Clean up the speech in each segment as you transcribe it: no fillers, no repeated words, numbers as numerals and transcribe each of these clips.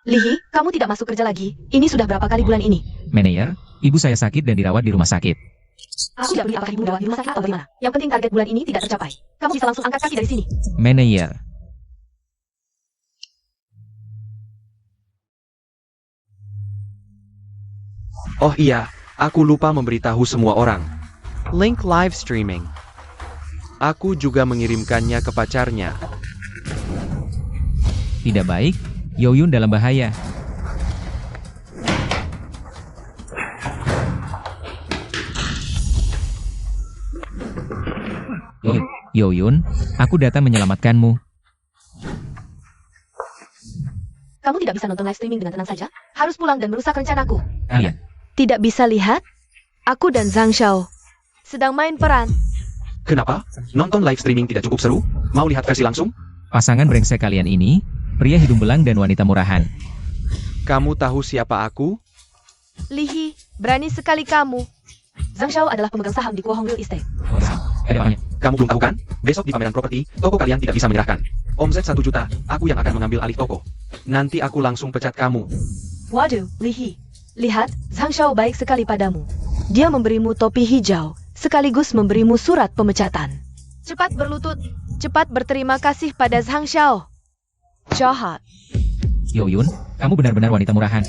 Lihi, kamu tidak masuk kerja lagi. Ini sudah berapa kali bulan ini? Manajer, ibu saya sakit dan dirawat di rumah sakit. Aku tidak peduli apakah ibu dirawat di rumah sakit atau bagaimana. Yang penting target bulan ini tidak tercapai. Kamu bisa langsung angkat kaki dari sini. Manajer, Oh iya, aku lupa memberitahu semua orang. Link live streaming. Aku juga mengirimkannya ke pacarnya. tidak baik. Yoyun dalam bahaya. Yoyun, aku datang menyelamatkanmu. Kamu tidak bisa nonton live streaming dengan tenang saja. Harus pulang dan merusak rencanaku. Kalian, Tidak bisa lihat? Aku dan Zhang Xiao sedang main peran. Kenapa? Nonton live streaming tidak cukup seru? Mau lihat versi langsung? pasangan brengsek kalian ini, pria hidung belang dan wanita murahan. Kamu tahu siapa aku? Lihi, berani sekali kamu. Zhang Xiao adalah pemegang saham di Kuohong Real Estate. Kamu belum tahu kan? Besok di pameran properti, toko kalian tidak bisa menyerahkan. Omset 1 juta, aku yang akan mengambil alih toko. Nanti aku langsung pecat kamu. Waduh, Lihi. Lihat, Zhang Xiao baik sekali padamu. Dia memberimu topi hijau, sekaligus memberimu surat pemecatan. Cepat berlutut, cepat berterima kasih pada Zhang Xiao. Jahat. Yoyun, kamu benar-benar wanita murahan.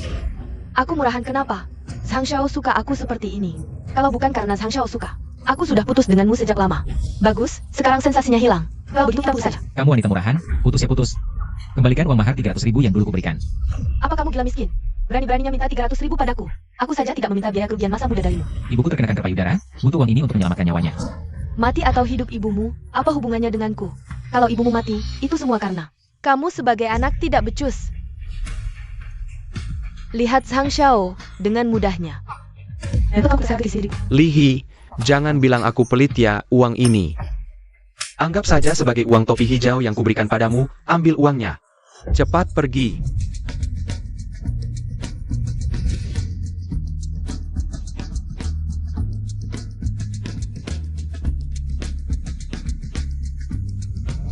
Aku murahan kenapa? Zhang Xiao suka aku seperti ini. Kalau bukan karena Zhang Xiao suka, aku sudah putus denganmu sejak lama. Bagus, sekarang sensasinya hilang. Kalau begitu kita putus saja. Kamu wanita murahan, putus ya putus. Kembalikan uang mahar 300.000 yang dulu kuberikan. Apa kamu gila miskin? Berani-beraninya minta 300.000 padaku. Aku saja tidak meminta biaya kerugian masa muda darimu. Ibuku terkena kanker payudara, butuh uang ini untuk menyelamatkan nyawanya. Mati atau hidup ibumu, apa hubungannya denganku? Kalau ibumu mati, itu semua karena kamu sebagai anak tidak becus. Lihat Zhang Xiao dengan mudahnya. Itu kamu bisa di sini. Lihi, jangan bilang aku pelit ya, uang ini. Anggap saja sebagai uang topi hijau yang kuberikan padamu, ambil uangnya. Cepat pergi.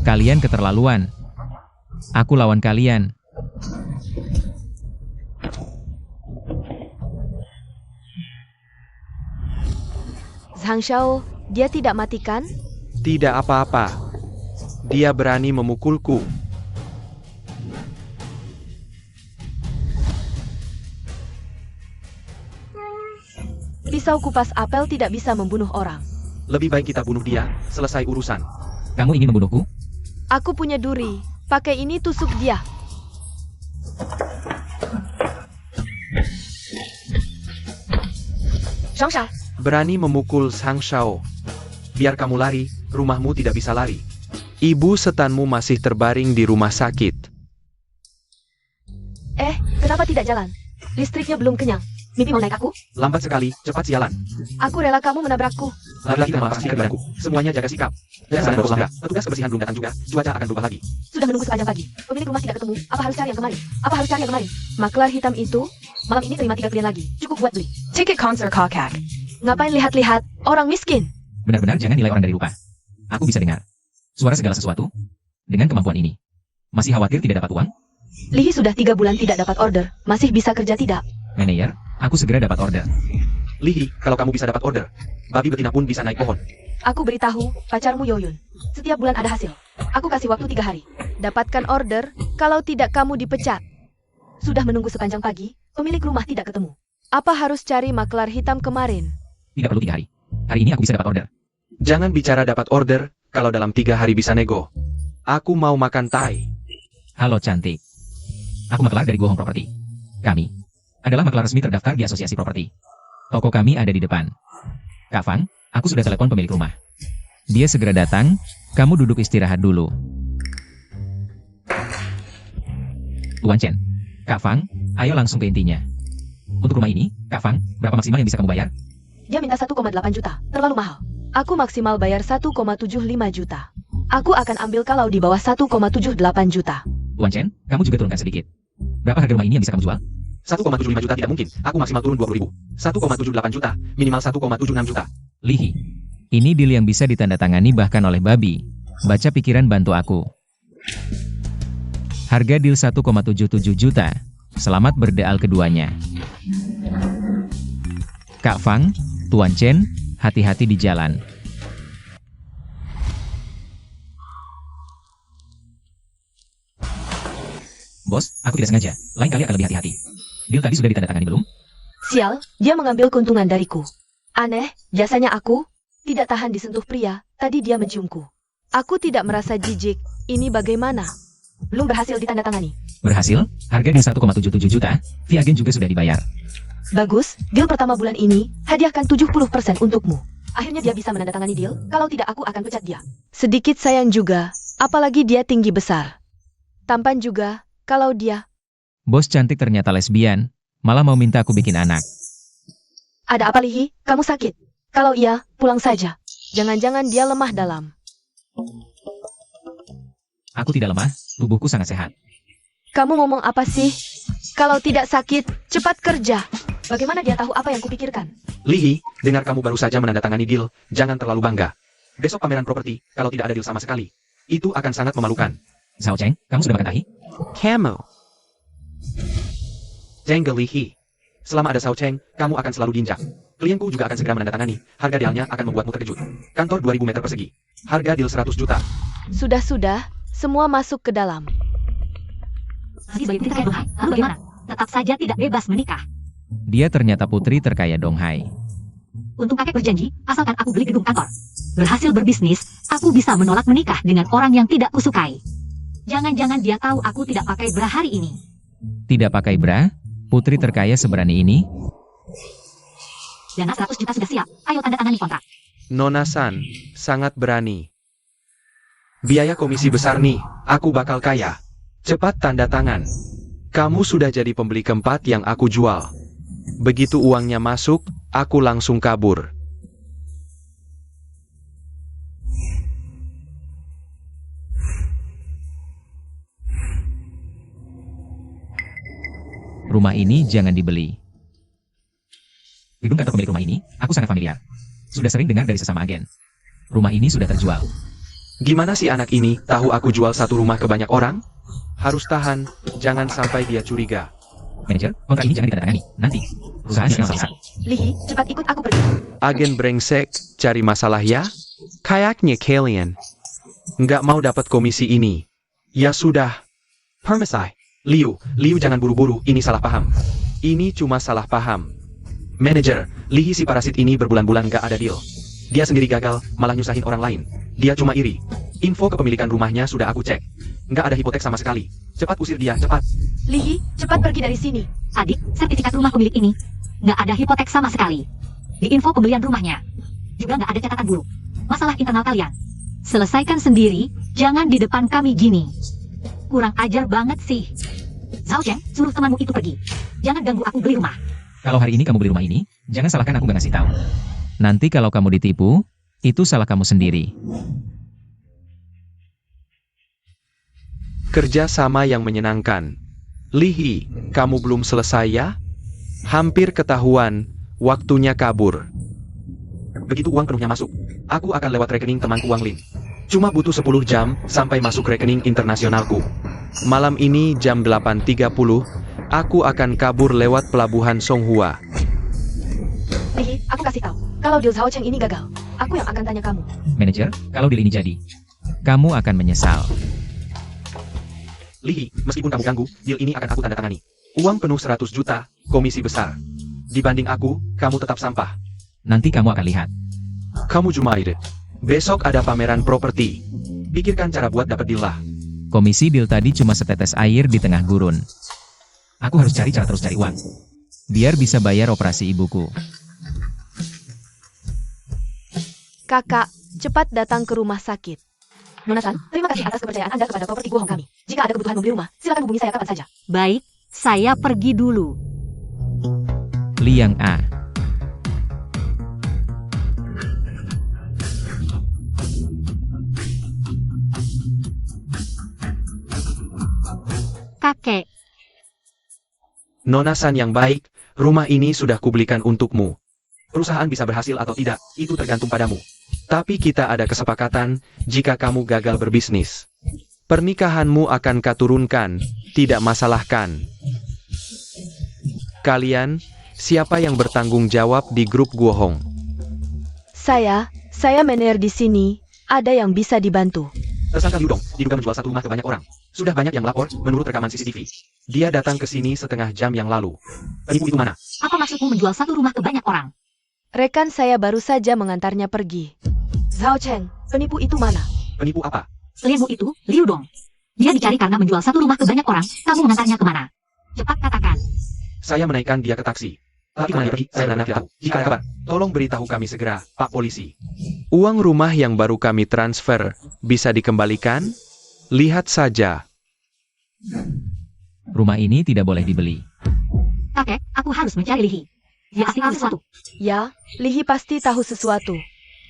Kalian keterlaluan. Aku lawan kalian. Zhang Xiao, dia tidak matikan? Tidak apa-apa. Dia berani memukulku. Pisau kupas apel tidak bisa membunuh orang. Lebih baik kita bunuh dia, selesai urusan. Kamu ingin membunuhku? Aku punya duri. Pakai ini tusuk dia. Zhang Xiao. Berani memukul Zhang Xiao. Biar kamu lari, rumahmu tidak bisa lari. Ibu setanmu masih terbaring di rumah sakit. Kenapa tidak jalan? Listriknya belum kenyang. Mimpi mau naik aku? Lambat sekali, cepat sialan. Aku rela kamu menabrakku. Lagi-lagi terima kasih kepadaku. Semuanya jaga sikap. Jangan boros langka. Petugas kebersihan belum datang juga. Cuaca akan berubah lagi. Sudah menunggu sepanjang pagi. Pemilik rumah tidak ketemu. Apa harus cari yang kemarin? Apa harus cari yang kemarin? Maklar hitam itu, malam ini terima 3 klien lagi. Cukup buat beli. Ticket konser kokak. Ngapain lihat-lihat? Orang miskin. Benar-benar jangan nilai orang dari rupa. Aku bisa dengar suara segala sesuatu. Dengan kemampuan ini, masih khawatir tidak dapat uang? Lihi sudah 3 bulan tidak dapat order. Masih bisa kerja tidak? Manajer, aku segera dapat order. Lihi, kalau kamu bisa dapat order, babi betina pun bisa naik pohon. Aku beritahu, pacarmu Yoyun. Setiap bulan ada hasil. Aku kasih waktu 3 hari. Dapatkan order, kalau tidak kamu dipecat. Sudah menunggu sepanjang pagi, pemilik rumah tidak ketemu. Apa harus cari maklar hitam kemarin? Tidak perlu 3 hari. Hari ini aku bisa dapat order. Jangan bicara dapat order, kalau dalam 3 hari bisa nego. Aku mau makan Thai. Halo cantik. Aku maklar dari Gohong Property. Kami adalah maklar resmi terdaftar di Asosiasi Properti. Toko kami ada di depan. Kak Fang, aku sudah telepon pemilik rumah. Dia segera datang, kamu duduk istirahat dulu. Tuan Chen, Kak Fang, ayo langsung ke intinya. Untuk rumah ini, Kak Fang, berapa maksimal yang bisa kamu bayar? Dia minta 1,8 juta, terlalu mahal. Aku maksimal bayar 1,75 juta. Aku akan ambil kalau di bawah 1,78 juta. Tuan Chen, kamu juga turunkan sedikit. Berapa harga rumah ini yang bisa kamu jual? 1,75 juta tidak mungkin. Aku maksimal turun 20.000. 1,78 juta, minimal 1,76 juta. Lihi, ini deal yang bisa ditandatangani bahkan oleh babi. Baca pikiran bantu aku. Harga deal 1,77 juta. Selamat berdeal keduanya. Kak Fang, Tuan Chen, hati-hati di jalan. Bos, aku tidak sengaja. Lain kali akan lebih hati-hati. Deal tadi sudah ditandatangani belum? Sial, dia mengambil keuntungan dariku. Aneh, biasanya aku tidak tahan disentuh pria, tadi dia menciumku. Aku tidak merasa jijik, ini bagaimana? Belum berhasil ditandatangani. Berhasil, harga deal 1,77 juta, fee agen juga sudah dibayar. Bagus, deal pertama bulan ini, hadiahkan 70% untukmu. Akhirnya dia bisa menandatangani deal, kalau tidak aku akan pecat dia. Sedikit sayang juga, apalagi dia tinggi besar. Tampan juga, kalau dia. Bos cantik ternyata lesbian, malah mau minta aku bikin anak. Ada apa Lihi? Kamu sakit? Kalau iya, pulang saja. Jangan-jangan dia lemah dalam. Aku tidak lemah, tubuhku sangat sehat. Kamu ngomong apa sih? Kalau tidak sakit, cepat kerja. Bagaimana dia tahu apa yang kupikirkan? Lihi, dengar kamu baru saja menandatangani deal, jangan terlalu bangga. Besok pameran properti, kalau tidak ada deal sama sekali. Itu akan sangat memalukan. Zhao Cheng, kamu sudah makan tahi? Kamu. Jangan Lihi. Selama ada Zhao Cheng, kamu akan selalu diinjak. Klienku juga akan segera menandatangani. Harga dealnya akan membuatmu terkejut. Kantor 2000 meter persegi. Harga deal 100 juta. Sudah, semua masuk ke dalam. Masih bayi putri terkaya Dong Hai. Lalu bagaimana? Tetap saja tidak bebas menikah. Dia ternyata putri terkaya Dong Hai. Untung kakek berjanji, asalkan aku beli gedung kantor. Berhasil berbisnis, aku bisa menolak menikah dengan orang yang tidak kusukai. Jangan-jangan dia tahu aku tidak pakai bra hari ini. Tidak pakai bra? Putri terkaya seberani ini? Dana 100 juta sudah siap, ayo tanda tangani kontrak. Nona San, sangat berani. Biaya komisi besar nih, aku bakal kaya. Cepat tanda tangan. Kamu sudah jadi pembeli keempat yang aku jual. Begitu uangnya masuk, aku langsung kabur. Rumah ini jangan dibeli. Gedung kantor pemilik rumah ini, aku sangat familiar. Sudah sering dengar dari sesama agen. Rumah ini sudah terjual. Gimana sih anak ini tahu aku jual satu rumah ke banyak orang? Harus tahan, jangan sampai dia curiga. Manajer, kontrak ini jangan ditandatangani. Nanti, perusahaan akan selesai. Lihi, cepat ikut aku pergi. Agen brengsek, cari masalah ya? Kayaknya kalian nggak mau dapat komisi ini. Ya sudah. Permisai. Liu jangan buru-buru, ini salah paham. Ini cuma salah paham. Manajer, Lihi si parasit ini berbulan-bulan nggak ada deal. Dia sendiri gagal, malah nyusahin orang lain. Dia cuma iri. Info kepemilikan rumahnya sudah aku cek. Nggak ada hipotek sama sekali. Cepat usir dia, cepat. Lihi, cepat pergi dari sini. Adik, sertifikat rumah pemilik ini nggak ada hipotek sama sekali. Di info pembelian rumahnya juga nggak ada catatan buruk. Masalah internal kalian selesaikan sendiri, jangan di depan kami gini. Kurang ajar banget sih. Zhao Cheng, suruh temanmu itu pergi. Jangan ganggu aku beli rumah. Kalau hari ini kamu beli rumah ini, jangan salahkan aku nggak ngasih tahu. Nanti kalau kamu ditipu, itu salah kamu sendiri. Kerja sama yang menyenangkan. Lihi, kamu belum selesai ya? Hampir ketahuan, waktunya kabur. Begitu uang penuhnya masuk, aku akan lewat rekening temanku Wang Lin. Cuma butuh 10 jam sampai masuk rekening internasionalku. Malam ini jam 8.30, aku akan kabur lewat pelabuhan Songhua. Lihi, aku kasih tahu. Kalau deal Zhao Cheng ini gagal, aku yang akan tanya kamu. Manajer, kalau deal ini jadi, kamu akan menyesal. Lihi, meskipun kamu ganggu, deal ini akan aku tanda tangani. Uang penuh 100 juta, komisi besar. Dibanding aku, kamu tetap sampah. Nanti kamu akan lihat. Kamu Jumaid. Besok ada pameran properti. Pikirkan cara buat dapat deal lah. Komisi deal tadi cuma setetes air di tengah gurun. Aku harus cari cara terus cari uang. Biar bisa bayar operasi ibuku. Kakak, cepat datang ke rumah sakit. Nona San, terima kasih atas kepercayaan Anda kepada properti Guohong kami. Jika ada kebutuhan membeli rumah, silakan hubungi saya kapan saja. Baik, saya pergi dulu. Liang A. Kakek, Nona San yang baik, rumah ini sudah kubelikan untukmu. Perusahaan bisa berhasil atau tidak, itu tergantung padamu. Tapi kita ada kesepakatan, jika kamu gagal berbisnis, pernikahanmu akan katurunkan, tidak masalahkan. Kalian, siapa yang bertanggung jawab di grup Guohong? Saya manajer di sini. Ada yang bisa dibantu. Tersangka Liu Dong diduga menjual satu rumah ke banyak orang. Sudah banyak yang melapor menurut rekaman CCTV. Dia datang ke sini setengah jam yang lalu. Penipu itu mana? Apa maksudmu menjual satu rumah ke banyak orang? Rekan saya baru saja mengantarnya pergi. Zhao Cheng, penipu itu mana? Penipu apa? Klienmu itu, Liu Dong. Dia dicari karena menjual satu rumah ke banyak orang. Kamu mengantarnya kemana? Cepat katakan. Saya menaikkan dia ke taksi. Tapi kemana dia pergi, saya benar-benar tidak tahu. Jika ada kabar, tolong beritahu kami segera, Pak Polisi. Uang rumah yang baru kami transfer bisa dikembalikan? Lihat saja. Rumah ini tidak boleh dibeli. Kakek, aku harus mencari Lihi. Dia pasti tahu sesuatu. Ya, Lihi pasti tahu sesuatu.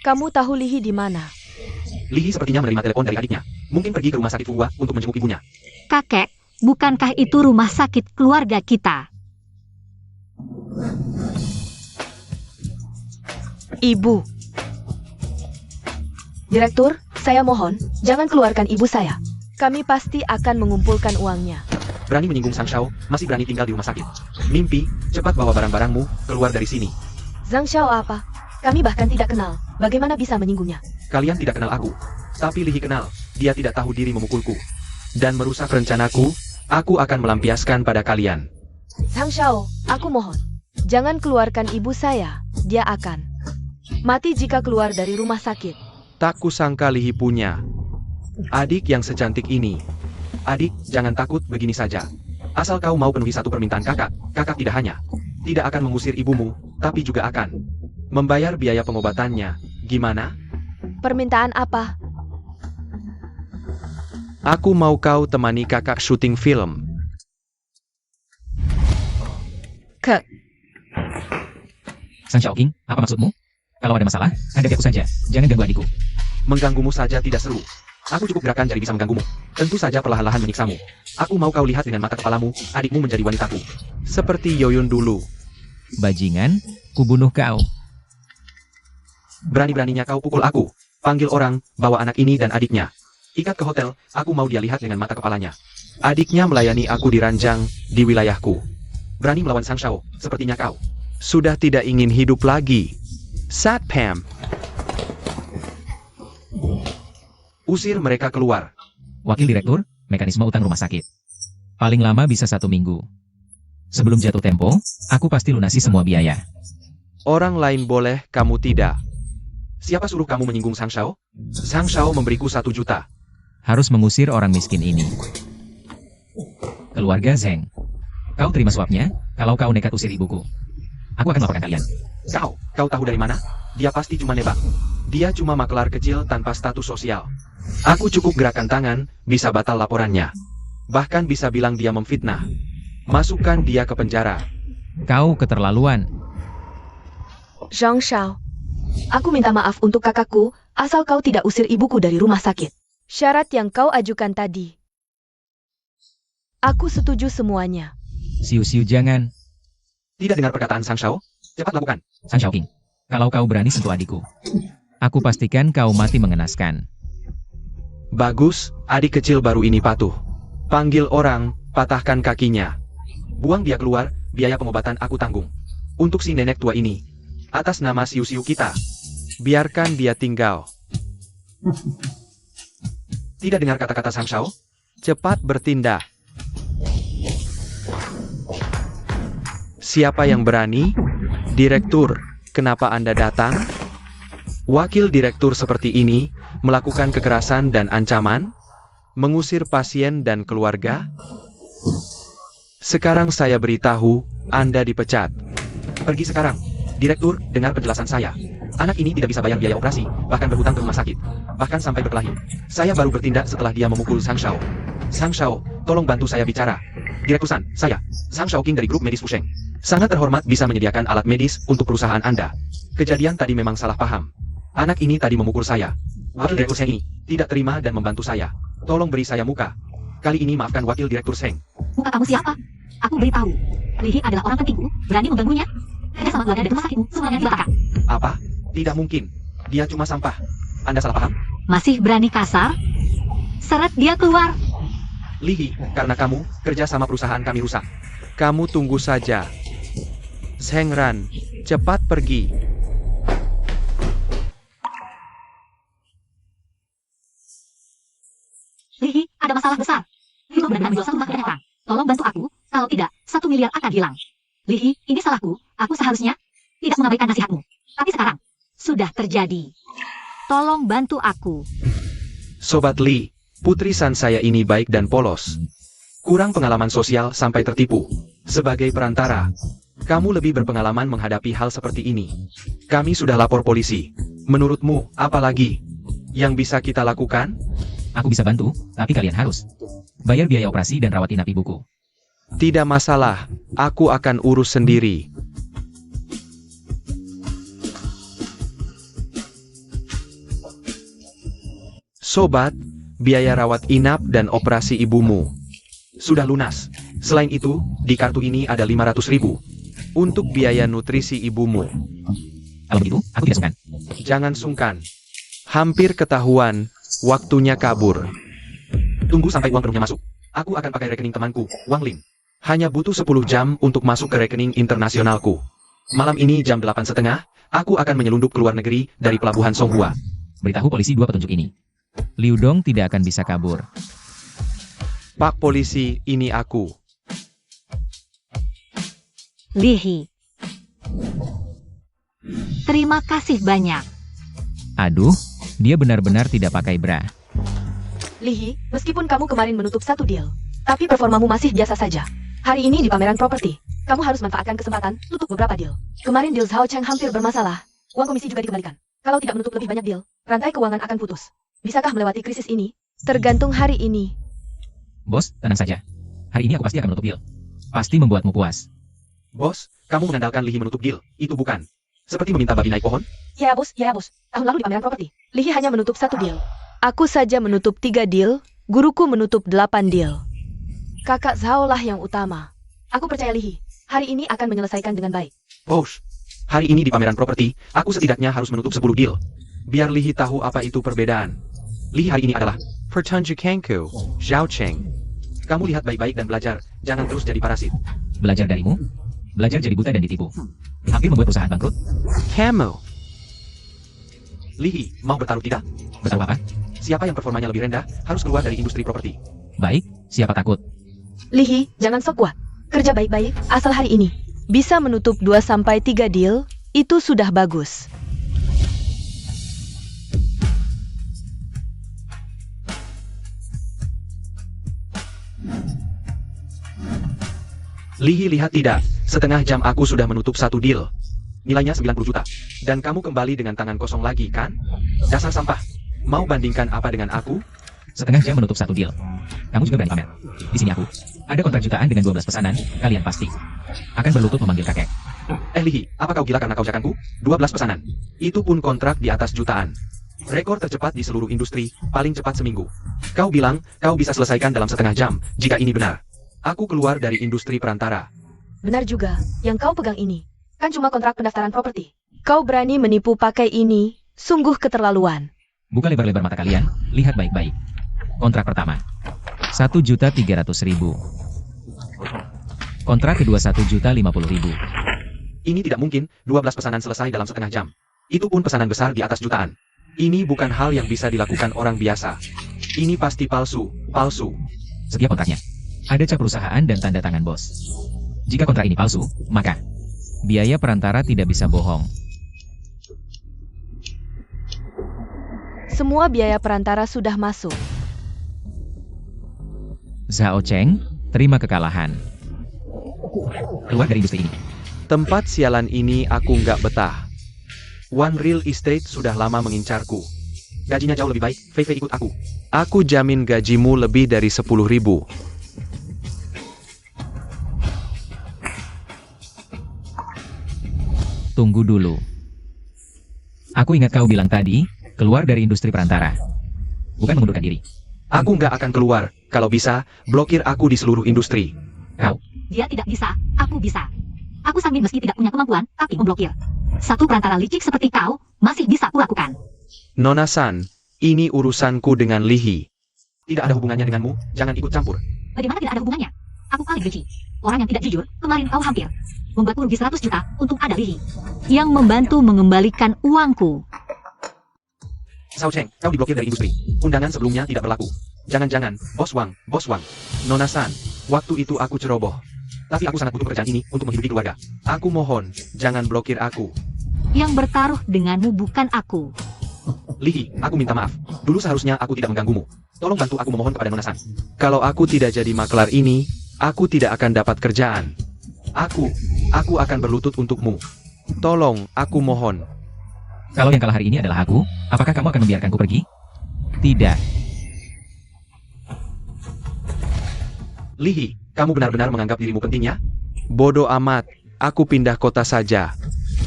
Kamu tahu Lihi di mana? Lihi sepertinya menerima telepon dari adiknya. Mungkin pergi ke rumah sakit Fuhua untuk menjenguk ibunya. Kakek, bukankah itu rumah sakit keluarga kita? Ibu. Direktur, saya mohon, jangan keluarkan ibu saya. Kami pasti akan mengumpulkan uangnya. Berani menyinggung Sang Shao, masih berani tinggal di rumah sakit. Mimpi, cepat bawa barang-barangmu keluar dari sini. Zhang Xiao apa? Kami bahkan tidak kenal. Bagaimana bisa menyinggungnya? Kalian tidak kenal aku. Tapi Lihi kenal. Dia tidak tahu diri memukulku. Dan merusak rencanaku, aku akan melampiaskan pada kalian. Zhang Xiao, aku mohon. Jangan keluarkan ibu saya. Dia akan mati jika keluar dari rumah sakit. Tak kusangka Lihi punya adik yang secantik ini. Adik, jangan takut begini saja. Asal kau mau penuhi satu permintaan kakak, kakak tidak akan mengusir ibumu, tapi juga akan membayar biaya pengobatannya. Gimana? Permintaan apa? Aku mau kau temani kakak syuting film. Sang Xiaoqing, apa maksudmu? Kalau ada masalah, hadapi aku saja. Jangan ganggu adikku. Mengganggumu saja tidak seru. Aku cukup gerakan jadi bisa mengganggumu. Tentu saja perlahan-lahan menyiksamu. Aku mau kau lihat dengan mata kepalamu, adikmu menjadi wanitaku. Seperti Yoyun dulu. Bajingan, kubunuh kau. Berani-beraninya kau pukul aku. Panggil orang, bawa anak ini dan adiknya. Ikat ke hotel, aku mau dia lihat dengan mata kepalanya. Adiknya melayani aku di ranjang, di wilayahku. Berani melawan Sang Shao, sepertinya kau sudah tidak ingin hidup lagi. Satpam. Usir mereka keluar. Wakil Direktur, mekanisme utang rumah sakit. Paling lama bisa 1 minggu. Sebelum jatuh tempo, aku pasti lunasi semua biaya. Orang lain boleh, kamu tidak. Siapa suruh kamu menyinggung Sang Shao? Sang Shao memberiku 1 juta. Harus mengusir orang miskin ini. Keluarga Zheng. Kau terima suapnya, kalau kau nekat usir ibuku. Aku akan melaporkan kalian. Kau tahu dari mana? Dia pasti cuma nebak. Dia cuma makelar kecil tanpa status sosial. Aku cukup gerakan tangan, bisa batal laporannya. Bahkan bisa bilang dia memfitnah. Masukkan dia ke penjara. Kau keterlaluan. Zhang Xiao, aku minta maaf untuk kakakku, asal kau tidak usir ibuku dari rumah sakit. Syarat yang kau ajukan tadi. Aku setuju semuanya. Siu-siu jangan. Tidak dengar perkataan Sang Shao? Cepat lakukan. Sang Xiaoqing, kalau kau berani sentuh adikku, aku pastikan kau mati mengenaskan. Bagus, adik kecil baru ini patuh. Panggil orang, patahkan kakinya. Buang dia keluar, biaya pengobatan aku tanggung. Untuk si nenek tua ini. Atas nama siu-siu kita. Biarkan dia tinggal. Tidak dengar kata-kata Sang Shao? Cepat bertindak. Siapa yang berani? Direktur, kenapa Anda datang? Wakil direktur seperti ini, melakukan kekerasan dan ancaman? Mengusir pasien dan keluarga? Sekarang saya beritahu, Anda dipecat. Pergi sekarang. Direktur, dengar penjelasan saya. Anak ini tidak bisa bayar biaya operasi, bahkan berhutang ke rumah sakit. Bahkan sampai berkelahi. Saya baru bertindak setelah dia memukul Sang Shao. Sang Shao, tolong bantu saya bicara. Direktur San, saya, Sang Xiaoqing dari grup medis Fusheng. Sangat terhormat bisa menyediakan alat medis untuk perusahaan Anda. Kejadian tadi memang salah paham. Anak ini tadi memukul saya. Wakil Direktur Seng ini tidak terima dan membantu saya. Tolong beri saya muka. Kali ini maafkan Wakil Direktur Seng. Muka kamu siapa? Aku beritahu. Lihi adalah orang pentingku. Berani mengganggunya? Dia sama keluarga dari rumah sakitmu. Semuanya dibakar. Apa? Tidak mungkin. Dia cuma sampah. Anda salah paham? Masih berani kasar? Seret dia keluar. Lihi, karena kamu, kerja sama perusahaan kami rusak. Kamu tunggu saja. Zhengran, cepat pergi. Lihi, ada masalah besar. Liu benar-benar menjual satu rumah ke orang. Tolong bantu aku, kalau tidak, 1 miliar akan hilang. Lihi, ini salahku. Aku seharusnya tidak mengabaikan nasihatmu. Tapi sekarang, sudah terjadi. Tolong bantu aku. Sobat Li, putri San saya ini baik dan polos. Kurang pengalaman sosial sampai tertipu. Sebagai perantara, kamu lebih berpengalaman menghadapi hal seperti ini. Kami sudah lapor polisi. Menurutmu, apa lagi yang bisa kita lakukan? Aku bisa bantu, tapi kalian harus bayar biaya operasi dan rawat inap ibuku. Tidak masalah, aku akan urus sendiri. Sobat, biaya rawat inap dan operasi ibumu sudah lunas. Selain itu, di kartu ini ada 500.000 untuk biaya nutrisi ibumu. Kalau begitu, aku tidak sungkan. Jangan sungkan. Hampir ketahuan, waktunya kabur. Tunggu sampai uang penuhnya masuk. Aku akan pakai rekening temanku, Wang Ling. Hanya butuh 10 jam untuk masuk ke rekening internasionalku. Malam ini jam 8.30, aku akan menyelundup ke luar negeri dari pelabuhan Songhua. Beritahu polisi 2 petunjuk ini. Liu Dong tidak akan bisa kabur. Pak polisi, ini aku. Lihi. Terima kasih banyak. Aduh, dia benar-benar tidak pakai bra. Lihi, meskipun kamu kemarin menutup 1 deal, tapi performamu masih biasa saja. Hari ini di pameran properti, kamu harus manfaatkan kesempatan tutup beberapa deal. Kemarin deal Zhao Cheng hampir bermasalah. Uang komisi juga dikembalikan. Kalau tidak menutup lebih banyak deal, rantai keuangan akan putus. Bisakah melewati krisis ini? Tergantung hari ini. Bos, tenang saja. Hari ini aku pasti akan menutup deal. Pasti membuatmu puas. Bos, kamu mengandalkan Lihi menutup deal, itu bukan seperti meminta babi naik pohon? Ya bos, ya bos. Tahun lalu di pameran properti, Lihi hanya menutup 1 deal. Aku saja menutup 3 deal, guruku menutup 8 deal. Kakak Zhao lah yang utama. Aku percaya Lihi, hari ini akan menyelesaikan dengan baik. Bos, hari ini di pameran properti, aku setidaknya harus menutup 10 deal. Biar Lihi tahu apa itu perbedaan. Lihi hari ini adalah pertunjukanku, Zhao Cheng. Kamu lihat baik-baik dan belajar, jangan terus jadi parasit. Belajar darimu? Belajar jadi buta dan ditipu. Hampir membuat perusahaan bangkrut. Kamu. Lihi, mau bertaruh tidak? Bertaruh apa? Siapa yang performanya lebih rendah, harus keluar dari industri properti. Baik, siapa takut? Lihi, jangan sok kuat. Kerja baik-baik, asal hari ini bisa menutup 2-3 deal, itu sudah bagus. Lihi lihat tidak, setengah jam aku sudah menutup 1 deal. Nilainya 90 juta. Dan kamu kembali dengan tangan kosong lagi, kan? Dasar sampah. Mau bandingkan apa dengan aku? Setengah jam menutup 1 deal. Kamu juga berani pamer. Di sini aku. Ada kontrak jutaan dengan 12 pesanan, kalian pasti akan berlutut memanggil kakek. Lihi, apa kau gila karena kau jakanku? 12 pesanan. Itu pun kontrak di atas jutaan. Rekor tercepat di seluruh industri, paling cepat seminggu. Kau bilang, kau bisa selesaikan dalam setengah jam, jika ini benar. Aku keluar dari industri perantara. Benar juga, yang kau pegang ini kan cuma kontrak pendaftaran properti. Kau berani menipu pakai ini, sungguh keterlaluan. Buka lebar-lebar mata kalian, lihat baik-baik. Kontrak pertama, 1.300.000. Kontrak kedua 1.050.000. Ini tidak mungkin, 12 pesanan selesai dalam setengah jam. Itu pun pesanan besar di atas jutaan. Ini bukan hal yang bisa dilakukan orang biasa. Ini pasti palsu, palsu. Setiap kontraknya ada cap perusahaan dan tanda tangan bos. Jika kontrak ini palsu, maka biaya perantara tidak bisa bohong. Semua biaya perantara sudah masuk. Zhao Cheng, terima kekalahan. Keluar dari industri ini. Tempat sialan ini aku nggak betah. One Real Estate sudah lama mengincarku. Gajinya jauh lebih baik, Fei ikut aku. Aku jamin gajimu lebih dari 10.000. Tunggu dulu. Aku ingat kau bilang tadi, keluar dari industri perantara. Bukan mengundurkan diri. Aku nggak akan keluar. Kalau bisa, blokir aku di seluruh industri. Kau. Dia tidak bisa, aku bisa. Aku Sangmin meski tidak punya kemampuan, tapi memblokir. Satu perantara licik seperti kau, masih bisa kulakukan. Nona San, ini urusanku dengan Lihi. Tidak ada hubungannya denganmu, jangan ikut campur. Bagaimana tidak ada hubungannya? Aku paling benci orang yang tidak jujur, kemarin kau hampir membuatku rugi 100 juta, untung ada Lihi yang membantu mengembalikan uangku. Sao Cheng, kau diblokir dari industri. Undangan sebelumnya tidak berlaku. Jangan-jangan, Bos Wang. Nona San, waktu itu aku ceroboh. Tapi aku sangat butuh pekerjaan ini untuk menghidupi keluarga. Aku mohon, jangan blokir aku. Yang bertaruh denganmu bukan aku. Lihi, aku minta maaf. Dulu seharusnya aku tidak mengganggumu. Tolong bantu aku memohon kepada Nona San. Kalau aku tidak jadi maklar ini, aku tidak akan dapat kerjaan. Aku akan berlutut untukmu. Tolong, aku mohon. Kalau yang kalah hari ini adalah aku, apakah kamu akan membiarkanku pergi? Tidak. Lihi, kamu benar-benar menganggap dirimu penting ya? Bodoh amat, aku pindah kota saja.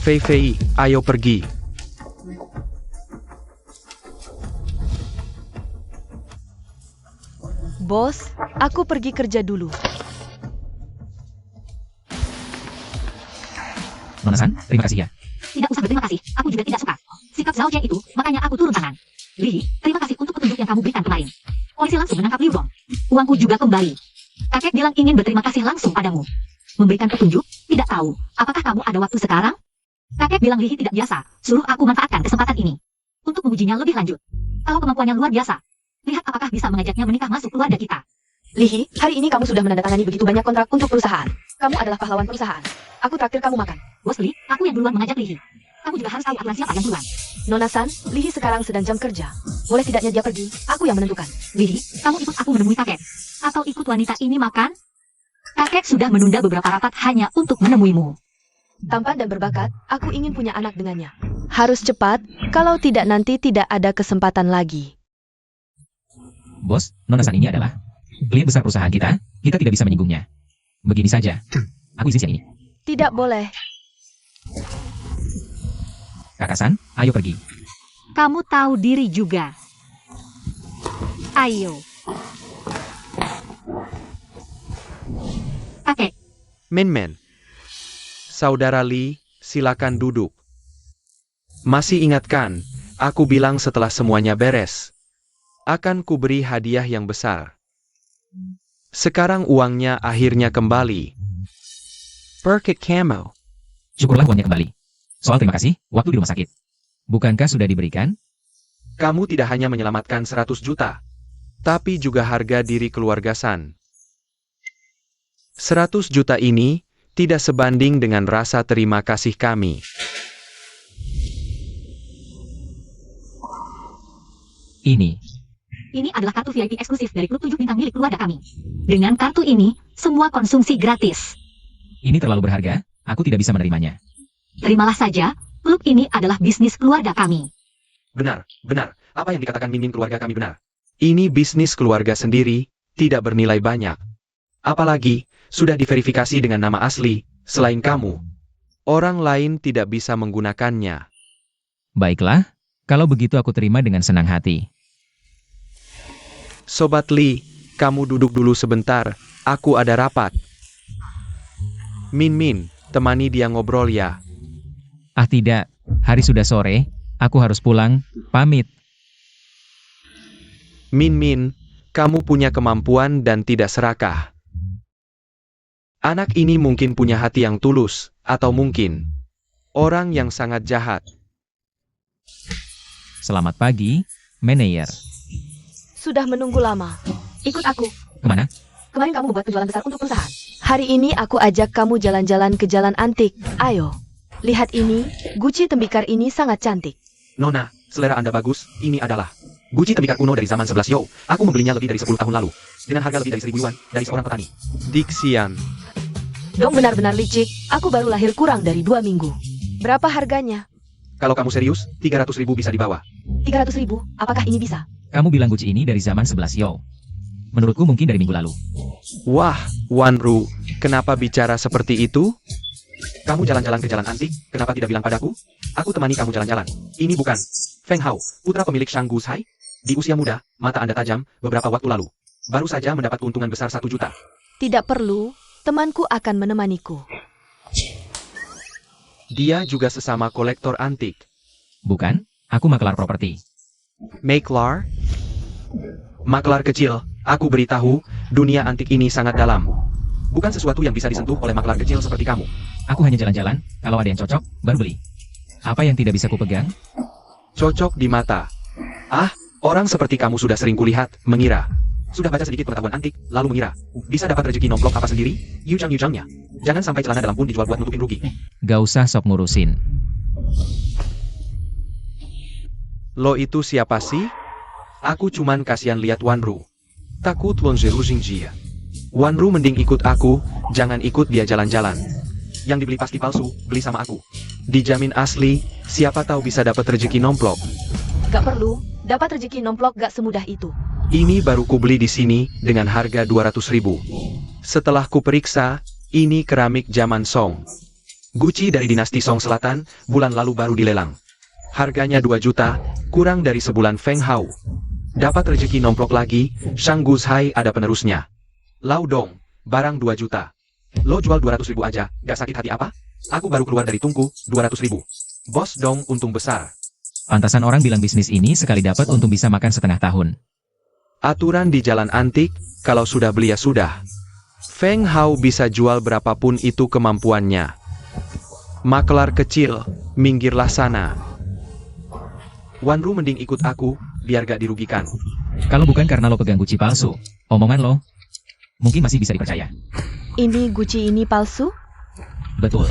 Fei Fei, ayo pergi. Bos, aku pergi kerja dulu. Nona San, terima kasih ya. Tidak usah berterima kasih, aku juga tidak suka sikap Zhao Jian itu, makanya aku turun tangan. Lihi, terima kasih untuk petunjuk yang kamu berikan kemarin. Polisi langsung menangkap Liu Dong. Uangku juga kembali. Kakek bilang ingin berterima kasih langsung padamu. Memberikan petunjuk, tidak tahu, apakah kamu ada waktu sekarang? Kakek bilang Lihi tidak biasa, suruh aku manfaatkan kesempatan ini untuk mengujinya lebih lanjut. Kalau kemampuannya luar biasa, lihat apakah bisa mengajaknya menikah masuk keluarga kita. Lihi, hari ini kamu sudah menandatangani begitu banyak kontrak untuk perusahaan. Kamu adalah pahlawan perusahaan. Aku traktir kamu makan. Bos Li, aku yang duluan mengajak Lihi. Kamu juga harus tahu aturan siapa yang duluan. Nona San, Lihi sekarang sedang jam kerja. Boleh tidaknya dia pergi? Aku yang menentukan. Lihi, kamu ikut aku menemui kakek. Atau ikut wanita ini makan? Kakek sudah menunda beberapa rapat hanya untuk menemuimu. Tampan dan berbakat, aku ingin punya anak dengannya. Harus cepat, kalau tidak nanti tidak ada kesempatan lagi. Bos, Nona San ini adalah klien besar perusahaan kita tidak bisa menyinggungnya. Begini saja, aku izin siang ini. Tidak boleh. Kakak San, ayo pergi. Kamu tahu diri juga. Ayo. Kakek, Min. Saudara Li, silakan duduk. Masih ingatkan, aku bilang setelah semuanya beres, akan kuberi hadiah yang besar. Sekarang uangnya akhirnya kembali. Perkit Camo. Syukurlah uangnya kembali. Soal terima kasih, waktu di rumah sakit. Bukankah sudah diberikan? Kamu tidak hanya menyelamatkan 100 juta, tapi juga harga diri keluarga San. 100 juta ini tidak sebanding dengan rasa terima kasih kami. ini adalah kartu VIP eksklusif dari klub 7 bintang milik keluarga kami. Dengan kartu ini, semua konsumsi gratis. Ini terlalu berharga, aku tidak bisa menerimanya. Terimalah saja, klub ini adalah bisnis keluarga kami. Benar. Apa yang dikatakan Min keluarga kami benar. Ini bisnis keluarga sendiri, tidak bernilai banyak. Apalagi, sudah diverifikasi dengan nama asli, selain kamu. Orang lain tidak bisa menggunakannya. Baiklah, kalau begitu aku terima dengan senang hati. Sobat Li, kamu duduk dulu sebentar, aku ada rapat. Min, temani dia ngobrol ya. Ah tidak, hari sudah sore, aku harus pulang, pamit. Min, kamu punya kemampuan dan tidak serakah. Anak ini mungkin punya hati yang tulus, atau mungkin orang yang sangat jahat. Selamat pagi, manajer. Sudah menunggu lama. Ikut aku. Kemana? Kemarin kamu membuat penjualan besar untuk perusahaan. Hari ini aku ajak kamu jalan-jalan ke jalan antik. Ayo. Lihat ini, Gucci tembikar ini sangat cantik. Nona, selera Anda bagus, ini adalah Gucci tembikar kuno dari zaman 11 Yo. Aku membelinya lebih dari 10 tahun lalu. Dengan harga lebih dari 1.000 yuan, dari seorang petani. Dixian. Dong benar-benar licik, aku baru lahir kurang dari 2 minggu. Berapa harganya? Kalau kamu serius, 300.000 bisa dibawa. 300.000, apakah ini bisa? Kamu bilang Gucci ini dari zaman 11 Yo. Menurutku mungkin dari minggu lalu. Wah, Wan Ru, kenapa bicara seperti itu? Kamu jalan-jalan ke jalan antik, kenapa tidak bilang padaku? Aku temani kamu jalan-jalan. Ini bukan Feng Hao, putra pemilik Shang Gushai? Di usia muda, mata Anda tajam, beberapa waktu lalu. Baru saja mendapat keuntungan besar 1 juta. Tidak perlu, temanku akan menemaniku. Dia juga sesama kolektor antik. Bukan, aku maklar properti. Maklar? Maklar kecil, aku beritahu, dunia antik ini sangat dalam. Bukan sesuatu yang bisa disentuh oleh maklar kecil seperti kamu. Aku hanya jalan-jalan, kalau ada yang cocok, baru beli. Apa yang tidak bisa kupegang? Cocok di mata. Ah, orang seperti kamu sudah sering kulihat, mengira. Sudah baca sedikit pengetahuan antik, lalu mengira. Bisa dapat rezeki nomplok apa sendiri? Yujang-yujangnya. Jangan sampai celana dalam pun dijual buat nutupin rugi. Gak usah sok ngurusin. Lo itu siapa sih? Aku cuman kasihan lihat Wanru. Takut lonjerujing jia. Wanru mending ikut aku, jangan ikut dia jalan-jalan. Yang dibeli pasti palsu, beli sama aku. Dijamin asli, siapa tahu bisa dapat rezeki nomplok. Gak perlu, dapat rezeki nomplok gak semudah itu. Ini baru kubeli di sini dengan harga 200.000. Setelah kuperiksa, ini keramik zaman Song. Gucci dari dinasti Song Selatan, bulan lalu baru dilelang. Harganya 2 juta, kurang dari sebulan Feng Hao. Dapat rezeki nomplok lagi, Shang Guzhai ada penerusnya. Lau Dong, barang 2 juta. Lo jual 200.000 aja, gak sakit hati apa? Aku baru keluar dari tungku, 200.000. Bos dong untung besar. Pantasan orang bilang bisnis ini sekali dapat untung bisa makan setengah tahun. Aturan di jalan antik, kalau sudah beli ya sudah. Feng Hao bisa jual berapapun itu kemampuannya. Makelar kecil, minggirlah sana. Wanru mending ikut aku, biar gak dirugikan. Kalau bukan karena lo pegang Gucci palsu, omongan lo mungkin masih bisa dipercaya. Ini Gucci ini palsu? Betul.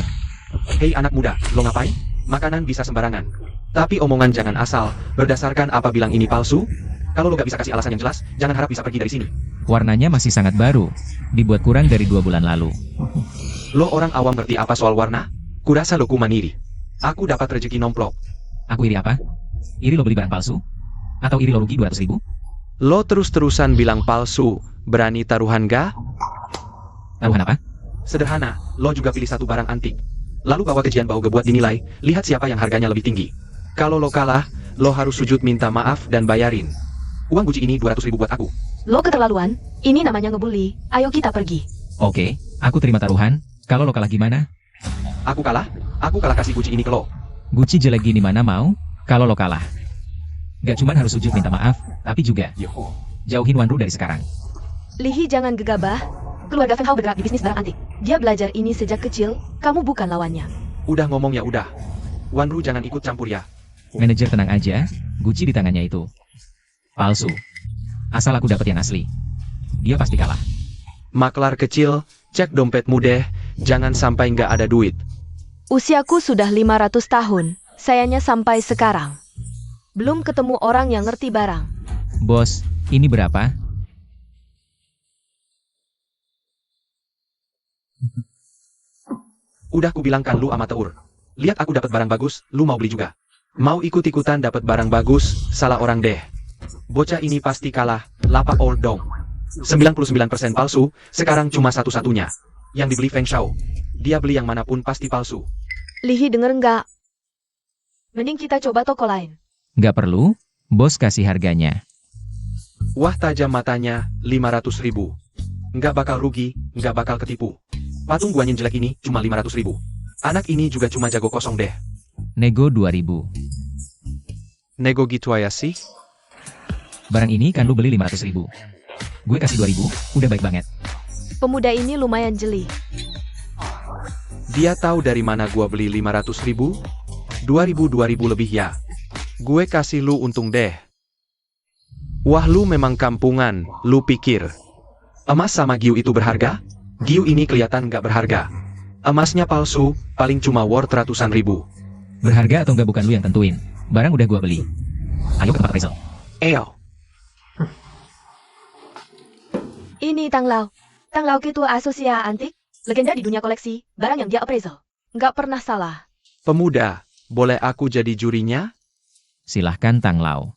Hei anak muda, lo ngapain? Makanan bisa sembarangan. Tapi omongan jangan asal, berdasarkan apa bilang ini palsu? Kalau lo gak bisa kasih alasan yang jelas, jangan harap bisa pergi dari sini. Warnanya masih sangat baru. Dibuat kurang dari 2 bulan lalu. Lo orang awam ngerti apa soal warna? Kurasa lo kuman iri. Aku dapat rezeki nomplok. Aku iri apa? Iri lo beli barang palsu? Atau iri lo rugi 200.000? Lo terus-terusan bilang palsu, berani taruhan gak? Taruhan apa? Sederhana, lo juga pilih satu barang antik. Lalu bawa ke Jian Bao Ge buat dinilai, lihat siapa yang harganya lebih tinggi. Kalau lo kalah, lo harus sujud minta maaf dan bayarin. Uang Gucci ini 200.000 buat aku. Lo keterlaluan, ini namanya ngebully. Ayo kita pergi. Oke, aku terima taruhan. Kalau lo kalah gimana? Aku kalah kasih Gucci ini ke lo. Gucci jelek gini mana mau? Kalau lo kalah. Gak cuman harus sujud minta maaf, tapi juga jauhin Wanru dari sekarang. Lihi jangan gegabah. Keluarga Feng Hao bergerak di bisnis barang antik. Dia belajar ini sejak kecil, kamu bukan lawannya. Udah ngomong ya udah. Wanru jangan ikut campur ya. Manajer tenang aja, Gucci di tangannya itu palsu. Asal aku dapat yang asli, dia pasti kalah. Maklar kecil, cek dompetmu deh, jangan sampai nggak ada duit. Usiaku sudah 500 tahun, sayanya sampai sekarang. Belum ketemu orang yang ngerti barang. Bos, ini berapa? Udah kubilangkan lu amateur. Lihat aku dapat barang bagus, lu mau beli juga. Mau ikut-ikutan dapat barang bagus, salah orang deh. Bocah ini pasti kalah, lapak old dong. 99% palsu, sekarang cuma satu-satunya. Yang dibeli Feng Shao. Dia beli yang manapun pasti palsu. Lihi denger nggak? Mending kita coba toko lain. Gak perlu, bos kasih harganya. Wah tajam matanya, 500.000. Nggak bakal rugi, nggak bakal ketipu. Patung guanyin jelek ini cuma 500.000. Anak ini juga cuma jago kosong deh. Nego 2.000. Nego gitu aja sih. Barang ini kan lu beli 500.000. Gue kasih 2.000, udah baik banget. Pemuda ini lumayan jeli. Dia tahu dari mana gua beli 500.000? 2.000 lebih ya. Gue kasih lu untung deh. Wah lu memang kampungan, lu pikir emas sama giu itu berharga? Giu ini kelihatan nggak berharga. Emasnya palsu, paling cuma worth ratusan ribu. Berharga atau enggak bukan lu yang tentuin. Barang udah gua beli. Ayo ke tempat appraisal. Eyo. Ini Tang Lau. Tang Lau ketua asosia antik, legenda di dunia koleksi, barang yang dia appraisal. Nggak pernah salah. Pemuda, boleh aku jadi jurinya? Silahkan Tang Lau.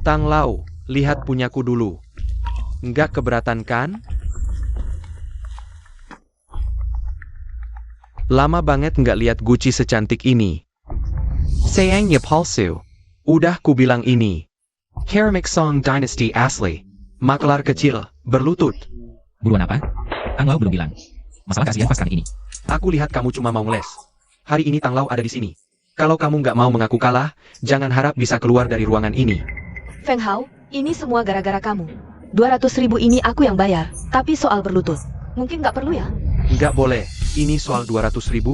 Tang Lau, lihat punyaku dulu. Nggak keberatan kan? Lama banget nggak lihat Gucci secantik ini. Sayangnya palsu. Udah ku bilang ini. Ceramic Song Dynasty asli. Makelar kecil, berlutut. Buruan apa? Tang Lau belum bilang. Masalah kasihan pas kali ini. Aku lihat kamu cuma mau ngeles. Hari ini Tang Lau ada di sini. Kalau kamu nggak mau mengaku kalah, jangan harap bisa keluar dari ruangan ini. Feng Hao, ini semua gara-gara kamu. 200.000 ini aku yang bayar, tapi soal berlutut. Mungkin nggak perlu ya? Nggak boleh. Ini soal 200.000?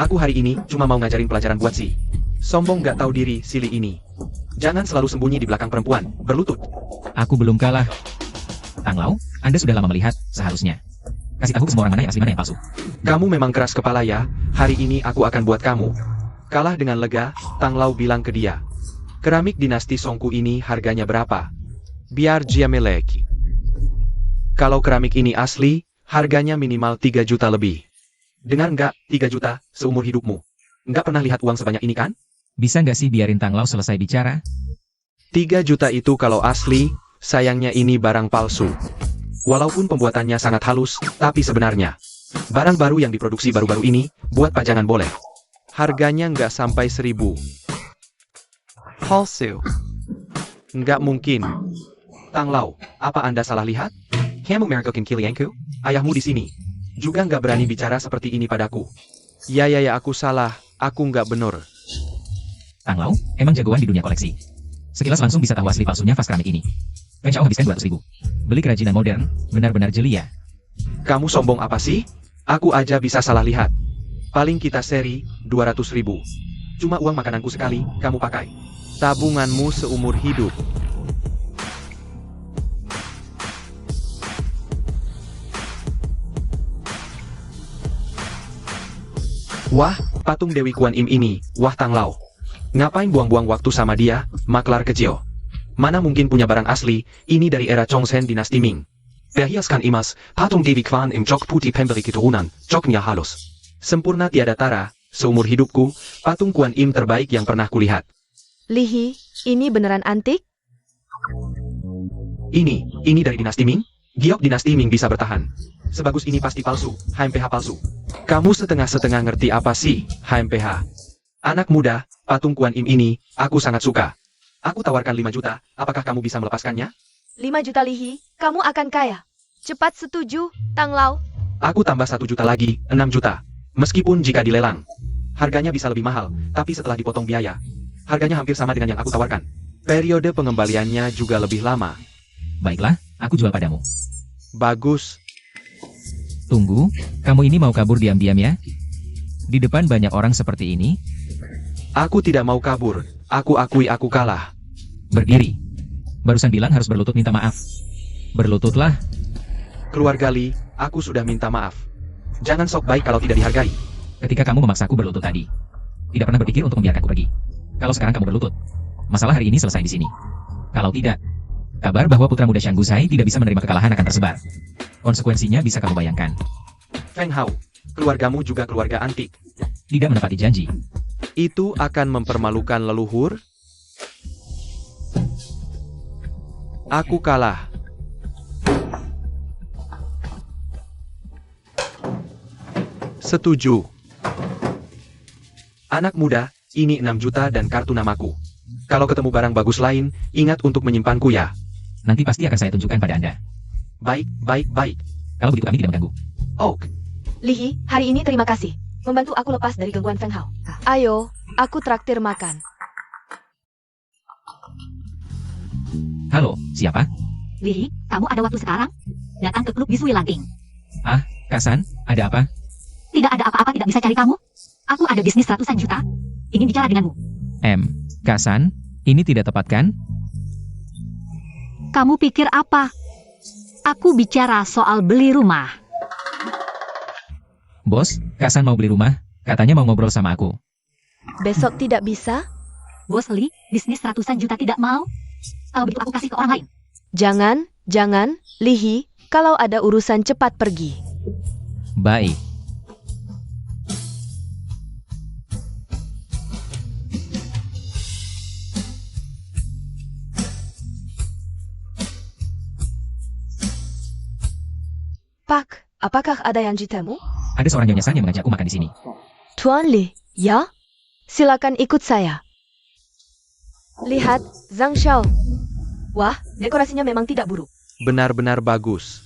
Aku hari ini cuma mau ngajarin pelajaran buat si sombong gak tahu diri silly ini. Jangan selalu sembunyi di belakang perempuan, berlutut. Aku belum kalah. Tang Lau, Anda sudah lama melihat, seharusnya kasih tahu ke semua orang mana yang asli mana yang palsu. Kamu memang keras kepala ya, hari ini aku akan buat kamu kalah dengan lega. Tang Lau bilang ke dia. Keramik dinasti Songku ini harganya berapa? Biar dia meleki. Kalau keramik ini asli, harganya minimal 3 juta lebih. Dengar nggak, 3 juta, seumur hidupmu. Nggak pernah lihat uang sebanyak ini kan? Bisa nggak sih biarin Tang Lau selesai bicara? 3 juta itu kalau asli, sayangnya ini barang palsu. Walaupun pembuatannya sangat halus, tapi sebenarnya barang baru yang diproduksi baru-baru ini, buat pajangan boleh. Harganya nggak sampai 1.000. Palsu. Nggak mungkin. Tang Lau, apa Anda salah lihat? Kamu mergokin kilianku? Ayahmu di sini. Juga nggak berani bicara seperti ini padaku. Ya, aku salah. Aku nggak benar. Tang Lau, emang jagoan di dunia koleksi. Sekilas langsung bisa tahu asli palsunya vas keramik ini. Feng Xiao habiskan 200.000. Beli kerajinan modern, benar-benar jeli ya. Kamu sombong apa sih? Aku aja bisa salah lihat. Paling kita seri, 200.000. Cuma uang makananku sekali, kamu pakai tabunganmu seumur hidup. Wah, patung Dewi Kuan Im ini, wah Tang Lau. Ngapain buang-buang waktu sama dia, maklar kecil? Mana mungkin punya barang asli, ini dari era Chongsheng dinasti Ming. Perhiaskan emas, patung Dewi Kuan Im jok putih pemberi keturunan, joknya halus. Sempurna tiada tara, seumur hidupku, patung Kuan Im terbaik yang pernah kulihat. Lihi, ini beneran antik? Ini dari dinasti Ming? Giok dinasti Ming bisa bertahan. Sebagus ini pasti palsu, HMPH palsu. Kamu setengah-setengah ngerti apa sih, HMPH? Anak muda, patung Kuan Im ini, aku sangat suka. Aku tawarkan 5 juta, apakah kamu bisa melepaskannya? 5 juta Lihi, kamu akan kaya. Cepat setuju, Tang Lau. Aku tambah 1 juta lagi, 6 juta. Meskipun jika dilelang, harganya bisa lebih mahal, tapi setelah dipotong biaya, harganya hampir sama dengan yang aku tawarkan. Periode pengembaliannya juga lebih lama. Baiklah, aku jual padamu. Bagus. Tunggu, kamu ini mau kabur diam-diam ya? Di depan banyak orang seperti ini? Aku tidak mau kabur, aku akui aku kalah. Berdiri. Barusan bilang harus berlutut minta maaf. Berlututlah. Keluarga Li, aku sudah minta maaf. Jangan sok baik kalau tidak dihargai. Ketika kamu memaksaku berlutut tadi, tidak pernah berpikir untuk membiarkanku pergi. Kalau sekarang kamu berlutut, masalah hari ini selesai di sini. Kalau tidak, kabar bahwa putra muda Xiang Gusai tidak bisa menerima kekalahan akan tersebar. Konsekuensinya bisa kamu bayangkan. Feng Hao, keluargamu juga keluarga antik. Tidak menepati janji. Itu akan mempermalukan leluhur. Aku kalah. Setuju. Anak muda, ini 6 juta dan kartu namaku. Kalau ketemu barang bagus lain, ingat untuk menyimpanku ya. Nanti pasti akan saya tunjukkan pada Anda. Baik. Kalau begitu kami tidak mengganggu. Oak. Lihi, hari ini terima kasih. Membantu aku lepas dari gangguan Feng Hao. Ayo, aku traktir makan. Halo, siapa? Lihi, kamu ada waktu sekarang? Datang ke klub Bisui Lanting. Ah, Kak San, ada apa? Tidak ada apa-apa tidak bisa cari kamu. Aku ada bisnis ratusan juta. Ingin bicara denganmu. Kak San, ini tidak tepat kan? Kamu pikir apa? Aku bicara soal beli rumah. Bos, Kak San mau beli rumah, katanya mau ngobrol sama aku. Besok tidak bisa? Bos Li, bisnis ratusan juta tidak mau. Kalau begitu aku kasih ke orang lain. Jangan, Lihi, kalau ada urusan cepat pergi. Baik. Pak, apakah ada yang jitamu? Ada seorang nyonya San yang mengajakku makan di sini. Tuan Li, ya? Silakan ikut saya. Lihat, Zhang Xiao. Wah, dekorasinya memang tidak buruk. Benar-benar bagus.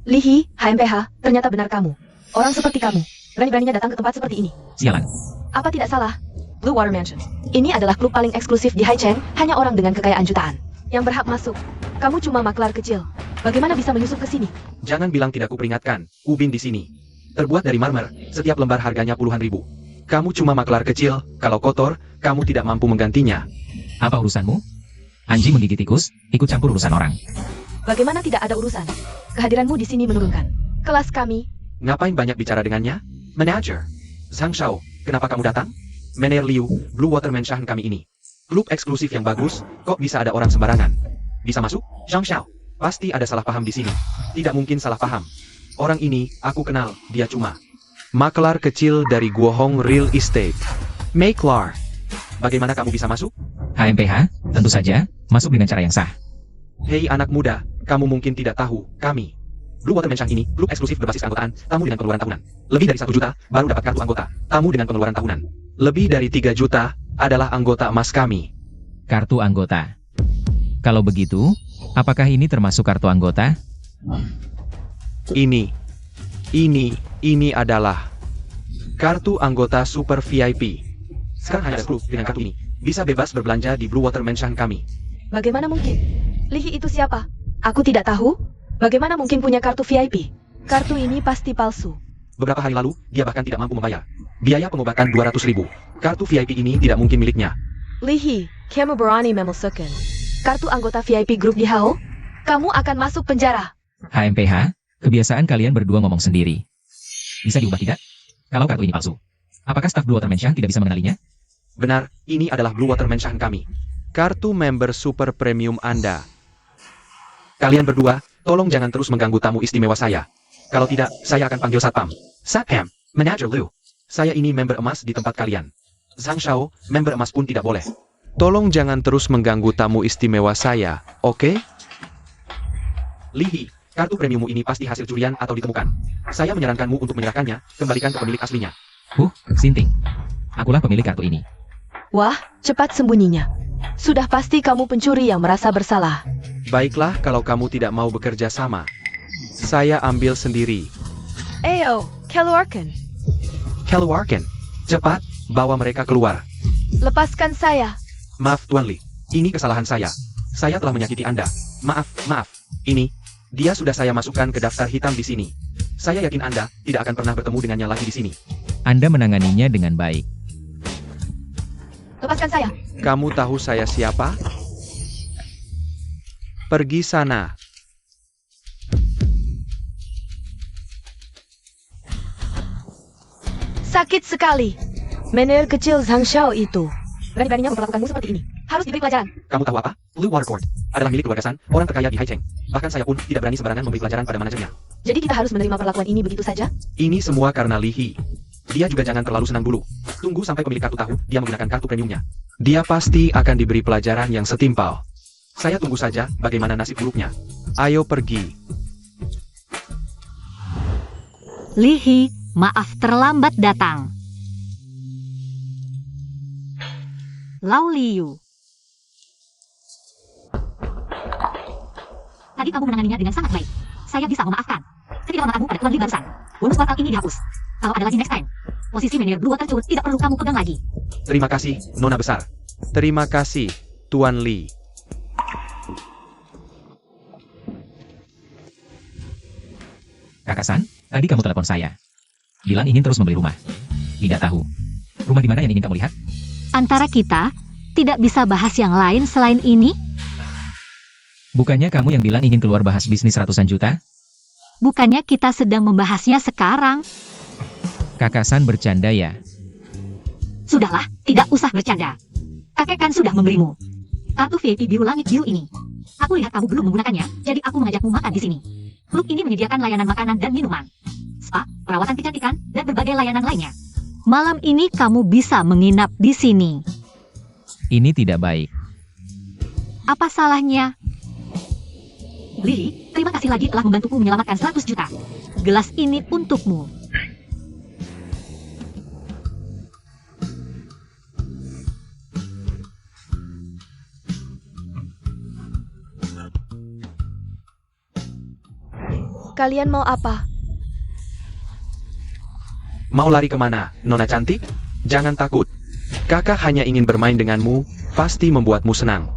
Lihi, HMPH, ternyata benar kamu. Orang seperti kamu, berani-beraninya datang ke tempat seperti ini. Sialan. Apa tidak salah? Blue Water Mansion. Ini adalah klub paling eksklusif di Haicheng, hanya orang dengan kekayaan jutaan yang berhak masuk. Kamu cuma maklar kecil. Bagaimana bisa menyusup ke sini? Jangan bilang tidak kuperingatkan, ubin di sini. Terbuat dari marmer, setiap lembar harganya puluhan ribu. Kamu cuma makelar kecil, kalau kotor, kamu tidak mampu menggantinya. Apa urusanmu? Anjing menggigit tikus, ikut campur urusan orang. Bagaimana tidak ada urusan? Kehadiranmu di sini menurunkan kelas kami. Ngapain banyak bicara dengannya? Manager. Zhang Shao, kenapa kamu datang? Mener Liu, Blue Water Mansion kami ini. Klub eksklusif yang bagus, kok bisa ada orang sembarangan? Bisa masuk? Zhang Shao, pasti ada salah paham di sini. Tidak mungkin salah paham. Orang ini, aku kenal, dia cuma makelar kecil dari Guohong Real Estate. Makelar. Bagaimana kamu bisa masuk? HMPH, tentu saja, masuk dengan cara yang sah. Hei anak muda, kamu mungkin tidak tahu, kami. Blue Water Mansion ini, klub eksklusif berbasis keanggotaan, tamu dengan pengeluaran tahunan. Lebih dari 1 juta, baru dapat kartu anggota, tamu dengan pengeluaran tahunan. Lebih dari 3 juta, adalah anggota emas kami. Kartu anggota. Kalau begitu, apakah ini termasuk kartu anggota? Ini adalah kartu anggota Super VIP. Sekarang hanya ada 10 dengan kartu ini. Bisa bebas berbelanja di Blue Water Mansion kami. Bagaimana mungkin? Lihi itu siapa? Aku tidak tahu. Bagaimana mungkin punya kartu VIP? Kartu ini pasti palsu. Beberapa hari lalu, dia bahkan tidak mampu membayar. Biaya pengobatan 200 ribu. Kartu VIP ini tidak mungkin miliknya. Lihi, kamu berani memalsukan kartu anggota VIP grup di Hao? Kamu akan masuk penjara. HMPH, kebiasaan kalian berdua ngomong sendiri. Bisa diubah tidak? Kalau kartu ini palsu, apakah staf Blue Water Mansion tidak bisa mengenalinya? Benar, ini adalah Blue Water Mansion kami. Kartu member super premium Anda. Kalian berdua, tolong jangan terus mengganggu tamu istimewa saya. Kalau tidak, saya akan panggil Satpam. Satpam, Manager Liu. Saya ini member emas di tempat kalian. Zhang Shao, member emas pun tidak boleh. Tolong jangan terus mengganggu tamu istimewa saya, oke? Lihi, kartu premiummu ini pasti hasil curian atau ditemukan. Saya menyarankanmu untuk menyerahkannya, kembalikan ke pemilik aslinya. Sinting. Akulah pemilik kartu ini. Wah, cepat sembunyinya. Sudah pasti kamu pencuri yang merasa bersalah. Baiklah kalau kamu tidak mau bekerja sama. Saya ambil sendiri. Ayo, keluarkan. Keluarkan. Cepat, bawa mereka keluar. Lepaskan saya. Maaf Tuan Li, ini kesalahan saya. Saya telah menyakiti Anda. Maaf. Ini, dia sudah saya masukkan ke daftar hitam di sini. Saya yakin Anda tidak akan pernah bertemu dengannya lagi di sini. Anda menanganinya dengan baik. Lepaskan saya. Kamu tahu saya siapa? Pergi sana. Sakit sekali. Mener kecil Zhang Shao itu. Berani-beraninya memperlakukanmu seperti ini. Harus diberi pelajaran. Kamu tahu apa? Blue Water Court adalah milik keluarga San, orang terkaya di Haicheng. Bahkan saya pun tidak berani sembarangan memberi pelajaran pada manajernya. Jadi kita harus menerima perlakuan ini begitu saja? Ini semua karena Lihi. Dia juga jangan terlalu senang dulu. Tunggu sampai pemilik kartu tahu dia menggunakan kartu premiumnya. Dia pasti akan diberi pelajaran yang setimpal. Saya tunggu saja bagaimana nasib buruknya. Ayo pergi. Lihi, maaf terlambat datang. Lau Liu. Tadi kamu menanganinya dengan sangat baik. Saya bisa memaafkan. Ketidakhormatanmu pada Tuan Li barusan. Bonus kuartal ini dihapus. Kalau ada lagi next time, posisi Manager Blue Water Court tidak perlu kamu pegang lagi. Terima kasih, Nona Besar. Terima kasih, Tuan Li. Kakak San, tadi kamu telepon saya. Bilang ingin terus membeli rumah. Tidak tahu. Rumah di mana yang ingin kamu lihat? Antara kita, tidak bisa bahas yang lain selain ini? Bukannya kamu yang bilang ingin keluar bahas bisnis ratusan juta? Bukannya kita sedang membahasnya sekarang? Kakak San bercanda ya? Sudahlah, tidak usah bercanda. Kakek kan sudah memberimu kartu VIP biru langit biru ini. Aku lihat kamu belum menggunakannya, jadi aku mengajakmu makan di sini. Klub ini menyediakan layanan makanan dan minuman, spa, perawatan kecantikan, dan berbagai layanan lainnya. Malam ini kamu bisa menginap di sini. Ini tidak baik. Apa salahnya? Lihi, terima kasih lagi telah membantuku menyelamatkan 100 juta. Gelas ini untukmu. Kalian mau apa? Mau lari kemana, Nona cantik? Jangan takut. Kakak hanya ingin bermain denganmu, pasti membuatmu senang.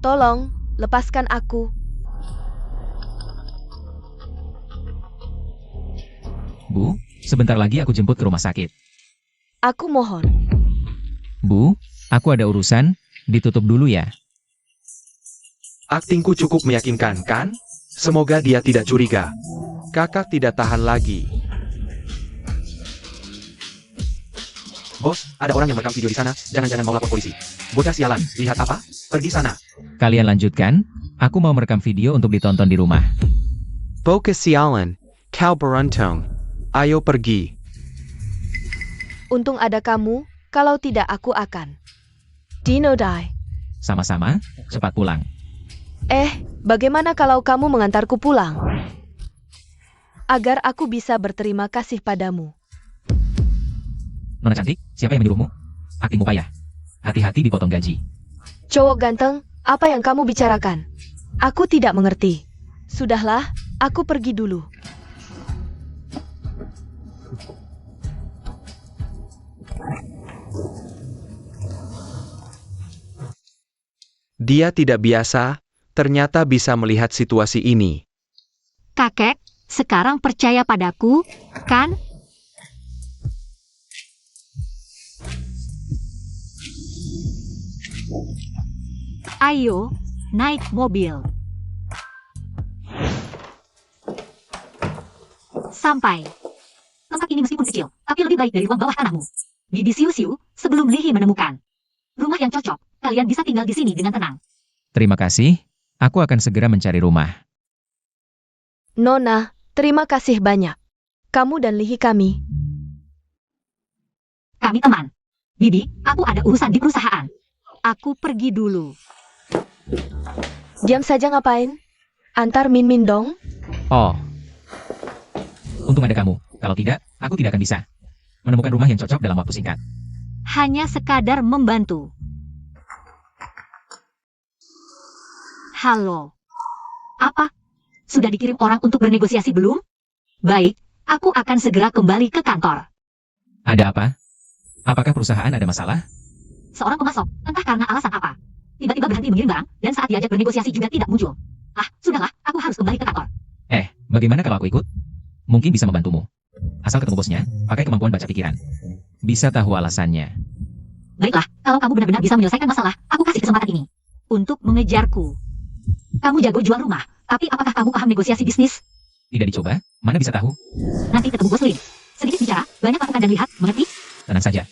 Tolong, lepaskan aku. Bu, sebentar lagi aku jemput ke rumah sakit. Aku mohon. Bu, aku ada urusan, ditutup dulu ya. Aktingku cukup meyakinkan, kan? Semoga dia tidak curiga. Kakak tidak tahan lagi. Bos, ada orang yang merekam video di sana. Jangan-jangan mau lapor polisi. Bocah sialan, lihat apa? Pergi sana. Kalian lanjutkan, aku mau merekam video untuk ditonton di rumah. Bocah sialan, kau beruntung. Ayo pergi. Untung ada kamu, kalau tidak aku akan. Dinodai. Sama-sama, cepat pulang. Bagaimana kalau kamu mengantarku pulang? Agar aku bisa berterima kasih padamu. Nona cantik, siapa yang menyuruhmu? Aktingmu payah. Hati-hati dipotong gaji. Cowok ganteng, apa yang kamu bicarakan? Aku tidak mengerti. Sudahlah, aku pergi dulu. Dia tidak biasa, ternyata bisa melihat situasi ini. Kakek, sekarang percaya padaku, kan? Ayo, naik mobil. Sampai. Tempat ini meskipun kecil, tapi lebih baik dari ruang bawah tanahmu. Bibi siu-siu, sebelum Lihi menemukan rumah yang cocok, kalian bisa tinggal di sini dengan tenang. Terima kasih, aku akan segera mencari rumah. Nona, terima kasih banyak. Kamu dan Lihi kami. Kami teman. Bibi, aku ada urusan di perusahaan. Aku pergi dulu. Diam saja ngapain? Antar Min Min dong. Oh. Untung ada kamu, kalau tidak, aku tidak akan bisa menemukan rumah yang cocok dalam waktu singkat. Hanya sekadar membantu. Halo. Apa? Sudah dikirim orang untuk bernegosiasi belum? Baik, aku akan segera kembali ke kantor. Ada apa? Apakah perusahaan ada masalah? Seorang pemasok, entah karena alasan apa, tiba-tiba berhenti mengirim barang, dan saat diajak bernegosiasi juga tidak muncul. Sudahlah, aku harus kembali ke kantor. Bagaimana kalau aku ikut? Mungkin bisa membantumu. Asal ketemu bosnya, pakai kemampuan baca pikiran. Bisa tahu alasannya. Baiklah, kalau kamu benar-benar bisa menyelesaikan masalah, aku kasih kesempatan ini. Untuk mengejarku. Kamu jago jual rumah, tapi apakah kamu paham negosiasi bisnis? Tidak dicoba, mana bisa tahu? Nanti ketemu bos Lin. Sedikit bicara, banyak lakukan dan lihat, mengerti? Tenang saja.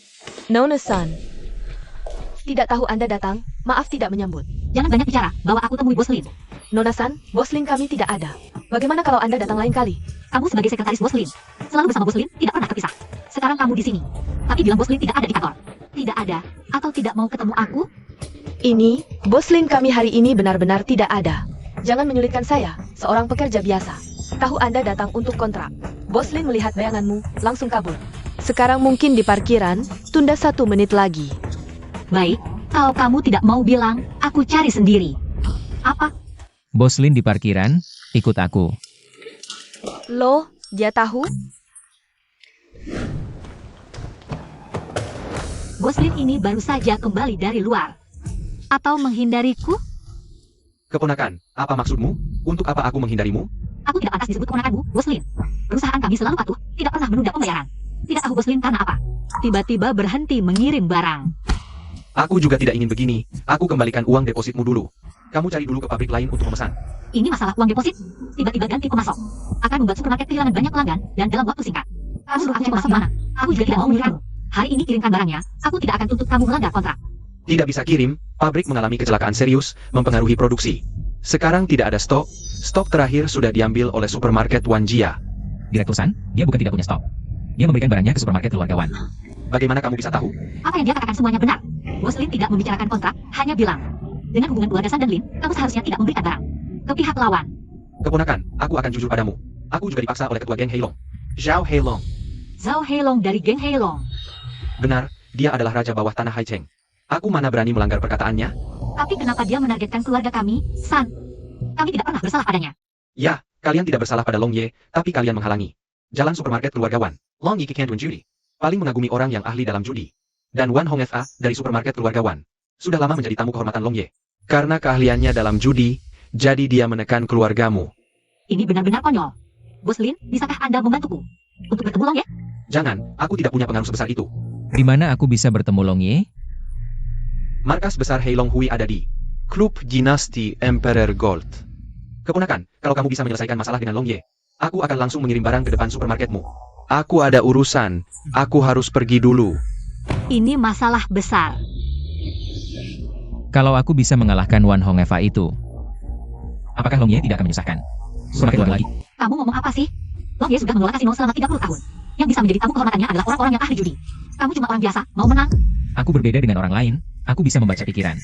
Nona-san. Tidak tahu Anda datang, maaf tidak menyambut. Jangan banyak bicara, bawa aku temui bos Lin. Nona-san, bos Lin kami tidak ada. Bagaimana kalau Anda datang lain kali? Kamu sebagai sekretaris bos Lin, selalu bersama bos Lin, tidak pernah terpisah. Sekarang kamu di sini. Tapi bilang bos Lin tidak ada di kantor. Tidak ada, atau tidak mau ketemu aku? Ini, bos Lin kami hari ini benar-benar tidak ada. Jangan menyulitkan saya, seorang pekerja biasa. Tahu Anda datang untuk kontrak. Bos Lin melihat bayanganmu, langsung kabur. Sekarang mungkin di parkiran, tunda 1 menit lagi. Baik, kalau kamu tidak mau bilang, aku cari sendiri. Apa? Bos Lin di parkiran, ikut aku. Loh, dia tahu? Bos Lin ini baru saja kembali dari luar. Atau menghindariku? Keponakan, apa maksudmu? Untuk apa aku menghindarimu? Aku tidak pantas disebut keponakanmu, Bos Lin. Perusahaan kami selalu patuh, tidak pernah menunda pembayaran. Tidak tahu Bos Lin karena apa? Tiba-tiba berhenti mengirim barang. Aku juga tidak ingin begini. Aku kembalikan uang depositmu dulu. Kamu cari dulu ke pabrik lain untuk memesan. Ini masalah uang deposit. Tiba-tiba ganti pemasok. Akan membuat supermarket kehilangan banyak pelanggan dan dalam waktu singkat. Kamu suruh aku cek pemasok mana? Aku juga tidak mau menyuruhmu. Hari ini kirimkan barangnya. Aku tidak akan tuntut kamu melanggar kontrak. Tidak bisa kirim, pabrik mengalami kecelakaan serius, mempengaruhi produksi. Sekarang tidak ada stok. Stok terakhir sudah diambil oleh supermarket Wanjia. Direktur San, dia bukan tidak punya stok. Dia memberikan barangnya ke supermarket keluargawan. Bagaimana kamu bisa tahu? Apa yang dia katakan semuanya benar. Bos Lin tidak membicarakan kontrak, hanya bilang. Dengan hubungan keluarga San dan Lin, kamu seharusnya tidak memberikan barang ke pihak lawan. Keponakan, aku akan jujur padamu. Aku juga dipaksa oleh ketua geng Heilong. Zhao Heilong. Zhao Heilong dari geng Heilong. Benar, dia adalah raja bawah tanah Haicheng. Aku mana berani melanggar perkataannya? Tapi kenapa dia menargetkan keluarga kami, San? Kami tidak pernah bersalah padanya. Ya, kalian tidak bersalah pada Long Ye, tapi kalian menghalangi jalan supermarket keluargawan. Long Ye can't win judi. Paling mengagumi orang yang ahli dalam judi. Dan Wan Hong Fa dari supermarket keluargawan. Sudah lama menjadi tamu kehormatan Long Ye. Karena keahliannya dalam judi, jadi dia menekan keluargamu. Ini benar-benar konyol. Bos Lin, bisakah Anda membantuku? Untuk bertemu Long Ye? Jangan, aku tidak punya pengaruh sebesar itu. Di mana aku bisa bertemu Long Ye? Markas besar Heilong Hui ada di Klub Dinasti Emperor Gold. Keponakan, kalau kamu bisa menyelesaikan masalah dengan Long Ye, aku akan langsung mengirim barang ke depan supermarketmu. Aku ada urusan, aku harus pergi dulu. Ini masalah besar. Kalau aku bisa mengalahkan Wan Hong Eva itu, apakah Long Ye tidak akan menyusahkan? Supermarket keluarga lagi. Kamu ngomong apa sih? Long Ye sudah mengelola kasino selama 30 tahun. Yang bisa menjadi tamu kehormatannya adalah orang-orang yang ahli judi. Kamu cuma orang biasa, mau menang? Aku berbeda dengan orang lain. Aku bisa membaca pikiran.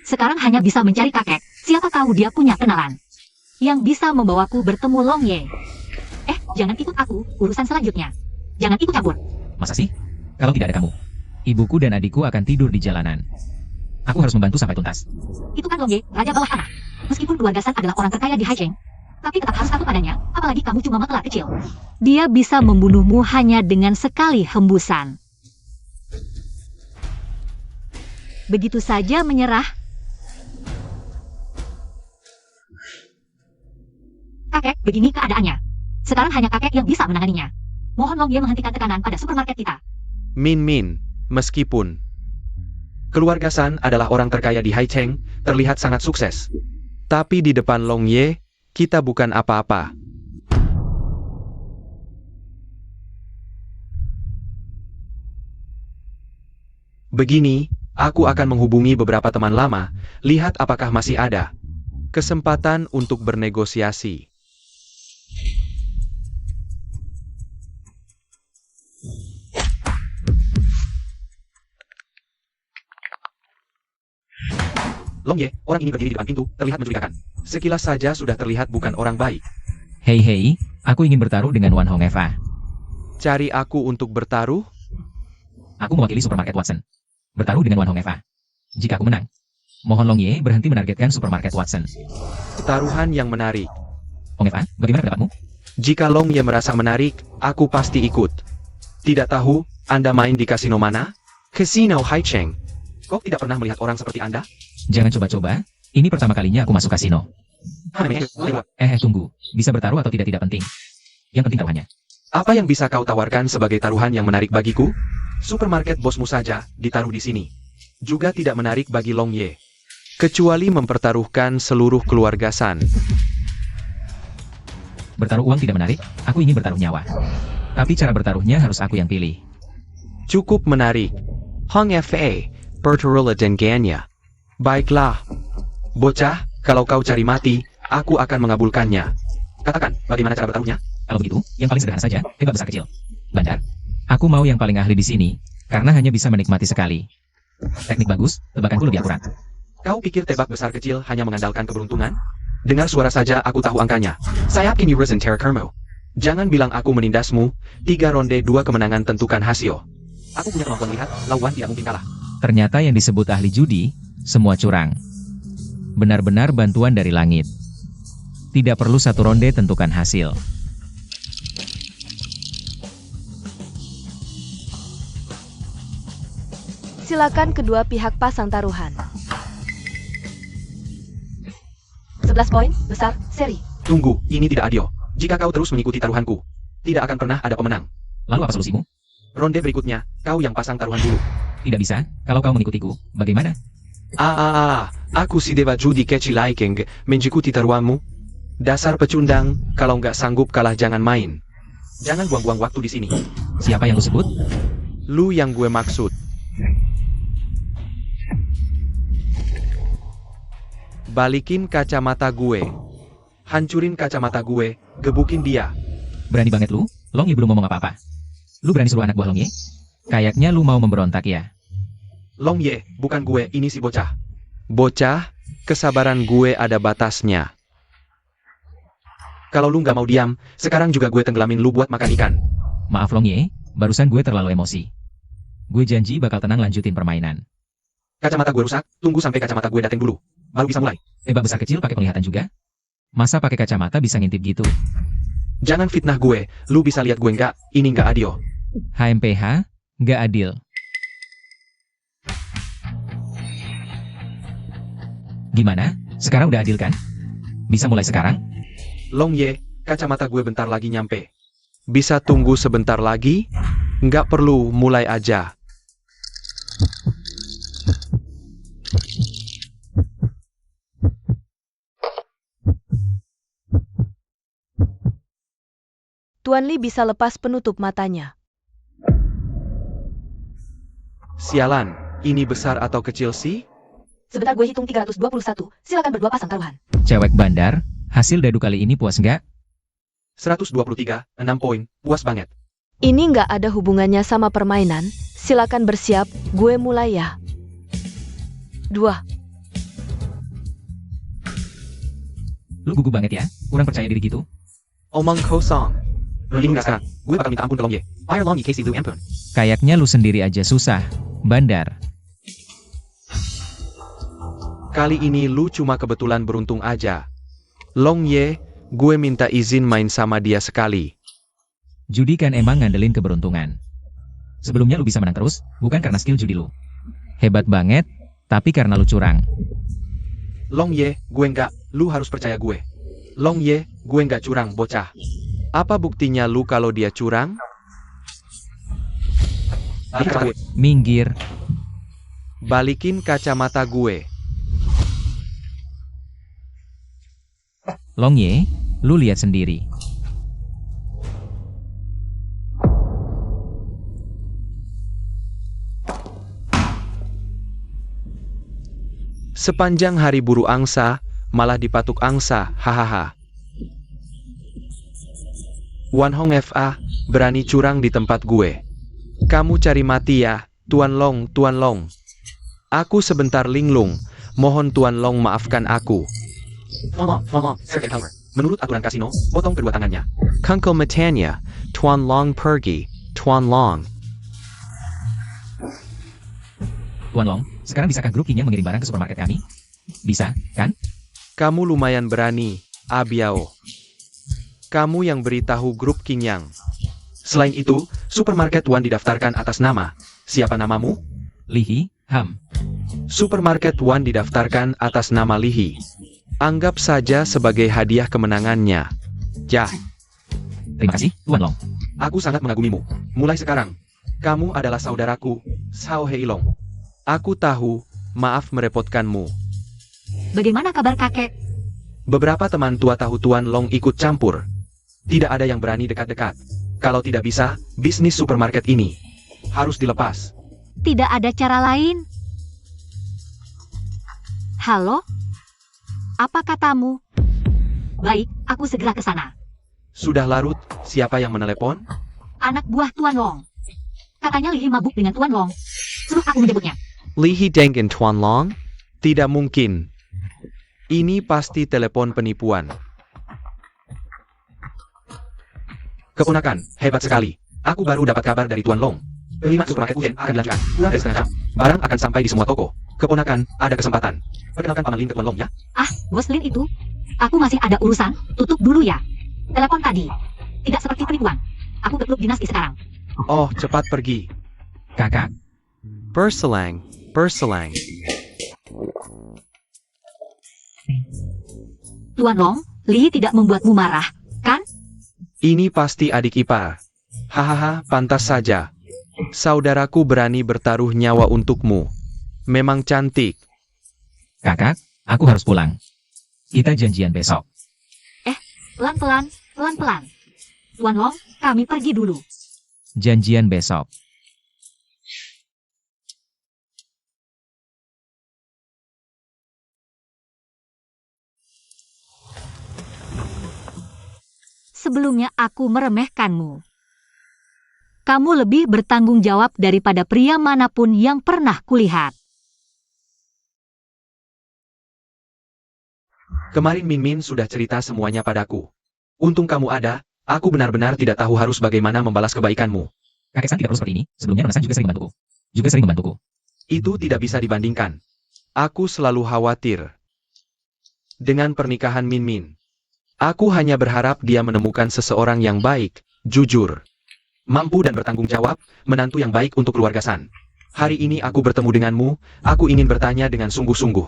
Sekarang hanya bisa mencari kakek. Siapa tahu dia punya kenalan yang bisa membawaku bertemu Long Ye. Jangan ikut aku, urusan selanjutnya. Jangan ikut campur. Masa sih? Kalau tidak ada kamu, ibuku dan adikku akan tidur di jalanan. Aku harus membantu sampai tuntas. Itu kan Long Ye, raja bawah tanah. Meskipun keluarga San adalah orang terkaya di Haicheng, tapi tetap harus patuh padanya, apalagi kamu cuma maklar kecil. Dia bisa membunuhmu hanya dengan sekali hembusan. Begitu saja menyerah. Kakek, begini keadaannya. Sekarang hanya kakek yang bisa menanganinya. Mohon Long Ye menghentikan tekanan pada supermarket kita. Min, meskipun keluarga San adalah orang terkaya di Haicheng, terlihat sangat sukses. Tapi di depan Long Ye, kita bukan apa-apa. Begini, aku akan menghubungi beberapa teman lama, lihat apakah masih ada kesempatan untuk bernegosiasi. Long Ye, orang ini berdiri di depan pintu, terlihat mencurigakan. Sekilas saja sudah terlihat bukan orang baik. Hei, aku ingin bertaruh dengan Wan Hong Eva. Cari aku untuk bertaruh? Aku mewakili supermarket Watson. Bertaruh dengan Wan Hong Eva. Jika aku menang, mohon Long Ye berhenti menargetkan supermarket Watson. Taruhan yang menarik. Hong Eva, bagaimana pendapatmu? Jika Long Ye merasa menarik, aku pasti ikut. Tidak tahu, Anda main di kasino mana? Kasino Haicheng. Kok tidak pernah melihat orang seperti Anda? Jangan coba-coba, ini pertama kalinya aku masuk kasino. Tunggu. Bisa bertaruh atau tidak penting. Yang penting taruhannya. Apa yang bisa kau tawarkan sebagai taruhan yang menarik bagiku? Supermarket bosmu saja ditaruh di sini. Juga tidak menarik bagi Long Ye. Kecuali mempertaruhkan seluruh keluarga San. Bertaruh uang tidak menarik, aku ingin bertaruh nyawa. Tapi cara bertaruhnya harus aku yang pilih. Cukup menarik. Hong Fa, bertaruhlah dengannya. Baiklah. Bocah, kalau kau cari mati, aku akan mengabulkannya. Katakan, bagaimana cara bertaruhnya? Kalau begitu, yang paling sederhana saja, tembak besar kecil. Bandar. Aku mau yang paling ahli di sini, karena hanya bisa menikmati sekali. Teknik bagus, tebakanku lebih akurat. Kau pikir tebak besar kecil hanya mengandalkan keberuntungan? Dengar suara saja aku tahu angkanya. Saya yakin Risen Terra Kermo. Jangan bilang aku menindasmu, 3 ronde 2 kemenangan tentukan hasil. Aku punya kemampuan lihat, lawan tidak mungkin kalah. Ternyata yang disebut ahli judi, semua curang. Benar-benar bantuan dari langit. Tidak perlu 1 ronde tentukan hasil. Silakan kedua pihak pasang taruhan. 11 poin, besar, seri. Tunggu, ini tidak adil. Jika kau terus mengikuti taruhanku, tidak akan pernah ada pemenang. Lalu apa solusimu? Ronde berikutnya, kau yang pasang taruhan dulu. Tidak bisa, kalau kau mengikutiku, bagaimana? Aku si dewa judi kecil laikeng, mengikuti taruhanmu. Dasar pecundang, kalau nggak sanggup kalah jangan main. Jangan buang-buang waktu di sini. Siapa yang lu sebut? Lu yang gue maksud. Balikin kacamata gue. Hancurin kacamata gue, gebukin dia. Berani banget lu? Long Ye belum ngomong apa-apa. Lu berani suruh anak buah Long Ye? Kayaknya lu mau memberontak ya. Long Ye, bukan gue, ini si bocah. Bocah, kesabaran gue ada batasnya. Kalau lu nggak mau diam, sekarang juga gue tenggelamin lu buat makan ikan. Maaf Long Ye, barusan gue terlalu emosi. Gue janji bakal tenang lanjutin permainan. Kacamata gue rusak, tunggu sampai kacamata gue datang dulu. Baru bisa mulai. Tebak besar kecil pakai penglihatan juga? Masa pakai kacamata bisa ngintip gitu? Jangan fitnah gue, lu bisa lihat gue nggak, ini nggak adil. HMPH, nggak adil. Gimana? Sekarang udah adil kan? Bisa mulai sekarang? Long Ye, kacamata gue bentar lagi nyampe. bisa tunggu sebentar lagi? Nggak perlu, mulai aja. Tuan Li bisa lepas penutup matanya. Sialan, ini besar atau kecil sih? Sebentar gue hitung 321. Silakan berdua pasang taruhan. Cewek bandar, hasil dadu kali ini puas nggak? 123, 6 poin, puas banget. Ini nggak ada hubungannya sama permainan. Silakan bersiap, gue mulai ya. 2. Lu gugup banget ya, kurang percaya diri gitu. Omong kosong. Ini nggak sekarang, gue bakal minta ampun ke Long Ye. Fire Long Ye Casey Lu ampun. Kayaknya lu sendiri aja susah, bandar. Kali ini lu cuma kebetulan beruntung aja. Long Ye, gue minta izin main sama dia sekali. Judi kan emang ngandelin keberuntungan. Sebelumnya lu bisa menang terus, bukan karena skill judi lu. Hebat banget, tapi karena lu curang. Long Ye, gue nggak, lu harus percaya gue. Long Ye, gue nggak curang, bocah. Apa buktinya lu kalau dia curang? Minggir. Balikin kacamata gue. Long Ye, lu lihat sendiri. Sepanjang hari buru angsa, malah dipatuk angsa, hahaha. Wan Hong FA, berani curang di tempat gue. Kamu cari mati ya, Tuan Long, Tuan Long. Aku sebentar linglung, mohon Tuan Long maafkan aku. Menurut aturan kasino, potong kedua tangannya. Kungkel matanya, Tuan Long pergi, Tuan Long. Tuan Long, sekarang bisakah grup King yang mengirim barang ke supermarket kami? Bisa, kan? Kamu lumayan berani, Abiao. Kamu yang beritahu grup King Yang. Selain itu, Supermarket One didaftarkan atas nama. Siapa namamu? Lihi, Ham. Supermarket One didaftarkan atas nama Lihi. Anggap saja sebagai hadiah kemenangannya. Ya, Terima kasih, Tuan Long. aku sangat mengagumimu. Mulai sekarang, kamu adalah saudaraku, Sao Heilong. Aku tahu, maaf merepotkanmu. Bagaimana kabar kakek? Beberapa teman tua tahu Tuan Long ikut campur. Tidak ada yang berani dekat-dekat. Kalau tidak bisa, bisnis supermarket ini harus dilepas. Tidak ada cara lain? Halo? Apa katamu? Baik, aku segera ke sana. Sudah larut, siapa yang menelepon? Anak buah Tuan Long. Katanya Lihi mabuk dengan Tuan Long. Suruh aku menjemputnya. Lihi dengan Tuan Long? Tidak mungkin. Ini pasti telepon penipuan. Keponakan, hebat sekali. Aku baru dapat kabar dari Tuan Long. Pengiriman supermarket Uyen akan dilanjutkan. Kurang dari setengah jam. Barang akan sampai di semua toko. Keponakan, ada kesempatan. Perkenalkan Paman Lin ke Tuan Long ya. Ah, Bos Lin itu? Aku masih ada urusan. Tutup dulu ya. Telepon tadi. Tidak seperti penipuan. Aku ke klub dinasti sekarang. Oh, cepat pergi. Kakak, Berselang, berselang. Tuan Long, Lihi tidak membuatmu marah, kan? Ini pasti adik ipar. Hahaha, pantas saja. Saudaraku berani bertaruh nyawa untukmu. Memang cantik. kakak, aku harus pulang. Kita janjian besok. Pelan-pelan, pelan-pelan. Tuan Long, kami pergi dulu. Janjian besok. Sebelumnya aku meremehkanmu. Kamu lebih bertanggung jawab daripada pria manapun yang pernah kulihat. Kemarin Min Min sudah cerita semuanya padaku. Untung kamu ada, aku benar-benar tidak tahu harus bagaimana membalas kebaikanmu. Kakek San tidak perlu seperti ini, sebelumnya Nona San juga sering membantuku. Itu tidak bisa dibandingkan. Aku selalu khawatir dengan pernikahan Min Min. Aku hanya berharap dia menemukan seseorang yang baik, jujur, mampu dan bertanggung jawab, menantu yang baik untuk keluarga San. Hari ini aku bertemu denganmu, aku ingin bertanya dengan sungguh-sungguh.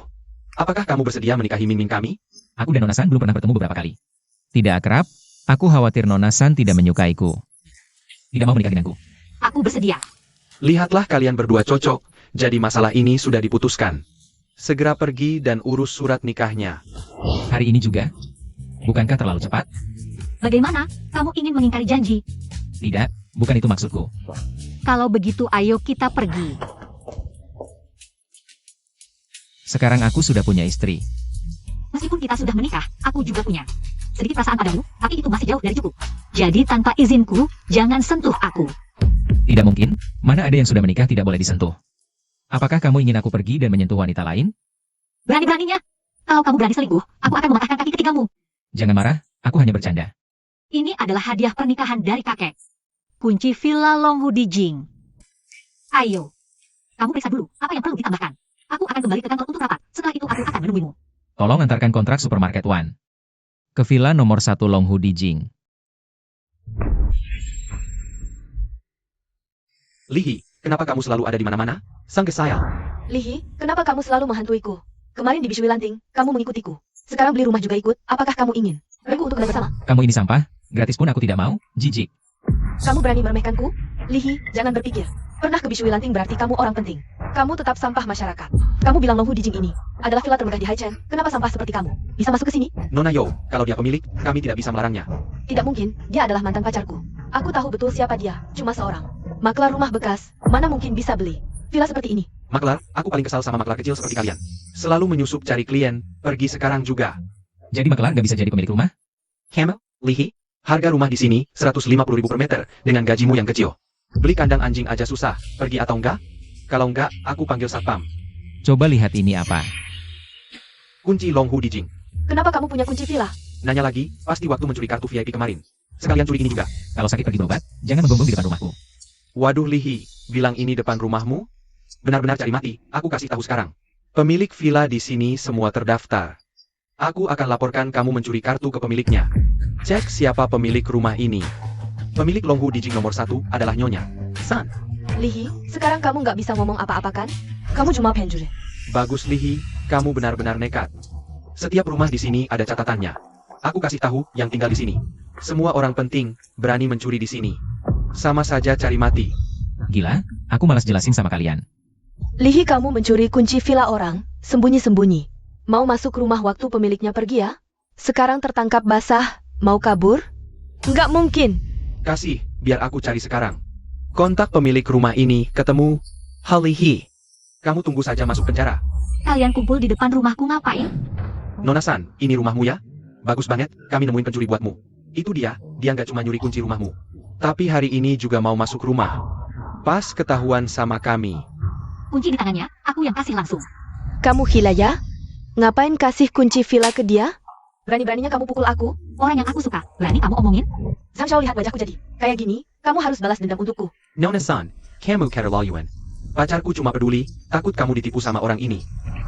Apakah kamu bersedia menikahi Min Min kami? Aku dan Nona San belum pernah bertemu beberapa kali. Tidak akrab, aku khawatir Nona San tidak menyukaiku. tidak mau menikah denganku. Aku bersedia. Lihatlah kalian berdua cocok, jadi masalah ini sudah diputuskan. Segera pergi dan urus surat nikahnya. Hari ini juga? Bukankah terlalu cepat? Bagaimana? Kamu ingin mengingkari janji? Tidak, bukan itu maksudku. Kalau begitu ayo kita pergi. Sekarang aku sudah punya istri. Meskipun kita sudah menikah, aku juga punya sedikit perasaan padamu, tapi itu masih jauh dari cukup. Jadi tanpa izinku, jangan sentuh aku. Tidak mungkin, mana ada yang sudah menikah tidak boleh disentuh. Apakah kamu ingin aku pergi dan menyentuh wanita lain? Berani-beraninya. Kalau kamu berani selingkuh, aku akan mematahkan kaki ketigamu. Jangan marah, aku hanya bercanda. Ini adalah hadiah pernikahan dari kakek. Kunci Villa Longhu di Jing. Ayo. Kamu periksa dulu, apa yang perlu ditambahkan. Aku akan kembali ke kantor untuk rapat. Setelah itu aku akan menemuimu. Tolong antarkan kontrak supermarket One ke villa nomor 1 Longhu di Jing. Lihi, kenapa kamu selalu ada di mana-mana? Sang kesayang. Lihi, kenapa kamu selalu menghantuiku? Kemarin di Bishui Lanting, kamu mengikutiku. Sekarang beli rumah juga ikut, apakah kamu ingin? Aku untuk anda bersama. Kamu ini sampah, gratis pun aku tidak mau, jijik. Kamu berani meremehkanku? Lihi, jangan berpikir. Pernah ke Bishui Lanting berarti kamu orang penting. Kamu tetap sampah masyarakat. Kamu bilang Longhu di Jing ini adalah villa termegah di Haicheng. Kenapa sampah seperti kamu bisa masuk ke sini? Nona Yo, kalau dia pemilik, kami tidak bisa melarangnya. Tidak mungkin, dia adalah mantan pacarku. Aku tahu betul siapa dia, cuma seorang maklar rumah bekas, mana mungkin bisa beli villa seperti ini. Maklar, aku paling kesal sama maklar kecil seperti kalian. Selalu menyusup cari klien, pergi sekarang juga. Jadi maklar gak bisa jadi pemilik rumah? Camel, Lihi, harga rumah di sini 150.000 per meter dengan gajimu yang kecil. Beli kandang anjing aja susah, pergi atau enggak? Kalau enggak, aku panggil satpam. Coba lihat ini apa. Kunci Longhu di Jing. Kenapa kamu punya kunci villa? Nanya lagi, pasti waktu mencuri kartu VIP kemarin. Sekalian curi ini juga. Kalau sakit pergi berobat, jangan menggonggong di depan rumahku. Waduh Lihi, bilang ini depan rumahmu? Benar-benar cari mati, aku kasih tahu sekarang. Pemilik villa di sini semua terdaftar. Aku akan laporkan kamu mencuri kartu ke pemiliknya. Cek siapa pemilik rumah ini. Pemilik Longhu di Jing nomor 1 adalah Nyonya San. Lihi, sekarang kamu nggak bisa ngomong apa-apa kan? Kamu cuma penjuri. Bagus Lihi, kamu benar-benar nekat. Setiap rumah di sini ada catatannya. Aku kasih tahu yang tinggal di sini. Semua orang penting berani mencuri di sini. Sama saja cari mati. Gila, aku malas jelasin sama kalian. Lihi, kamu mencuri kunci villa orang, sembunyi-sembunyi. Mau masuk rumah waktu pemiliknya pergi ya? Sekarang tertangkap basah, mau kabur? Nggak mungkin. Kasih, biar aku cari sekarang. Kontak pemilik rumah ini, ketemu. Lihi. Kamu tunggu saja masuk penjara. Kalian kumpul di depan rumahku ngapain? Nona San, ini rumahmu ya? Bagus banget, kami nemuin pencuri buatmu. Itu dia nggak cuma nyuri kunci rumahmu. Tapi hari ini juga mau masuk rumah. Pas ketahuan sama kami. Kunci di tangannya, aku yang kasih langsung. Kamu gila ya? Ngapain kasih kunci villa ke dia? Berani-beraninya kamu pukul aku? Orang yang aku suka, berani kamu omongin? Sang Shao, lihat wajahku jadi kayak gini, kamu harus balas dendam untukku. Nona San, kamu keterlaluan. Pacarku cuma peduli, takut kamu ditipu sama orang ini.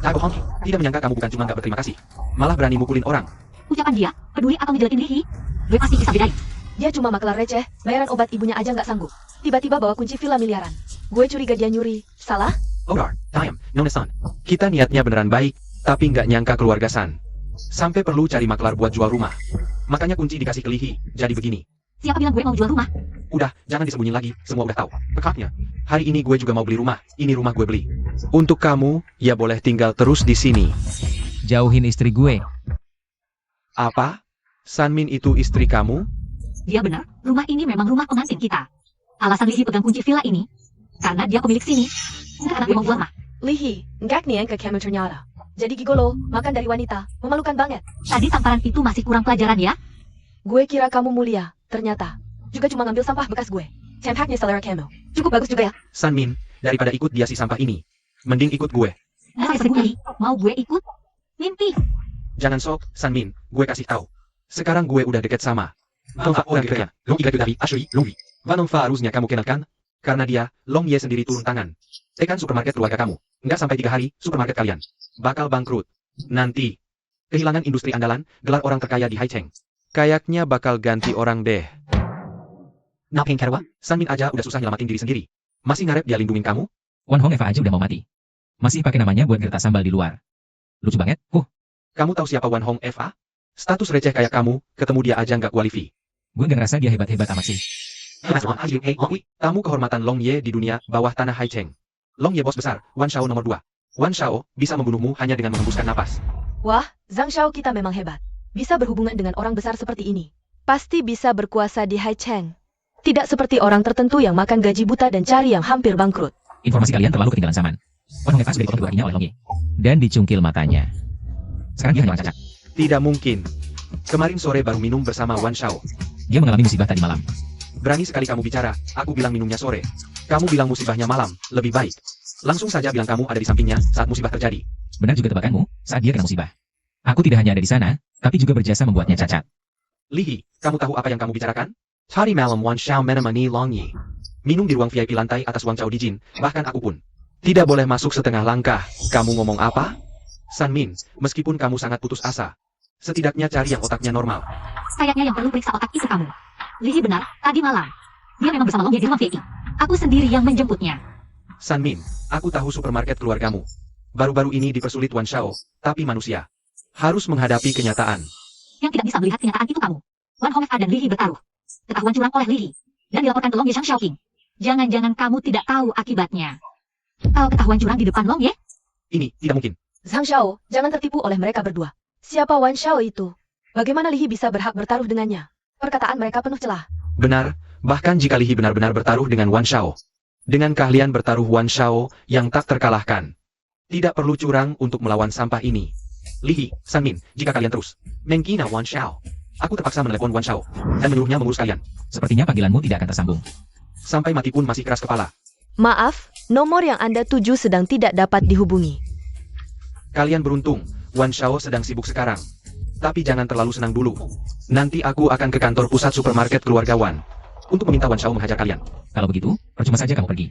Aku Hong, tidak menyangka kamu bukan cuma gak berterima kasih, malah berani mukulin orang. Ucapan dia, peduli atau ngejelekin Lihi? Gue pasti bisa bedain. Dia cuma maklar receh, bayaran obat ibunya aja nggak sanggup. Tiba-tiba bawa kunci villa miliaran. Gue curiga dia nyuri, salah? Odar, diam, Nona San. Kita niatnya beneran baik, tapi nggak nyangka keluarga San. Sampai perlu cari maklar buat jual rumah. Makanya kunci dikasih ke Lihi, jadi begini. Siapa bilang gue mau jual rumah? Udah, jangan disembunyiin lagi, semua udah tahu. Pekatnya, hari ini gue juga mau beli rumah, ini rumah gue beli. Untuk kamu, ya boleh tinggal terus di sini. Jauhin istri gue. Apa? Sanmin itu istri kamu? Dia benar, rumah ini memang rumah pengantin kita. Alasan Lihi pegang kunci villa ini, karena dia pemilik sini. Enggak karena gue mau jual mah. Lihi, nggak nih yang ke kamu ternyata. Jadi gigolo, makan dari wanita, memalukan banget. Tadi tamparan itu masih kurang pelajaran ya? Gue kira kamu mulia, ternyata. Juga cuma ngambil sampah bekas gue. Campaknya selera kamu. Cukup bagus juga ya. Sanmin, daripada ikut dia si sampah ini, mending ikut gue. Nggak saya sembunyi, mau gue ikut? Mimpi. Jangan sok, Sanmin, gue kasih tahu. Sekarang gue udah deket sama Nongfa orang kaya, Long Iga dari Ashley, Longi. Vanongfa harusnya kamu kenalkan, karena dia, Long Ye sendiri turun tangan. Tekan supermarket keluarga kamu. Nggak sampai 3 hari, supermarket kalian bakal bangkrut. Nanti, kehilangan industri andalan, gelar orang terkaya di Haicheng. Kayaknya bakal ganti orang deh. Napeng Kerwa, Sanmin aja udah susah nyelamatin diri sendiri. Masih ngarep dia lindungin kamu? Wan Hong Eva aja udah mau mati. Masih pakai namanya buat gertas sambal di luar. Lucu banget, Kamu tahu siapa Wan Hong Eva? Status receh kayak kamu, ketemu dia aja nggak kualifi. gue gak ngerasa dia hebat-hebat amat sih. Tamu kehormatan Long Ye di dunia bawah tanah Haicheng. Long Ye bos besar, Wan Shao nomor 2. Wan Shao bisa membunuhmu hanya dengan menghembuskan napas. Wah, Zhang Shao kita memang hebat. Bisa berhubungan dengan orang besar seperti ini. Pasti bisa berkuasa di Haicheng. Tidak seperti orang tertentu yang makan gaji buta dan cari yang hampir bangkrut. Informasi kalian terlalu ketinggalan zaman. Wan Hongeva sudah dipotong kedua kakinya oleh Long Ye. Dan dicungkil matanya. Sekarang dia hanya orang cacat. Tidak mungkin. Kemarin sore baru minum bersama Wan Shao. Dia mengalami musibah tadi malam. Berani sekali kamu bicara, aku bilang minumnya sore. Kamu bilang musibahnya malam, lebih baik. Langsung saja bilang kamu ada di sampingnya saat musibah terjadi. Benar juga tebakanmu, saat dia kena musibah. Aku tidak hanya ada di sana, tapi juga berjasa membuatnya cacat. Li He, kamu tahu apa yang kamu bicarakan? Tadi malam Wan Shao menemani Long Ye. Minum di ruang VIP lantai atas Wang Chao di Jin, bahkan aku pun. Tidak boleh masuk setengah langkah. Kamu ngomong apa? San Min, meskipun kamu sangat putus asa, setidaknya cari yang otaknya normal. Kayaknya yang perlu periksa otak itu kamu. Li He benar, tadi malam. Dia memang bersama Long Ye di ruang VIP. Aku sendiri yang menjemputnya. San Min, aku tahu supermarket keluargamu. Baru-baru ini dipersulit Wan Shao, tapi manusia harus menghadapi kenyataan. Yang tidak bisa melihat kenyataan itu kamu. Wan Hongeva dan Li He bertaruh. Ketahuan curang oleh Li He. Dan dilaporkan ke Long Ye Shang Xiaoqing. Jangan-jangan kamu tidak tahu akibatnya. Kau ketahuan curang di depan Long Ye? Ini tidak mungkin. Zhang Shao, jangan tertipu oleh mereka berdua. Siapa Wan Shao itu? Bagaimana Li He bisa berhak bertaruh dengannya? Perkataan mereka penuh celah. Benar, bahkan jika Li He benar-benar bertaruh dengan Wan Shao. Dengan keahlian bertaruh Wan Shao yang tak terkalahkan. Tidak perlu curang untuk melawan sampah ini. Li He, San Min, jika kalian terus menghina Wan Shao, aku terpaksa menelepon Wan Shao dan menyuruhnya mengurus kalian. Sepertinya panggilanmu tidak akan tersambung. Sampai mati pun masih keras kepala. Maaf, nomor yang Anda tuju sedang tidak dapat dihubungi. Kalian beruntung, Wan Shao sedang sibuk sekarang. Tapi jangan terlalu senang dulu. Nanti aku akan ke kantor pusat supermarket keluarga Wan untuk meminta Wan Shao menghajar kalian. Kalau begitu, percuma saja kamu pergi.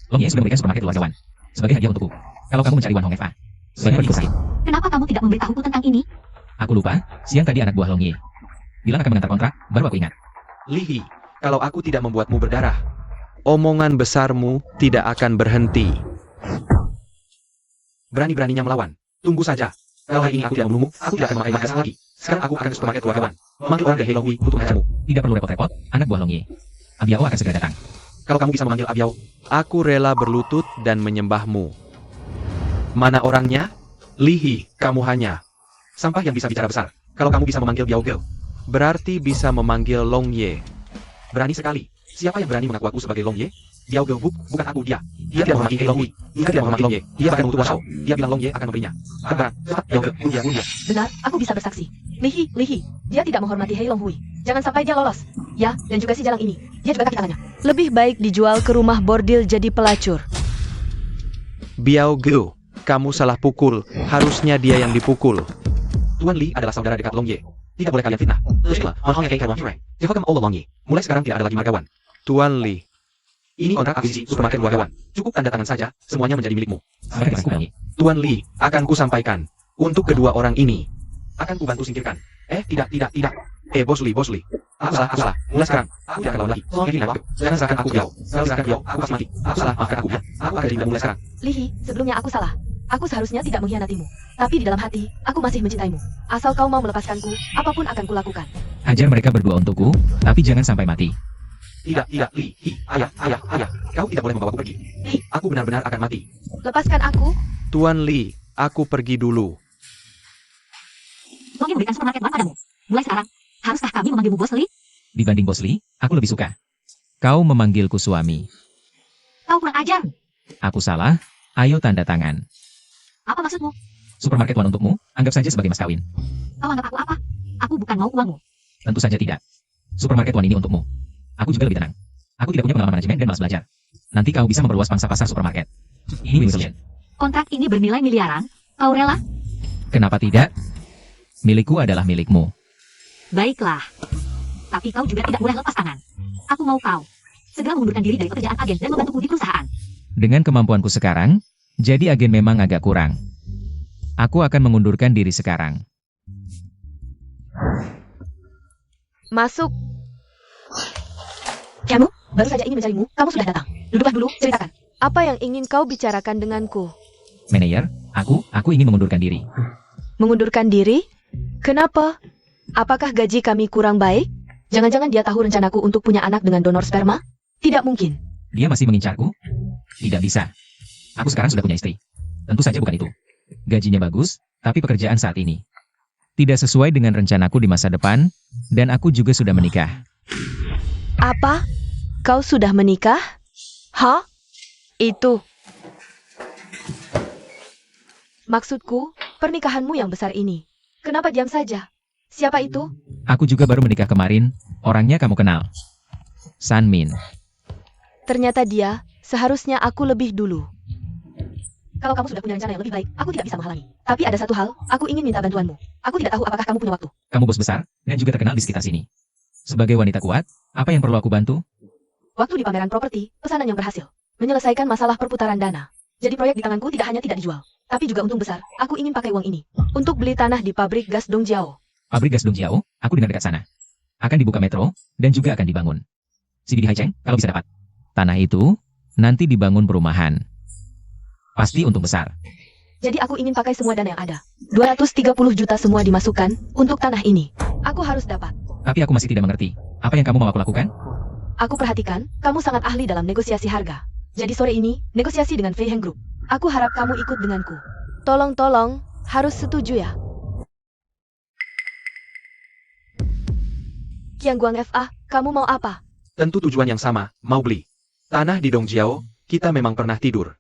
Long Ye sudah memberikan supermarket keluarga Wan sebagai hadiah untukku. Kalau kamu mencari Wan Hongeva, sebaiknya pergi ke sakit. Kenapa kamu tidak memberitahuku tentang ini? Aku lupa, siang tadi anak buah Long Ye bilang akan mengantar kontrak, baru aku ingat. Li He, kalau aku tidak membuatmu berdarah, omongan besarmu tidak akan berhenti. Berani-beraninya melawan. Tunggu saja. Kalau hari ini aku tidak membunuhmu, aku tidak akan memakai makasih lagi. Sekarang aku akan ke supermarket keluarga Wan, memanggil orang dari Helongui untuk menghajarmu. Tidak perlu repot-repot, anak buah Long Ye. Abiao akan segera datang. Kalau kamu bisa memanggil Abiao, aku rela berlutut dan menyembahmu. Mana orangnya? Li He, kamu hanya sampah yang bisa bicara besar. Kalau kamu bisa memanggil Biao Ge, berarti bisa memanggil Long Ye. Berani sekali. Siapa yang berani mengaku aku sebagai Long Ye? Biao Ge bukan aku, dia. Dia tidak menghormati Helongui. Dia tidak menghormati Long Ye. Dia bahkan mengutuk Wan Shao. Dia bilang Long Ye akan memberinya. Cepat, Biao Ge, dia. Benar, aku bisa bersaksi. Li He, dia tidak menghormati Hei Long Hui. Jangan sampai dia lolos. Ya, dan juga si jalang ini. Dia juga kaki tangannya. Lebih baik dijual ke rumah bordil jadi pelacur. Biao Ge, kamu salah pukul. Harusnya dia yang dipukul. Tuan Li adalah saudara dekat Long Ye. Tidak boleh kalian fitnah. Mulai sekarang tidak ada lagi margawan. Tuan Li, ini kontrak akuisisi supermarket keluarga Wan. Cukup tanda tangan saja, semuanya menjadi milikmu. Sebagai temanku, Long Ye. Tuan Li, akan ku sampaikan. Untuk kedua orang ini, akan ku bantu singkirkan. Tidak. Bos Li. Aku salah. Mulai sekarang, aku tidak akan lawan lagi. Jangan serahkan aku Biao. Kalau serahkan Biao, aku pasti mati. Aku salah, maafkan aku. Aku akan jadi mulai sekarang. Li He, sebelumnya aku salah. Aku seharusnya tidak mengkhianatimu. Tapi di dalam hati, aku masih mencintaimu. Asal kau mau melepaskanku, apapun akan kulakukan. Hajar mereka berdua untukku, tapi jangan sampai mati. Tidak, Li. Ayah. Kau tidak boleh membawaku pergi. Aku benar-benar akan mati. Lepaskan aku. Tuan Li, aku pergi dulu. Long Ye memberikan supermarket Wan padamu. Mulai sekarang, haruskah kami memanggilmu Bos Li? Dibanding Bos Li, aku lebih suka kau memanggilku suami. Kau kurang ajar. Aku salah, ayo tanda tangan. Apa maksudmu? Supermarket Wan untukmu, anggap saja sebagai mas kawin. Kau anggap aku apa? Aku bukan mau uangmu. Tentu saja tidak. Supermarket Wan ini untukmu. Aku juga lebih tenang. Aku tidak punya pengalaman manajemen dan malas belajar. Nanti kau bisa memperluas pangsa pasar supermarket. Ini win solution. Kontrak ini bernilai miliaran. Kau rela? Kenapa tidak? Milikku adalah milikmu. Baiklah. Tapi kau juga tidak boleh lepas tangan. Aku mau kau segera mengundurkan diri dari pekerjaan agen dan membantuku di perusahaan. Dengan kemampuanku sekarang, jadi agen memang agak kurang. Aku akan mengundurkan diri sekarang. Masuk. Kamu, baru saja ingin mencarimu, kamu sudah datang. Duduklah dulu, ceritakan. Apa yang ingin kau bicarakan denganku? Manajer, aku ingin mengundurkan diri. Mengundurkan diri? Kenapa? Apakah gaji kami kurang baik? Jangan-jangan dia tahu rencanaku untuk punya anak dengan donor sperma? Tidak mungkin. Dia masih mengincarku? Tidak bisa. Aku sekarang sudah punya istri. Tentu saja bukan itu. Gajinya bagus, tapi pekerjaan saat ini tidak sesuai dengan rencanaku di masa depan, dan aku juga sudah menikah. Apa? Kau sudah menikah? Hah? Itu. Maksudku, pernikahanmu yang besar ini. Kenapa diam saja? Siapa itu? Aku juga baru menikah kemarin, orangnya kamu kenal. Sanmin. Ternyata dia, seharusnya aku lebih dulu. Kalau kamu sudah punya rencana yang lebih baik, aku tidak bisa menghalangi. Tapi ada satu hal, aku ingin minta bantuanmu. Aku tidak tahu apakah kamu punya waktu. Kamu bos besar, dan juga terkenal di sekitar sini. Sebagai wanita kuat, apa yang perlu aku bantu? Waktu di pameran properti, pesanan yang berhasil. Menyelesaikan masalah perputaran dana. Jadi proyek di tanganku tidak hanya tidak dijual, tapi juga untung besar. Aku ingin pakai uang ini untuk beli tanah di pabrik gas Dongjiao. Pabrik gas Dongjiao, aku dengar dekat sana. Akan dibuka metro, dan juga akan dibangun. CBD Haicheng, kalau bisa dapat. Tanah itu, nanti dibangun perumahan. Pasti untung besar. Jadi aku ingin pakai semua dana yang ada. 230 juta semua dimasukkan untuk tanah ini. Aku harus dapat. Tapi aku masih tidak mengerti. Apa yang kamu mau aku lakukan? Aku perhatikan, kamu sangat ahli dalam negosiasi harga. Jadi sore ini, negosiasi dengan Fei Heng Group. Aku harap kamu ikut denganku. Tolong, harus setuju ya. Qiang Guang FA, kamu mau apa? Tentu tujuan yang sama, mau beli. Tanah di Dongjiao, kita memang pernah tidur.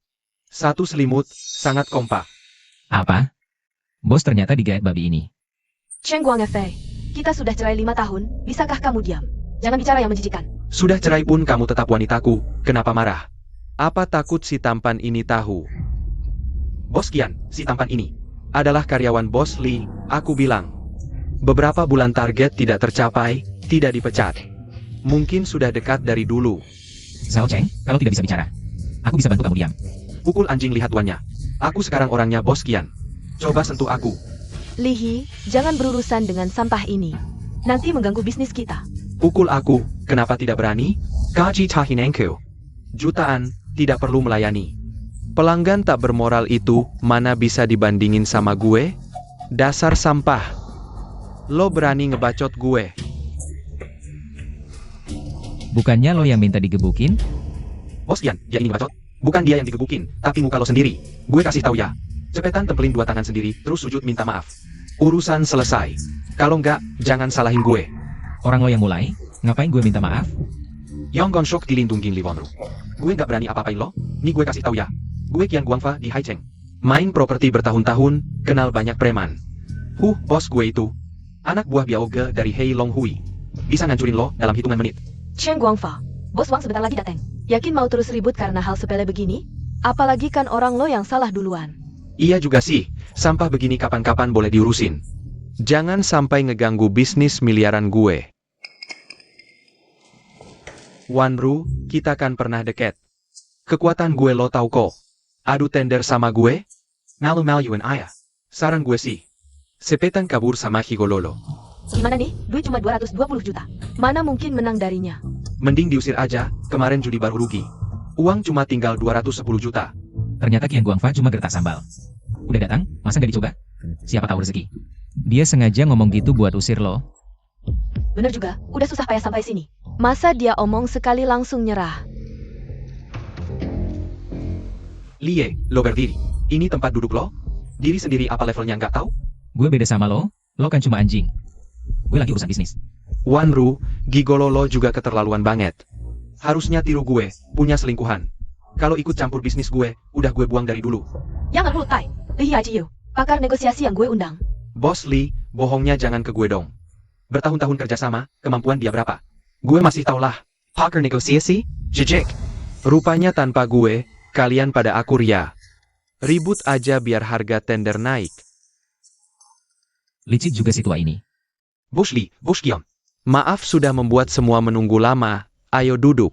Satu selimut, sangat kompak. Apa? Bos ternyata digait babi ini. Cheng Guang FA, kita sudah cerai 5 tahun, bisakah kamu diam? Jangan bicara yang menjijikan. Sudah cerai pun kamu tetap wanitaku, kenapa marah? Apa takut si tampan ini tahu? Bos Qian, si tampan ini adalah karyawan Bos Li, aku bilang. Beberapa bulan target tidak tercapai, tidak dipecat. Mungkin sudah dekat dari dulu. Zhao Cheng, kalau tidak bisa bicara, aku bisa bantu kamu diam. Pukul anjing lihat tuannya. Aku sekarang orangnya Bos Qian. Coba sentuh aku. Li He, jangan berurusan dengan sampah ini. Nanti mengganggu bisnis kita. Pukul aku, kenapa tidak berani? Gaji tahinengku. Jutaan, tidak perlu melayani. Pelanggan tak bermoral itu, mana bisa dibandingin sama gue? Dasar sampah. Lo berani ngebacot gue. Bukannya lo yang minta digebukin? Bos Qian, dia ini ngebacot. Bukan dia yang digebukin, tapi muka lo sendiri. Gue kasih tahu ya. Cepetan tempelin 2 tangan sendiri, terus sujud minta maaf. Urusan selesai. Kalau enggak, jangan salahin gue. Orang lo yang mulai, ngapain gue minta maaf? Yong Gonshok dilindungin Liwonru. Gue nggak berani apa-apain lo. Nih gue kasih tahu ya. Gue Qian Guangfa di Haicheng. Main properti bertahun-tahun, kenal banyak preman. Bos gue itu. Anak buah Biaoge dari Hei Long Hui. Bisa ngancurin lo dalam hitungan menit. Cheng Guangfa, Bos Wang sebentar lagi datang. Yakin mau terus ribut karena hal sepele begini? Apalagi kan orang lo yang salah duluan. Iya juga sih, sampah begini kapan-kapan boleh diurusin. Jangan sampai ngeganggu bisnis miliaran gue. Wanru, kita kan pernah deket. Kekuatan gue lo tau kok. Adu tender sama gue? Malu-maluin ayah. Saran gue sih, sepetan kabur sama Higololo. Gimana nih? Duit cuma 220 juta. Mana mungkin menang darinya? Mending diusir aja, kemarin judi baru rugi. Uang cuma tinggal 210 juta. Ternyata Qian Guangfa cuma gertak sambal. Udah datang, masa nggak dicoba? Siapa tahu rezeki. Dia sengaja ngomong gitu buat usir lo. Bener juga, udah susah payah sampai sini. Masa dia omong sekali langsung nyerah? Lie, lo berdiri. Ini tempat duduk lo? Diri sendiri apa levelnya nggak tahu? Gue beda sama lo kan cuma anjing. Gue lagi urusan bisnis. Wanru, gigololo juga keterlaluan banget. Harusnya tiru gue, punya selingkuhan. Kalau ikut campur bisnis gue, udah gue buang dari dulu. Jangan mulut, Tai. Li Hajiyu, pakar negosiasi yang gue undang. Bos Li, bohongnya jangan ke gue dong. Bertahun-tahun kerjasama, kemampuan dia berapa? Gue masih tau lah. Pakar negosiasi? Jejek. Rupanya tanpa gue, kalian pada akur ya. Ribut aja biar harga tender naik. Licik juga si tua ini. Bos Li, Bos Qian. Maaf sudah membuat semua menunggu lama. Ayo duduk.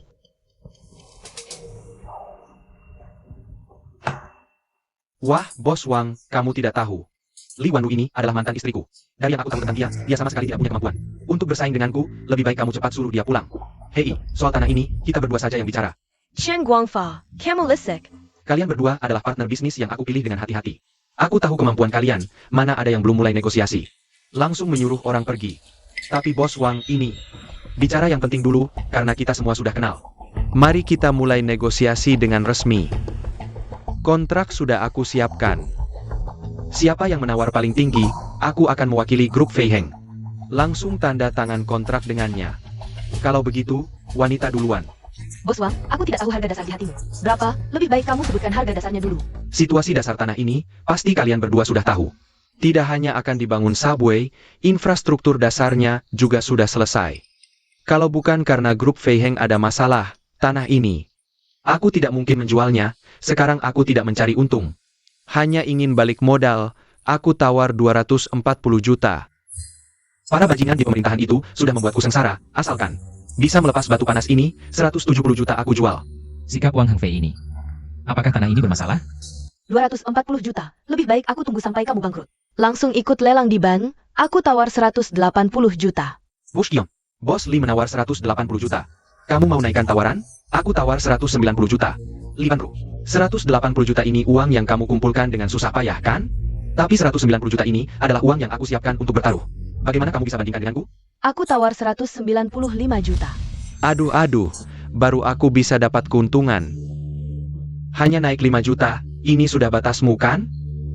Wah, Bos Wang, kamu tidak tahu. Li Wanru ini adalah mantan istriku. Dari yang aku tahu tentang dia sama sekali tidak punya kemampuan. Untuk bersaing denganku, lebih baik kamu cepat suruh dia pulang. Hei, soal tanah ini, kita berdua saja yang bicara. Cheng Guangfa, kamu lisik. Kalian berdua adalah partner bisnis yang aku pilih dengan hati-hati. Aku tahu kemampuan kalian, mana ada yang belum mulai negosiasi. Langsung menyuruh orang pergi. Tapi Bos Wang ini, bicara yang penting dulu, karena kita semua sudah kenal. Mari kita mulai negosiasi dengan resmi. Kontrak sudah aku siapkan. Siapa yang menawar paling tinggi, aku akan mewakili grup Fei Heng. Langsung tanda tangan kontrak dengannya. Kalau begitu, wanita duluan. Bos Wang, aku tidak tahu harga dasar di hatimu. Berapa? Lebih baik kamu sebutkan harga dasarnya dulu. Situasi dasar tanah ini, pasti kalian berdua sudah tahu. Tidak hanya akan dibangun subway, infrastruktur dasarnya juga sudah selesai. Kalau bukan karena grup Fei Heng ada masalah, tanah ini, aku tidak mungkin menjualnya, sekarang aku tidak mencari untung. Hanya ingin balik modal, aku tawar 240 juta. Para bajingan di pemerintahan itu sudah membuatku sengsara, asalkan bisa melepas batu panas ini, 170 juta aku jual. Sikap Wang Hengfei ini. Apakah tanah ini bermasalah? 240 juta. Lebih baik aku tunggu sampai kamu bangkrut. Langsung ikut lelang di bank, aku tawar 180 juta. Bos Kiong, Bos Li menawar 180 juta. Kamu mau naikkan tawaran? Aku tawar 190 juta. Li Banru, 180 juta ini uang yang kamu kumpulkan dengan susah payah, kan? Tapi 190 juta ini adalah uang yang aku siapkan untuk bertaruh. Bagaimana kamu bisa bandingkan denganku? Aku tawar 195 juta. Aduh, baru aku bisa dapat keuntungan. Hanya naik 5 juta, ini sudah batasmu kan?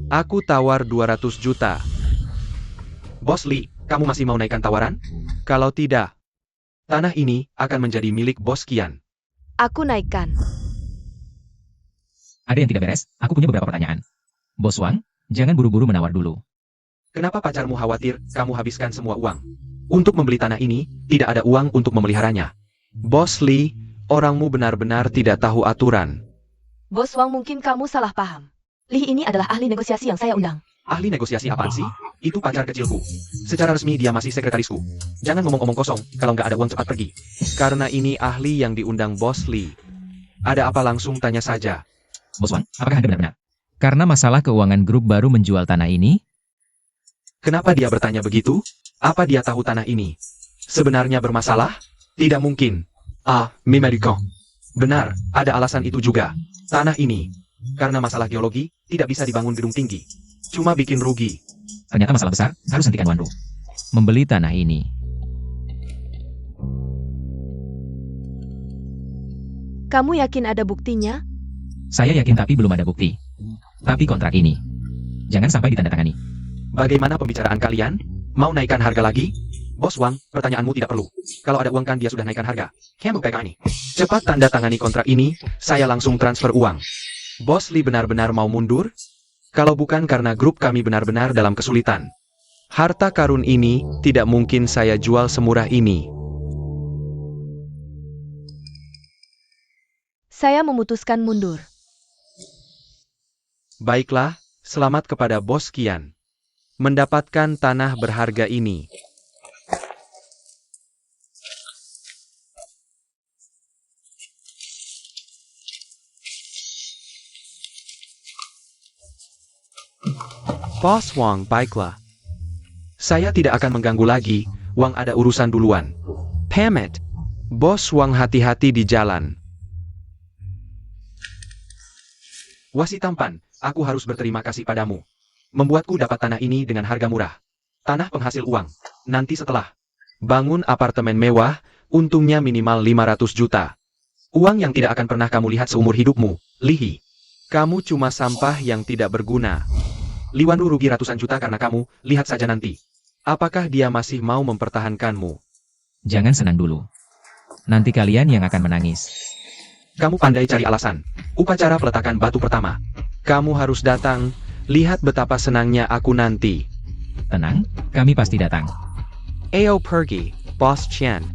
Aku tawar 200 juta. Bos Li, kamu masih mau naikkan tawaran? Kalau tidak, tanah ini akan menjadi milik Bos Kian. Aku naikkan. Ada yang tidak beres, aku punya beberapa pertanyaan. Bos Wang, jangan buru-buru menawar dulu. Kenapa pacarmu khawatir kamu habiskan semua uang? Untuk membeli tanah ini, tidak ada uang untuk memeliharanya. Bos Li, orangmu benar-benar tidak tahu aturan. Bos Wang, mungkin kamu salah paham. Li ini adalah ahli negosiasi yang saya undang. Ahli negosiasi apaan sih? Itu pacar kecilku. Secara resmi dia masih sekretarisku. Jangan ngomong-ngomong kosong, kalau nggak ada uang cepat pergi. Karena ini ahli yang diundang Bos Li. Ada apa langsung tanya saja. Bos Wang, apakah Anda benar-benar? Karena masalah keuangan grup baru menjual tanah ini? Kenapa dia bertanya begitu? Apa dia tahu tanah ini sebenarnya bermasalah? Tidak mungkin. Memerikan. Benar, ada alasan itu juga. Tanah ini, karena masalah geologi, tidak bisa dibangun gedung tinggi. Cuma bikin rugi. Ternyata masalah besar, harus hentikan Wanru. Membeli tanah ini. Kamu yakin ada buktinya? Saya yakin tapi belum ada bukti. Tapi kontrak ini, jangan sampai ditandatangani. Bagaimana pembicaraan kalian? Mau naikkan harga lagi? Bos Wang, pertanyaanmu tidak perlu. Kalau ada uang kan dia sudah naikkan harga. Kamu kayak ini. Cepat tanda tangani kontrak ini, saya langsung transfer uang. Bos Li benar-benar mau mundur? Kalau bukan karena grup kami benar-benar dalam kesulitan. Harta karun ini tidak mungkin saya jual semurah ini. Saya memutuskan mundur. Baiklah, selamat kepada Bos Kian. Mendapatkan tanah berharga ini. Bos Wang, baiklah. Saya tidak akan mengganggu lagi, Wang ada urusan duluan. Pamit. Bos Wang hati-hati di jalan. Wasi tampan, aku harus berterima kasih padamu. Membuatku dapat tanah ini dengan harga murah. Tanah penghasil uang. Nanti setelah bangun apartemen mewah, untungnya minimal 500 juta. Uang yang tidak akan pernah kamu lihat seumur hidupmu, Lihi. Kamu cuma sampah yang tidak berguna. Li Wanru rugi ratusan juta karena kamu, lihat saja nanti. Apakah dia masih mau mempertahankanmu? Jangan senang dulu. Nanti kalian yang akan menangis. Kamu pandai cari alasan. Upacara peletakan batu pertama. Kamu harus datang. Lihat betapa senangnya aku nanti. Tenang, kami pasti datang. Ayo pergi, Bos Chen.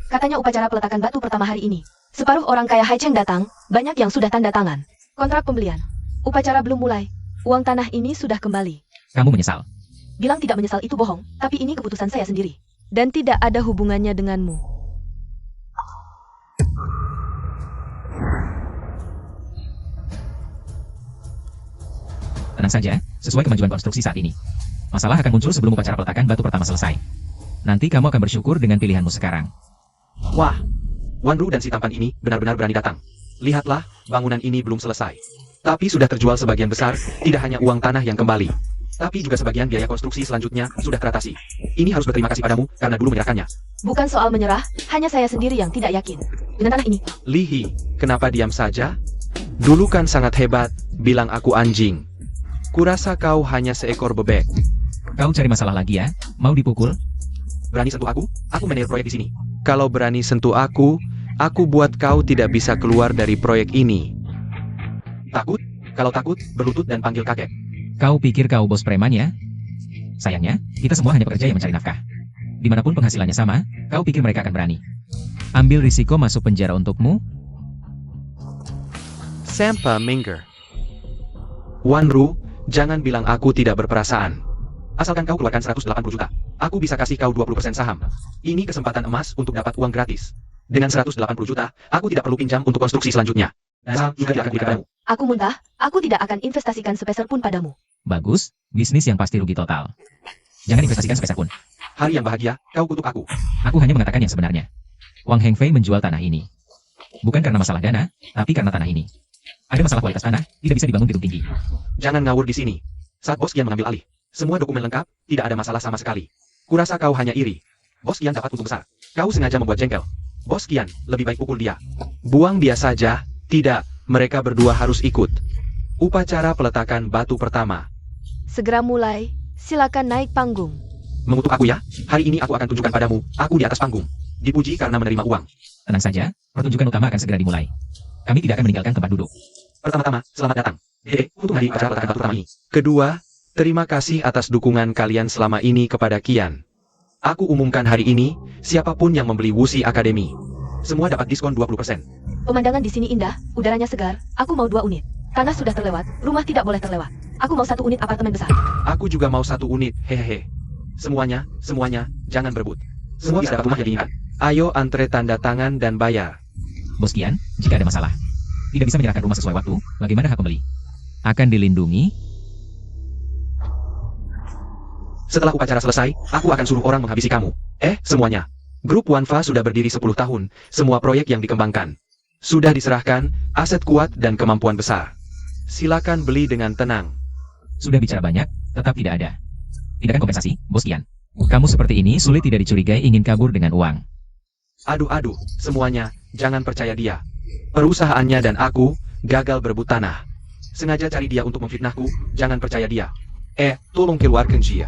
Katanya upacara peletakan batu pertama hari ini. Separuh orang kaya Hai Cheng datang, banyak yang sudah tanda tangan. Kontrak pembelian. Upacara belum mulai. Uang tanah ini sudah kembali. Kamu menyesal. Bilang tidak menyesal itu bohong, tapi ini keputusan saya sendiri. Dan tidak ada hubungannya denganmu. Tenang saja, sesuai kemajuan konstruksi saat ini. Masalah akan muncul sebelum upacara peletakan batu pertama selesai. Nanti kamu akan bersyukur dengan pilihanmu sekarang. Wah, Wanru dan si tampan ini benar-benar berani datang. Lihatlah, bangunan ini belum selesai. Tapi sudah terjual sebagian besar, tidak hanya uang tanah yang kembali. Tapi juga sebagian biaya konstruksi selanjutnya sudah teratasi. Ini harus berterima kasih padamu karena dulu menyerahkannya. Bukan soal menyerah, hanya saya sendiri yang tidak yakin dengan tanah ini. Lihi, kenapa diam saja? Dulu kan sangat hebat, bilang aku anjing. Kurasa kau hanya seekor bebek. Kau cari masalah lagi ya? Mau dipukul? Berani sentuh aku manajer proyek di sini. Kalau berani sentuh aku buat kau tidak bisa keluar dari proyek ini. Takut? Kalau takut, berlutut dan panggil kakek. Kau pikir kau bos preman ya? Sayangnya, kita semua hanya pekerja yang mencari nafkah. Dimanapun penghasilannya sama, kau pikir mereka akan berani? Ambil risiko masuk penjara untukmu? Sampa Minger. Wanru, jangan bilang aku tidak berperasaan. Asalkan kau keluarkan 180 juta, aku bisa kasih kau 20% saham. Ini kesempatan emas untuk dapat uang gratis. Dengan 180 juta, aku tidak perlu pinjam untuk konstruksi selanjutnya. Dan saham juga tidak akan diberikan padamu. Aku muntah, aku tidak akan investasikan sepeser pun padamu. Bagus, bisnis yang pasti rugi total. Jangan investasikan sepeser pun. Hari yang bahagia, kau kutuk aku. Aku hanya mengatakan yang sebenarnya. Wang Hengfei menjual tanah ini. Bukan karena masalah dana, tapi karena tanah ini. Ada masalah kualitas tanah, tidak bisa dibangun gedung tinggi. Jangan ngawur di sini. Saat Bos Kian mengambil alih, semua dokumen lengkap, tidak ada masalah sama sekali. Kurasa kau hanya iri. Bos Kian dapat untung besar. Kau sengaja membuat jengkel. Bos Kian, lebih baik pukul dia. Buang dia saja. Tidak, mereka berdua harus ikut. Upacara peletakan batu pertama. Segera mulai, silakan naik panggung. Mengutuk aku ya? Hari ini aku akan tunjukkan padamu, aku di atas panggung. Dipuji karena menerima uang. Tenang saja, pertunjukan utama akan segera dimulai. Kami tidak akan meninggalkan tempat duduk. Pertama-tama, selamat datang. Untuk hari upacara peletakan batu pertama ini. Kedua, terima kasih atas dukungan kalian selama ini kepada Kian. Aku umumkan hari ini, siapapun yang membeli Wuxi Academy, semua dapat diskon 20%. Pemandangan di sini indah, udaranya segar, aku mau 2 unit. Tanah sudah terlewat, rumah tidak boleh terlewat. Aku mau 1 unit apartemen besar. Aku juga mau 1 unit, hehehe. Semuanya, jangan berebut. Semua bisa dapat rumah yang diinginkan. Ayo antre tanda tangan dan bayar. Bos Kian, jika ada masalah, tidak bisa menyerahkan rumah sesuai waktu, bagaimana hak pembeli? Akan dilindungi? Setelah upacara selesai, aku akan suruh orang menghabisi kamu. Semuanya. Grup Wanfa sudah berdiri 10 tahun, semua proyek yang dikembangkan sudah diserahkan, aset kuat dan kemampuan besar. Silakan beli dengan tenang. Sudah bicara banyak, tetap tidak ada. Tindakan kompensasi, Bos Kian. Kamu seperti ini sulit tidak dicurigai ingin kabur dengan uang. Aduh, semuanya, jangan percaya dia. Perusahaannya dan aku gagal berebut tanah. Sengaja cari dia untuk memfitnahku, jangan percaya dia. Tolong keluarkan dia.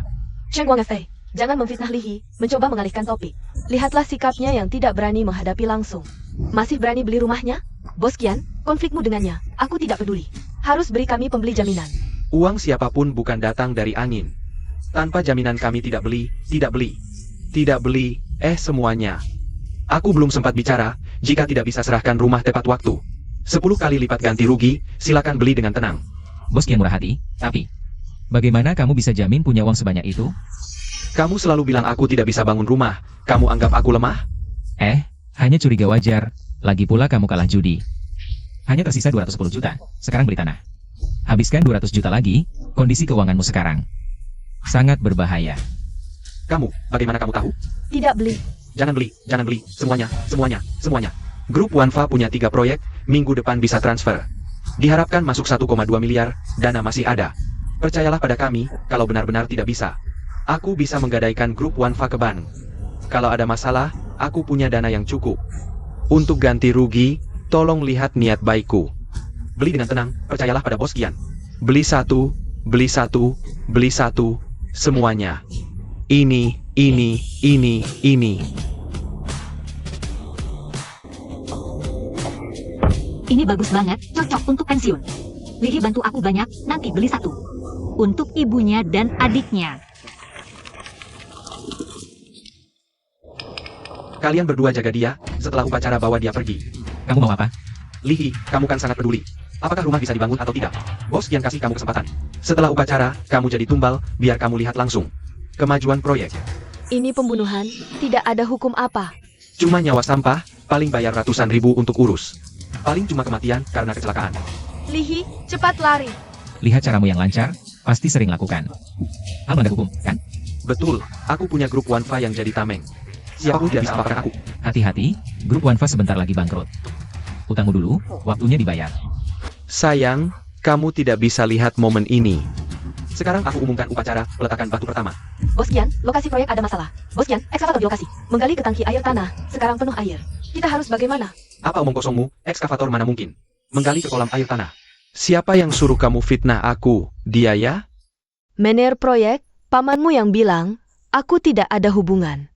Cheng Guangfei, jangan memfitnah Lihi, mencoba mengalihkan topik. Lihatlah sikapnya yang tidak berani menghadapi langsung. Masih berani beli rumahnya? Bos Kian, konflikmu dengannya, aku tidak peduli. Harus beri kami pembeli jaminan. Uang siapapun bukan datang dari angin. Tanpa jaminan kami tidak beli. Semuanya. Aku belum sempat bicara, jika tidak bisa serahkan rumah tepat waktu. 10 kali lipat ganti rugi, silakan beli dengan tenang. Bos Kian murah hati, tapi bagaimana kamu bisa jamin punya uang sebanyak itu? Kamu selalu bilang aku tidak bisa bangun rumah, kamu anggap aku lemah? Hanya curiga wajar, lagi pula kamu kalah judi. Hanya tersisa 210 juta, sekarang beli tanah. Habiskan 200 juta lagi, kondisi keuanganmu sekarang sangat berbahaya. Kamu, bagaimana kamu tahu? Tidak beli. Jangan beli, semuanya. Grup Wanfa punya 3 proyek, minggu depan bisa transfer. Diharapkan masuk 1,2 miliar, dana masih ada. Percayalah pada kami, kalau benar-benar tidak bisa, aku bisa menggadaikan grup Wanfa ke bank. Kalau ada masalah, aku punya dana yang cukup. Untuk ganti rugi, tolong lihat niat baikku. Beli dengan tenang, percayalah pada Bos Kian. Beli satu, semuanya. Ini. Ini bagus banget, cocok untuk pensiun. Lihi bantu aku banyak, nanti beli 1. Untuk ibunya dan adiknya. Kalian berdua jaga dia, setelah upacara bawa dia pergi. Kamu mau apa? Lihi, kamu kan sangat peduli. Apakah rumah bisa dibangun atau tidak? Bos Kian kasih kamu kesempatan. Setelah upacara, kamu jadi tumbal, biar kamu lihat langsung kemajuan proyek. Ini pembunuhan, tidak ada hukum apa. Cuma nyawa sampah, paling bayar ratusan ribu untuk urus. Paling cuma kematian karena kecelakaan. Lihi, cepat lari. Lihat caramu yang lancar, pasti sering lakukan. Hal melanggar hukum, kan? Betul, aku punya grup Wanfa yang jadi tameng. Siapapun tidak bisa apa-apakan aku. Hati-hati, grup Wanfa sebentar lagi bangkrut. Utangmu dulu, waktunya dibayar. Sayang, kamu tidak bisa lihat momen ini. Sekarang aku umumkan upacara peletakan batu pertama. Bos Gian, lokasi proyek ada masalah. Bos Gian, ekskavator di lokasi. Menggali ke tangki air tanah, sekarang penuh air. Kita harus bagaimana? Apa omong kosongmu? Ekskavator mana mungkin menggali ke kolam air tanah? Siapa yang suruh kamu fitnah aku? Dia ya? Manajer proyek, pamanmu yang bilang, aku tidak ada hubungan.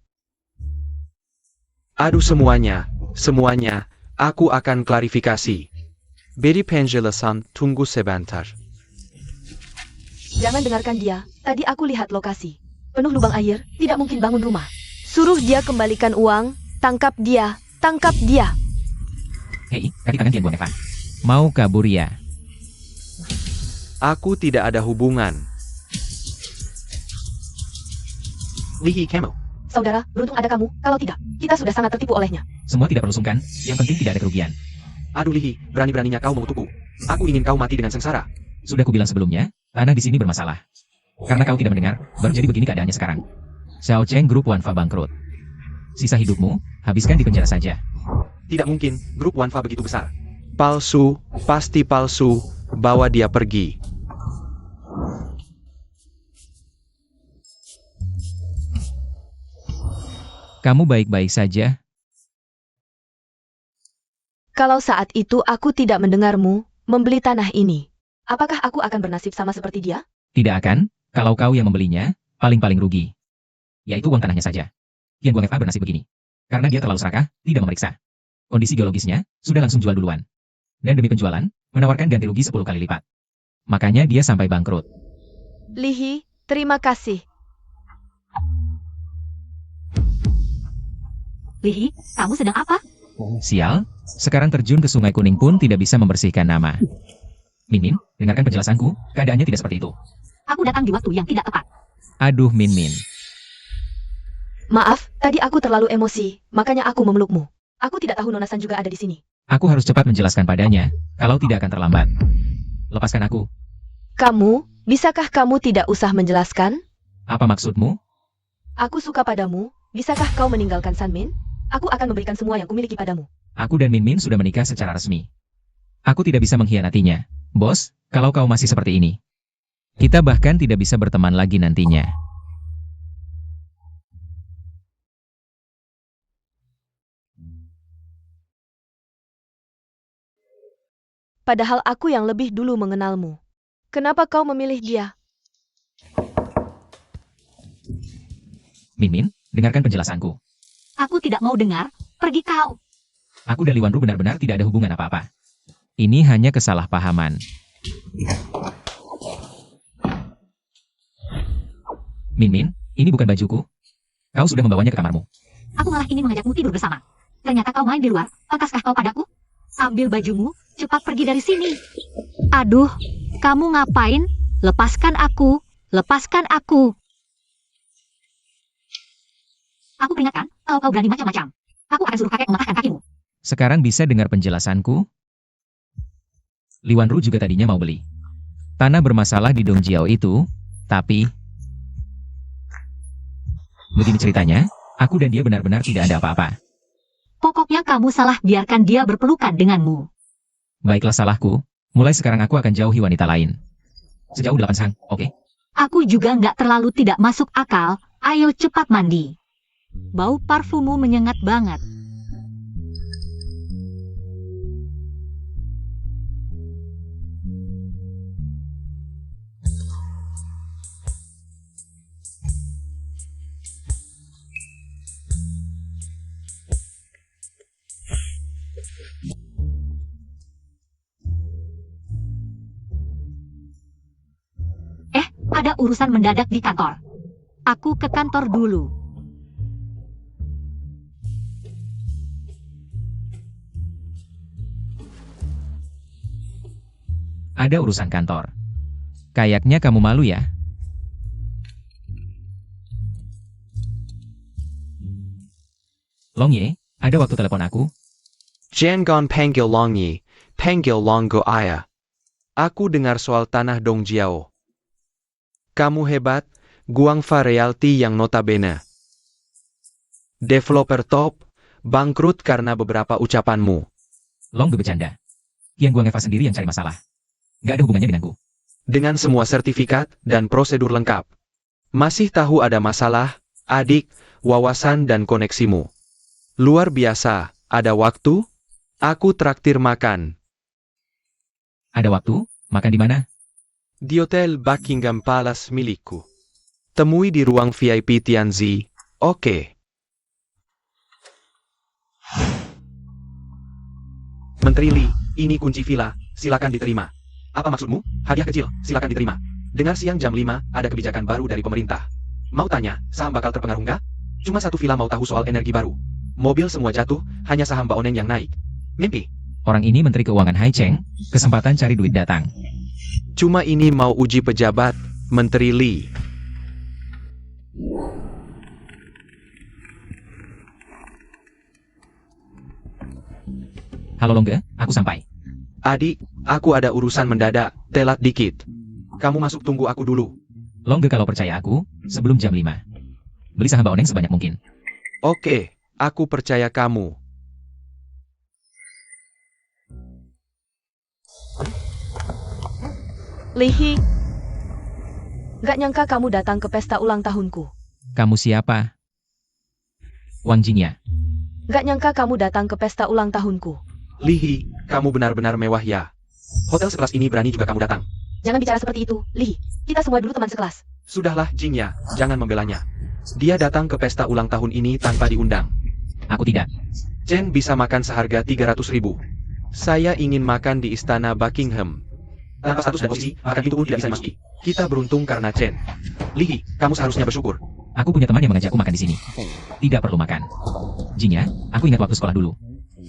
Aduh semuanya, aku akan klarifikasi. Beri penjelasan, tunggu sebentar. Jangan dengarkan dia, tadi aku lihat lokasi. Penuh lubang air, tidak mungkin bangun rumah. Suruh dia kembalikan uang, tangkap dia, tangkap dia. Hei, kaki tangan Tian Buang Eva. Mau kabur ya? Aku tidak ada hubungan. Lihi kamu. Saudara, beruntung ada kamu, kalau tidak, kita sudah sangat tertipu olehnya. Semua tidak perlu sungkan, yang penting tidak ada kerugian. Aduh Lihi, berani-beraninya kau mengutukku. Aku ingin kau mati dengan sengsara. Sudah kubilang sebelumnya, tanah di sini bermasalah. Karena kau tidak mendengar, baru jadi begini keadaannya sekarang. Xiao Cheng Group Wanfa bangkrut. Sisa hidupmu, habiskan di penjara saja. Tidak mungkin, grup Wanfa begitu besar. Palsu, pasti palsu, bawa dia pergi. Kamu baik-baik saja? Kalau saat itu aku tidak mendengarmu, membeli tanah ini, apakah aku akan bernasib sama seperti dia? Tidak akan, kalau kau yang membelinya, paling-paling rugi. Yaitu uang tanahnya saja. Tian Buang Eva bernasib begini. Karena dia terlalu serakah, tidak memeriksa. Kondisi geologisnya, sudah langsung jual duluan. Dan demi penjualan, menawarkan ganti rugi 10 kali lipat. Makanya dia sampai bangkrut. Lihi, terima kasih. Lihi, kamu sedang apa? Sial, sekarang terjun ke Sungai Kuning pun tidak bisa membersihkan nama. Min, dengarkan penjelasanku, keadaannya tidak seperti itu. Aku datang di waktu yang tidak tepat. Aduh Min. Maaf, tadi aku terlalu emosi, makanya aku memelukmu. Aku tidak tahu Nona San juga ada di sini. Aku harus cepat menjelaskan padanya, kalau tidak akan terlambat. Lepaskan aku. Kamu, bisakah kamu tidak usah menjelaskan? Apa maksudmu? Aku suka padamu, bisakah kau meninggalkan Sanmin? Aku akan memberikan semua yang kumiliki padamu. Aku dan Min sudah menikah secara resmi. Aku tidak bisa mengkhianatinya. Bos, kalau kau masih seperti ini, kita bahkan tidak bisa berteman lagi nantinya. Padahal aku yang lebih dulu mengenalmu. Kenapa kau memilih dia? Min, dengarkan penjelasanku. Aku tidak mau dengar, pergi kau. Aku dan Li Wanru benar-benar tidak ada hubungan apa-apa. Ini hanya kesalahpahaman. Min, ini bukan bajuku. Kau sudah membawanya ke kamarmu. Aku malah ingin mengajakmu tidur bersama. Ternyata kau main di luar, pantaskah kau padaku? Ambil bajumu, cepat pergi dari sini. Aduh, kamu ngapain? Lepaskan aku, lepaskan aku. Aku peringatkan, kalau kau berani macam-macam, aku akan suruh kakek mematahkan kakimu. Sekarang bisa dengar penjelasanku? Li Wanru juga tadinya mau beli tanah bermasalah di Dongjiao itu, tapi begini ceritanya, aku dan dia benar-benar tidak ada apa-apa. Pokoknya kamu salah, biarkan dia berpelukan denganmu. Baiklah salahku, mulai sekarang aku akan jauhi wanita lain. Sejauh 8 sang, oke? Aku juga nggak terlalu tidak masuk akal, ayo cepat mandi. Bau parfummu menyengat banget. Ada urusan mendadak di kantor. Aku ke kantor dulu. Ada urusan kantor. Kayaknya kamu malu ya? Long Ye, ada waktu telepon aku? Jangan panggil Long Yi, panggil Long Go Aya. Aku dengar soal tanah Dongjiao. Kamu hebat, Guangfa Realty yang notabene developer top, bangkrut karena beberapa ucapanmu. Long bercanda. Tian Guang Eva sendiri yang cari masalah. Nggak ada hubungannya denganku. Dengan semua sertifikat dan prosedur lengkap. Masih tahu ada masalah, adik, wawasan dan koneksimu. Luar biasa, ada waktu? Aku traktir makan. Ada waktu? Makan di mana? Di Hotel Buckingham Palace milikku. Temui di ruang VIP Tianzi. Oke. Menteri Li, ini kunci villa, silakan diterima. Apa maksudmu? Hadiah kecil, silakan diterima. Dengar siang jam 5, ada kebijakan baru dari pemerintah. Mau tanya, saham bakal terpengaruh nggak? Cuma satu villa mau tahu soal energi baru. Mobil semua jatuh, hanya saham Mbak Oneng yang naik. Mimpi. Orang ini Menteri Keuangan Hai Cheng, kesempatan cari duit datang. Cuma ini mau uji pejabat, Menteri Li. Halo Longge, aku sampai. Adik, aku ada urusan mendadak, telat dikit. Kamu masuk tunggu aku dulu. Longge kalau percaya aku, sebelum jam 5. Beli saham Mbak Oneng sebanyak mungkin. Oke, aku percaya kamu. Lihi, nggak nyangka kamu datang ke pesta ulang tahunku. Kamu siapa? Wang Jingya. Nggak nyangka kamu datang ke pesta ulang tahunku. Lihi, kamu benar-benar mewah ya. Hotel sekelas ini berani juga kamu datang. Jangan bicara seperti itu, Lihi. Kita semua dulu teman sekelas. Sudahlah, Jingya, jangan membelanya. Dia datang ke pesta ulang tahun ini tanpa diundang. Aku tidak. Chen bisa makan seharga 300.000. Saya ingin makan di istana Buckingham. Tanpa status dan posisi, makan itu pun tidak bisa dimasuki. Kita beruntung karena Chen. Lihi, kamu seharusnya bersyukur. Aku punya teman yang mengajakku makan di sini. Tidak perlu makan. Jingya, aku ingat waktu sekolah dulu.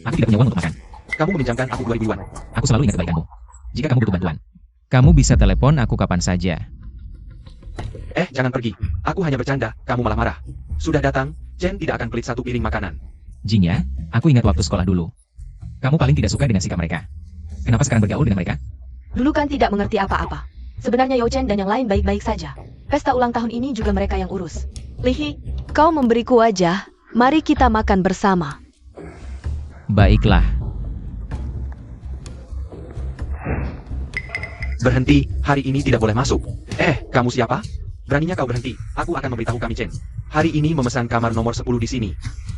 Aku tidak punya uang untuk makan. Kamu meminjamkan aku 2.000 yuan. Aku selalu ingat kebaikanmu. Jika kamu butuh bantuan, kamu bisa telepon aku kapan saja. Jangan pergi. Aku hanya bercanda, kamu malah marah. Sudah datang, Chen tidak akan pelit satu piring makanan. Jingya, aku ingat waktu sekolah dulu. Kamu paling tidak suka dengan sikap mereka. Kenapa sekarang bergaul dengan mereka? Dulu kan tidak mengerti apa-apa. Sebenarnya Yo Chen dan yang lain baik-baik saja. Pesta ulang tahun ini juga mereka yang urus. Lihi, kau memberiku wajah. Mari kita makan bersama. Baiklah. Berhenti, hari ini tidak boleh masuk. Kamu siapa? Beraninya kau berhenti, aku akan memberitahu kami Chen. Hari ini memesan kamar nomor 10 di sini.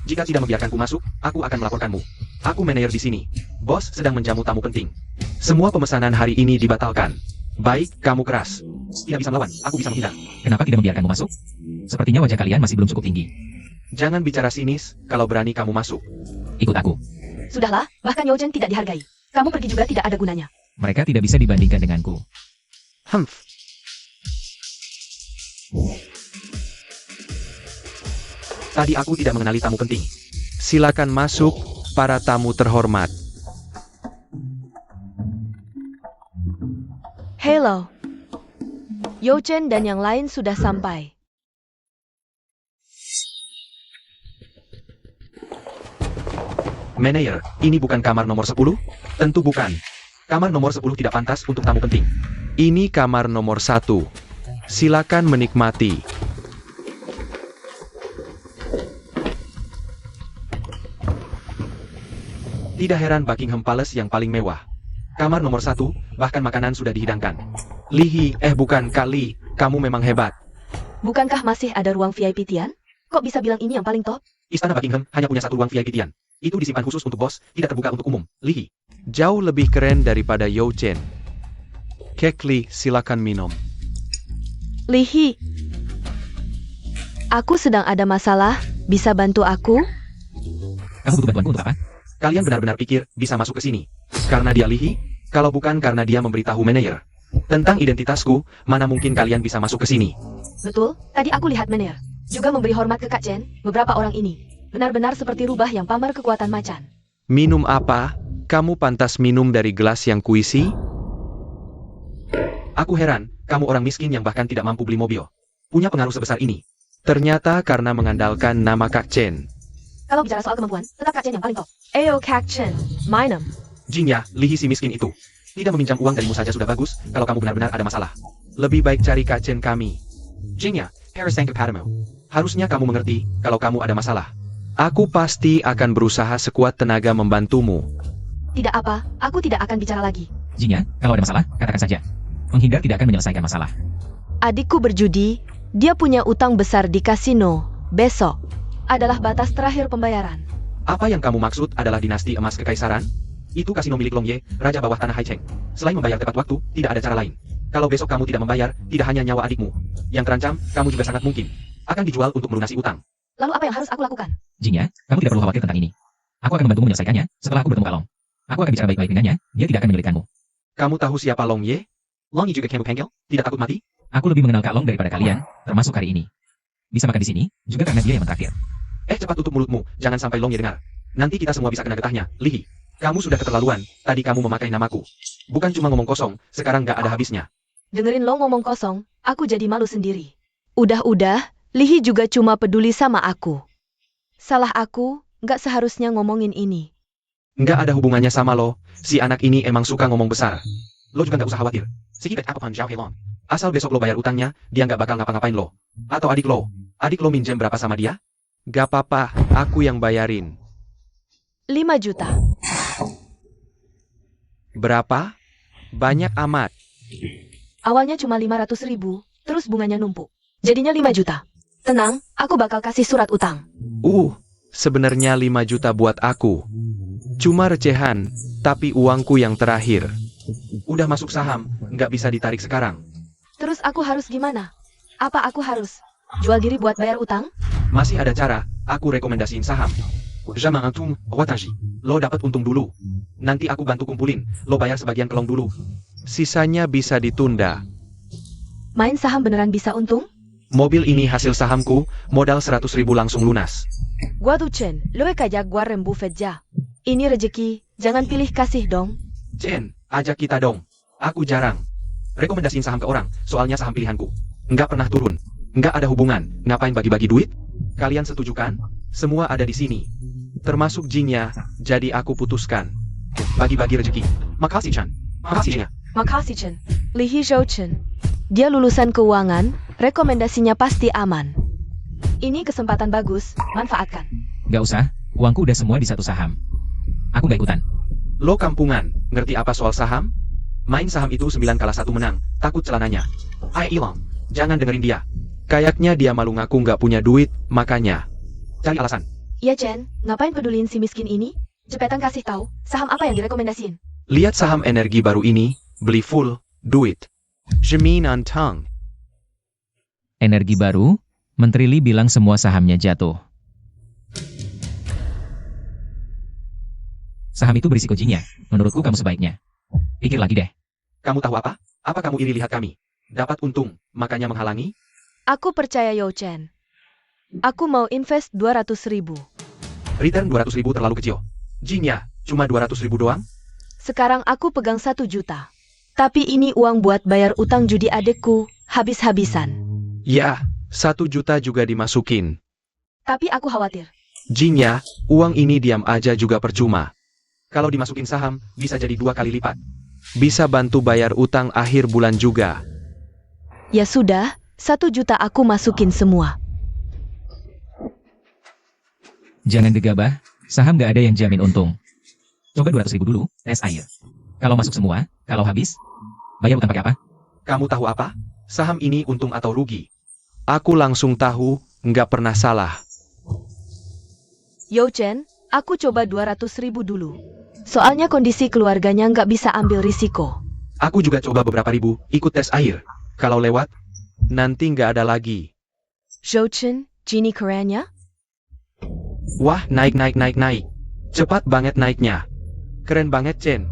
Jika tidak membiarkanku masuk, aku akan melaporkanmu. Aku manajer di sini. Bos sedang menjamu tamu penting. Semua pemesanan hari ini dibatalkan. Baik, kamu keras. Tidak bisa melawan, aku bisa menghindar. Kenapa tidak membiarkanmu masuk? Sepertinya wajah kalian masih belum cukup tinggi. Jangan bicara sinis, kalau berani kamu masuk. Ikut aku. Sudahlah, bahkan Yo Chen tidak dihargai. Kamu pergi juga tidak ada gunanya. Mereka tidak bisa dibandingkan denganku. Tadi aku tidak mengenali tamu penting. Silakan masuk, para tamu terhormat. Hello. Yo Chen dan yang lain sudah sampai. Manajer, ini bukan kamar nomor 10? Tentu bukan. Kamar nomor 10 tidak pantas untuk tamu penting. Ini kamar nomor 1. Silakan menikmati. Tidak heran Buckingham Palace yang paling mewah. Kamar nomor 1, bahkan makanan sudah dihidangkan. Lihi, bukan Kali, kamu memang hebat. Bukankah masih ada ruang VIP Tian? Kok bisa bilang ini yang paling top? Istana Buckingham hanya punya satu ruang VIP Tian. Itu disimpan khusus untuk bos, tidak terbuka untuk umum. Lihi, jauh lebih keren daripada Yo Chen. Kekli, silakan minum. Lihi, aku sedang ada masalah, bisa bantu aku? Kamu butuh bantuanku untuk apa? Kalian benar-benar pikir bisa masuk ke sini? Karena dia Lihi? Kalau bukan karena dia memberitahu manajer tentang identitasku, mana mungkin kalian bisa masuk ke sini? Betul, tadi aku lihat manajer juga memberi hormat ke Kak Chen, beberapa orang ini. Benar-benar seperti rubah yang pamer kekuatan macan. Minum apa? Kamu pantas minum dari gelas yang kuisi? Aku heran, kamu orang miskin yang bahkan tidak mampu beli mobil. Punya pengaruh sebesar ini. Ternyata karena mengandalkan nama Kak Chen. Kalau bicara soal kemampuan, tetap Kak Chen yang paling top. Ayo Kak Chen, mainem. Jingya, Lihi si miskin itu. Tidak meminjam uang darimu saja sudah bagus, kalau kamu benar-benar ada masalah. Lebih baik cari Kak Chen kami. Jingya, Parasangka Padamo. Harusnya kamu mengerti, kalau kamu ada masalah. Aku pasti akan berusaha sekuat tenaga membantumu. Tidak apa, aku tidak akan bicara lagi. Jinya, kalau ada masalah, katakan saja. Menghindar tidak akan menyelesaikan masalah. Adikku berjudi, dia punya utang besar di kasino. Besok adalah batas terakhir pembayaran. Apa yang kamu maksud adalah dinasti emas kekaisaran? Itu kasino milik Long Ye, raja bawah tanah Haicheng. Selain membayar tepat waktu, tidak ada cara lain. Kalau besok kamu tidak membayar, tidak hanya nyawa adikmu yang terancam, kamu juga sangat mungkin akan dijual untuk melunasi utang. Lalu apa yang harus aku lakukan? Jinya, kamu tidak perlu khawatir tentang ini. Aku akan membantumu menyelesaikannya setelah aku bertemu Kalong. Aku akan bicara baik-baik dengannya, dia tidak akan menyulitkanmu. Kamu tahu siapa Long Ye? Long Ye juga kamu panggil? Tidak takut mati? Aku lebih mengenal Kalong daripada kalian, termasuk hari ini. Bisa makan di sini, juga karena dia yang mentraktir. Cepat tutup mulutmu, jangan sampai Long Ye dengar. Nanti kita semua bisa kena getahnya. Li, kamu sudah keterlaluan, tadi kamu memakai namaku. Bukan cuma ngomong kosong, sekarang nggak ada habisnya. Dengerin lo ngomong kosong, aku jadi malu sendiri. Udah, Lihi juga cuma peduli sama aku. Salah aku, nggak seharusnya ngomongin ini. Nggak ada hubungannya sama lo, si anak ini emang suka ngomong besar. Lo juga nggak usah khawatir. Sikit aku Zhao Helong. Asal besok lo bayar utangnya, dia nggak bakal ngapa-ngapain lo. Atau adik lo minjem berapa sama dia? Gak apa-apa, aku yang bayarin. 5 juta. Berapa? Banyak amat. Awalnya cuma 500.000, terus bunganya numpuk. Jadinya 5 juta. Tenang, aku bakal kasih surat utang. Sebenarnya 5 juta buat aku. Cuma recehan, tapi uangku yang terakhir. Udah masuk saham, nggak bisa ditarik sekarang. Terus aku harus gimana? Apa aku harus jual diri buat bayar utang? Masih ada cara, aku rekomendasiin saham. Zaman antum, watanji. Lo dapat untung dulu. Nanti aku bantu kumpulin, lo bayar sebagian ke Long dulu. Sisanya bisa ditunda. Main saham beneran bisa untung? Mobil ini hasil sahamku, modal 100.000 langsung lunas. Gua tuh Chen, lo kajak gua rembu feja. Ini rezeki, jangan pilih kasih dong. Chen, ajak kita dong. Aku jarang rekomendasiin saham ke orang, soalnya saham pilihanku. Nggak pernah turun. Nggak ada hubungan, ngapain bagi-bagi duit? Kalian setuju kan? Semua ada di sini. Termasuk Jinya, jadi aku putuskan. Bagi-bagi rezeki. Makasih Chan. Makasih Jinya. Makasih Chen. Lihi Zhou Chen. Dia lulusan keuangan, rekomendasinya pasti aman. Ini kesempatan bagus, manfaatkan. Gak usah, uangku udah semua di satu saham. Aku gak ikutan. Lo kampungan, ngerti apa soal saham? Main saham itu 9 kalah 1 menang, takut celananya. Ilong, jangan dengerin dia. Kayaknya dia malu ngaku nggak punya duit, makanya cari alasan. Iya Chen, ngapain peduliin si miskin ini? Cepetan kasih tahu, saham apa yang direkomendasiin? Lihat saham energi baru ini, beli full, duit. Jemin Antang. Energi baru, Menteri Li bilang semua sahamnya jatuh. Saham itu berisiko Jinya, menurutku kamu sebaiknya pikir lagi deh. Kamu tahu apa? Apa kamu iri lihat kami dapat untung, makanya menghalangi? Aku percaya Yo Chen. Aku mau invest 200.000. Return 200.000 terlalu kecil. Jinya, cuma 200.000 doang? Sekarang aku pegang 1 juta. Tapi ini uang buat bayar utang judi adekku, habis-habisan. Ya, 1 juta juga dimasukin. Tapi aku khawatir. Jinya, uang ini diam aja juga percuma. Kalau dimasukin saham, bisa jadi 2 kali lipat. Bisa bantu bayar utang akhir bulan juga. Ya sudah, 1 juta aku masukin semua. Jangan gegabah, saham gak ada yang jamin untung. Coba 200.000 dulu, tes air. Kalau masuk semua, kalau habis, bayar utang pakai apa? Kamu tahu apa? Saham ini untung atau rugi? Aku langsung tahu, nggak pernah salah. Yo Chen, aku coba 200.000 dulu. Soalnya kondisi keluarganya nggak bisa ambil risiko. Aku juga coba beberapa ribu, ikut tes air. Kalau lewat, nanti nggak ada lagi. Zhou Chen, Genie kerennya? Wah, naik. Cepat banget naiknya. Keren banget, Chen.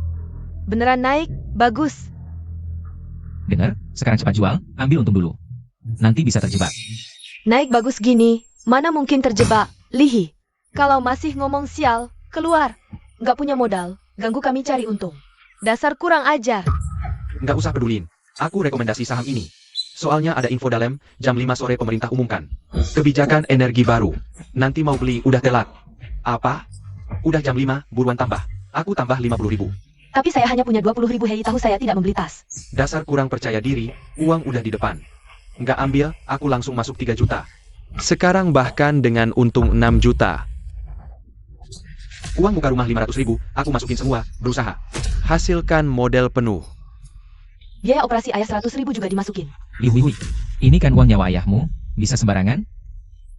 Beneran naik, bagus. Dengar, sekarang cepat jual, ambil untung dulu. Nanti bisa terjebak. Naik bagus gini, mana mungkin terjebak, Lihi. Kalau masih ngomong sial, keluar. Nggak punya modal, ganggu kami cari untung. Dasar kurang ajar. Nggak usah pedulin. Aku rekomendasi saham ini. Soalnya ada info dalam, jam 5 sore pemerintah umumkan. Kebijakan energi baru. Nanti mau beli udah telat. Apa? Udah jam 5, buruan tambah. Aku tambah 50.000. Tapi saya hanya punya 20.000 hei, tahu saya tidak membeli tas. Dasar kurang percaya diri, uang udah di depan. Nggak ambil, aku langsung masuk 3 juta. Sekarang bahkan dengan untung 6 juta. Uang muka rumah 500.000, aku masukin semua, berusaha. Hasilkan model penuh. Biaya operasi ayah 100.000 juga dimasukin. Liu, ini kan uang nyawa ayahmu, bisa sembarangan?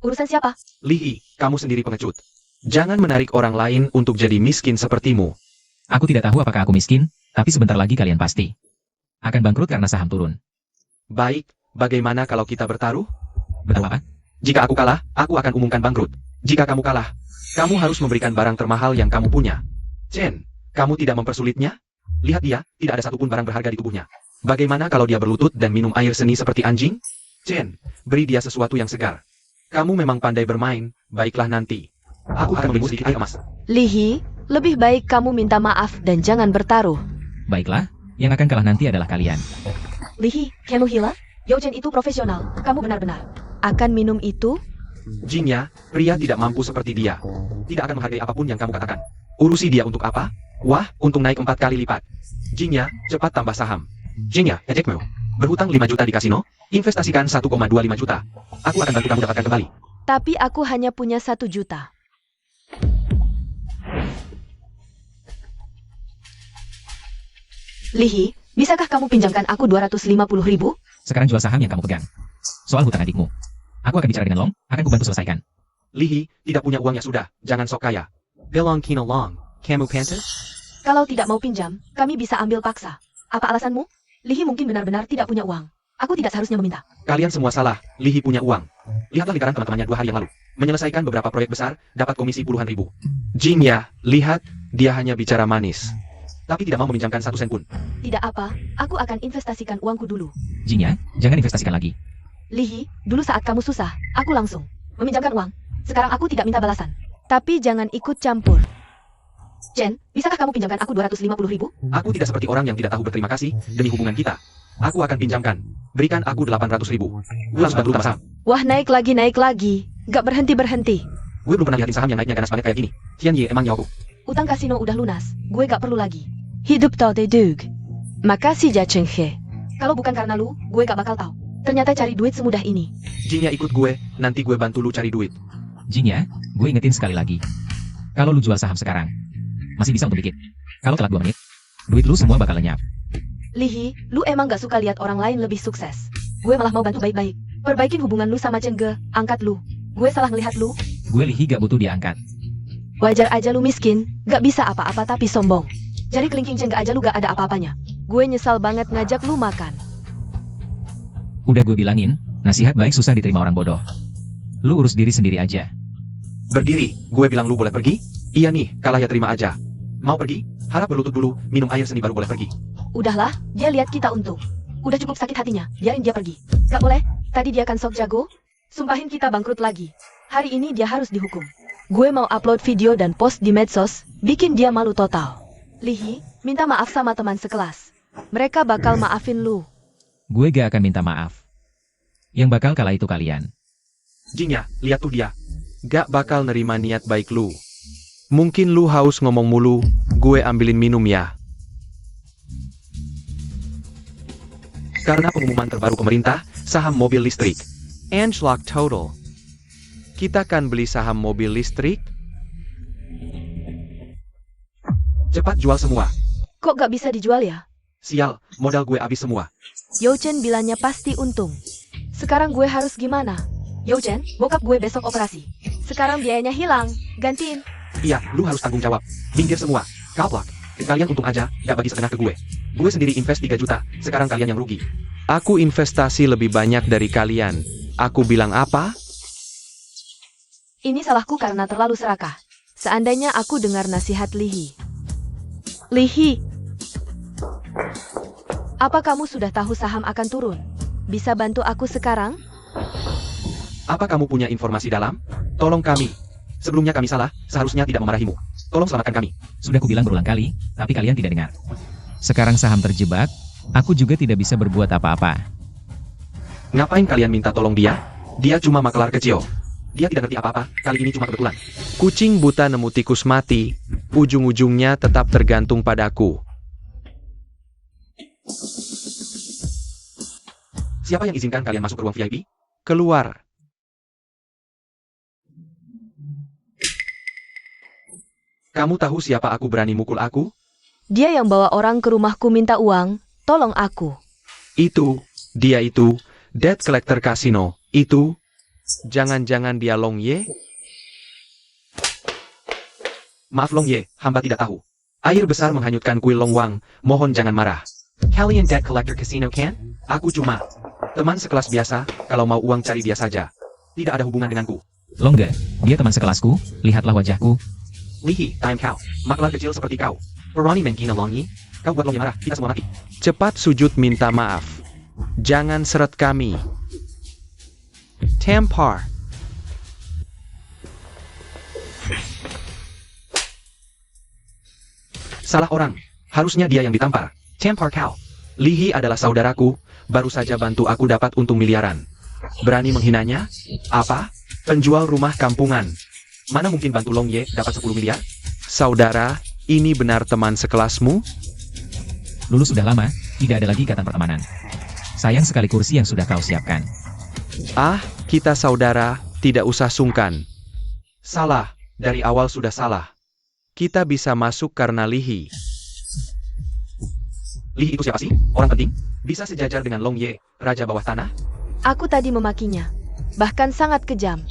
Urusan siapa? Lihi, kamu sendiri pengecut. Jangan menarik orang lain untuk jadi miskin sepertimu. Aku tidak tahu apakah aku miskin, tapi sebentar lagi kalian pasti akan bangkrut karena saham turun. Baik, bagaimana kalau kita bertaruh? Betul apa? Jika aku kalah, aku akan umumkan bangkrut. Jika kamu kalah, kamu harus memberikan barang termahal yang kamu punya. Chen, kamu tidak mempersulitnya? Lihat dia, tidak ada satupun barang berharga di tubuhnya. Bagaimana kalau dia berlutut dan minum air seni seperti anjing? Chen, beri dia sesuatu yang segar. Kamu memang pandai bermain, baiklah nanti. Aku akan memberimu sedikit air emas. Lihi, lebih baik kamu minta maaf dan jangan bertaruh. Baiklah, yang akan kalah nanti adalah kalian. Lihi, kamu hilang? Youchen itu profesional, kamu benar-benar akan minum itu? Jingya, pria tidak mampu seperti dia. Tidak akan menghargai apapun yang kamu katakan. Urusi dia untuk apa? Wah, untung naik 4 kali lipat. Jingya, cepat tambah saham. Jingya, ejekmu. Berhutang 5 juta di kasino? Investasikan 1,25 juta. Aku akan bantu kamu dapatkan kembali. Tapi aku hanya punya 1 juta. Lihi, bisakah kamu pinjamkan aku 250.000? Sekarang jual saham yang kamu pegang. Soal hutang adikmu, aku akan bicara dengan Long, akan kubantu selesaikan. Lihi, tidak punya uang ya sudah, jangan sok kaya. Belong kina long, kamu pantas? Kalau tidak mau pinjam, kami bisa ambil paksa. Apa alasanmu? Lihi mungkin benar-benar tidak punya uang. Aku tidak seharusnya meminta. Kalian semua salah, Lihi punya uang. Lihatlah lingkaran teman-temannya 2 hari yang lalu. Menyelesaikan beberapa proyek besar, dapat komisi puluhan ribu. Jingya, lihat, dia hanya bicara manis. Tapi tidak mau meminjamkan 1 sen pun. Tidak apa, aku akan investasikan uangku dulu. Jingya, jangan investasikan lagi. Lihi, dulu saat kamu susah, aku langsung meminjamkan uang. Sekarang aku tidak minta balasan. Tapi jangan ikut campur. Chen, bisakah kamu pinjamkan aku 250.000? Aku tidak seperti orang yang tidak tahu berterima kasih demi hubungan kita. Aku akan pinjamkan. Berikan aku 800.000. Gue langsung bantu tambah saham. Wah, naik lagi. Gak berhenti-berhenti. Gue belum pernah lihatin saham yang naiknya ganas banget kayak gini. Tian Ye emang nyawaku. Utang kasino udah lunas, gue gak perlu lagi. Hidup tau de dug. Makasih Ja Cheng He. Kalau bukan karena lu, gue gak bakal tahu. Ternyata cari duit semudah ini. Jingya ikut gue, nanti gue bantu lu cari duit. Jingya, gue ingetin sekali lagi. Kalau lu jual saham sekarang, masih bisa untuk dikit. Kalau telat 2 menit, duit lu semua bakal lenyap. Lihi, lu emang gak suka lihat orang lain lebih sukses. Gue malah mau bantu baik-baik. Perbaikin hubungan lu sama Cheng Ge, angkat lu. Gue salah ngelihat lu. Gue Lihi gak butuh diangkat. Wajar aja lu miskin, gak bisa apa-apa tapi sombong. Jari kelingking Cheng Ge aja lu gak ada apa-apanya. Gue nyesal banget ngajak lu makan. Udah gue bilangin, nasihat baik susah diterima orang bodoh. Lu urus diri sendiri aja. Berdiri, gue bilang lu boleh pergi? Iya nih, kalah ya terima aja. Mau pergi? Harap berlutut dulu, minum air seni baru boleh pergi. Udahlah, dia lihat kita untung. Udah cukup sakit hatinya, biarin dia pergi. Gak boleh, tadi dia kan sok jago. Sumpahin kita bangkrut lagi. Hari ini dia harus dihukum. Gue mau upload video dan post di medsos, bikin dia malu total. Lihi, minta maaf sama teman sekelas. Mereka bakal maafin lu. Gue gak akan minta maaf. Yang bakal kalah itu kalian. Jingya, lihat tuh dia. Gak bakal nerima niat baik lu. Mungkin lu haus ngomong mulu, gue ambilin minum ya. Karena pengumuman terbaru pemerintah, saham mobil listrik. Anjlok total. Kita kan beli saham mobil listrik? Cepat jual semua. Kok gak bisa dijual ya? Sial, modal gue habis semua. Youchen bilangnya pasti untung. Sekarang gue harus gimana? Youchen, bokap gue besok operasi. Sekarang biayanya hilang, gantiin. Iya, lu harus tanggung jawab. Minggir semua. Kaplak. Kalian untung aja, gak bagi setengah ke gue. Gue sendiri invest 3 juta, sekarang kalian yang rugi. Aku investasi lebih banyak dari kalian. Aku bilang apa? Ini salahku karena terlalu serakah. Seandainya aku dengar nasihat Lihi. Lihi, apa kamu sudah tahu saham akan turun? Bisa bantu aku sekarang? Apa kamu punya informasi dalam? Tolong kami. Sebelumnya kami salah, seharusnya tidak memarahimu. Tolong selamatkan kami. Sudah kubilang berulang kali, tapi kalian tidak dengar. Sekarang saham terjebak, aku juga tidak bisa berbuat apa-apa. Ngapain kalian minta tolong dia? Dia cuma makelar kecil. Dia tidak ngerti apa-apa, kali ini cuma kebetulan. Kucing buta nemu tikus mati, ujung-ujungnya tetap tergantung padaku. Siapa yang izinkan kalian masuk ke ruang VIP? Keluar. Kamu tahu siapa aku berani mukul aku? Dia yang bawa orang ke rumahku minta uang, tolong aku. Dia itu, debt collector kasino, itu. Jangan-jangan dia Long Ye? Maaf Long Ye, hamba tidak tahu. Air besar menghanyutkan kuil Long Wang, mohon jangan marah. Kalian debt collector casino kan? Aku cuma teman sekelas biasa, kalau mau uang cari dia saja. Tidak ada hubungan denganku. Longga, dia teman sekelasku, lihatlah wajahku. Lihi, time kau. Maklar kecil seperti kau. Peroni menghina Long Ye. Kau buat Long Ye marah, kita semua mati. Cepat sujud minta maaf. Jangan seret kami. Tampar. Salah orang. Harusnya dia yang ditampar. Tampar kau. Lihi adalah saudaraku, baru saja bantu aku dapat untung miliaran. Berani menghinanya? Apa? Penjual rumah kampungan. Mana mungkin bantu Long Ye dapat 10 miliar? Saudara, ini benar teman sekelasmu? Lulus sudah lama, tidak ada lagi ikatan pertemanan. Sayang sekali kursi yang sudah kau siapkan. Ah, kita saudara, tidak usah sungkan. Salah, dari awal sudah salah. Kita bisa masuk karena Lihi. Lihi itu siapa sih? Orang penting? Bisa sejajar dengan Long Ye, Raja Bawah Tanah? Aku tadi memakinya. Bahkan sangat kejam.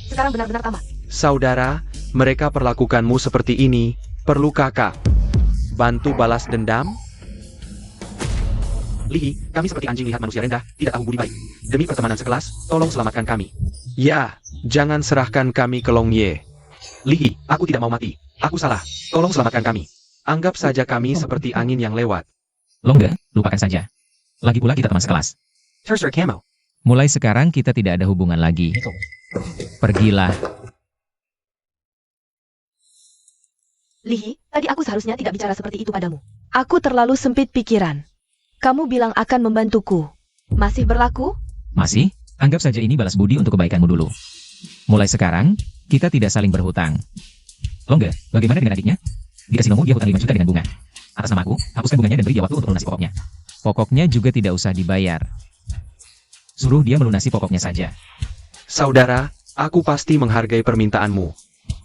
Sekarang benar-benar tamat. Saudara, mereka perlakukanmu seperti ini, perlu kakak bantu balas dendam? Lihi, kami seperti anjing lihat manusia rendah, tidak tahu budi baik. Demi pertemanan sekelas, tolong selamatkan kami. Ya, jangan serahkan kami ke Long Ye. Lihi, aku tidak mau mati. Aku salah, tolong selamatkan kami. Anggap saja kami seperti angin yang lewat. Longga, lupakan saja. Lagi pula kita teman sekelas. Terser Camo. Mulai sekarang kita tidak ada hubungan lagi. Pergilah. Lihi, tadi aku seharusnya tidak bicara seperti itu padamu. Aku terlalu sempit pikiran. Kamu bilang akan membantuku. Masih berlaku? Masih? Anggap saja ini balas budi untuk kebaikanmu dulu. Mulai sekarang, kita tidak saling berhutang. Longga, bagaimana dengan adiknya? Di kasinomu dia hutang 5 juta dengan bunga. Atas namaku, hapuskan bunganya dan beri dia waktu untuk melunasi pokoknya. Pokoknya juga tidak usah dibayar. Suruh dia melunasi pokoknya saja. Saudara, aku pasti menghargai permintaanmu.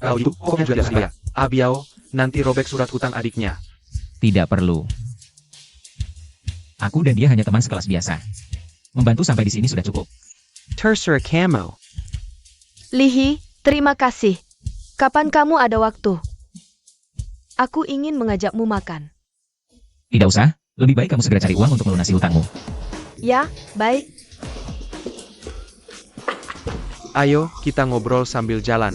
Kalau itu, pokoknya juga harus dibayar. Abiao, nanti robek surat hutang adiknya. Tidak perlu. Aku dan dia hanya teman sekelas biasa. Membantu sampai di sini sudah cukup. Terser Camo. Lihi, terima kasih. Kapan kamu ada waktu? Aku ingin mengajakmu makan. Tidak usah, lebih baik kamu segera cari uang untuk melunasi hutangmu. Ya, baik. Ayo, kita ngobrol sambil jalan.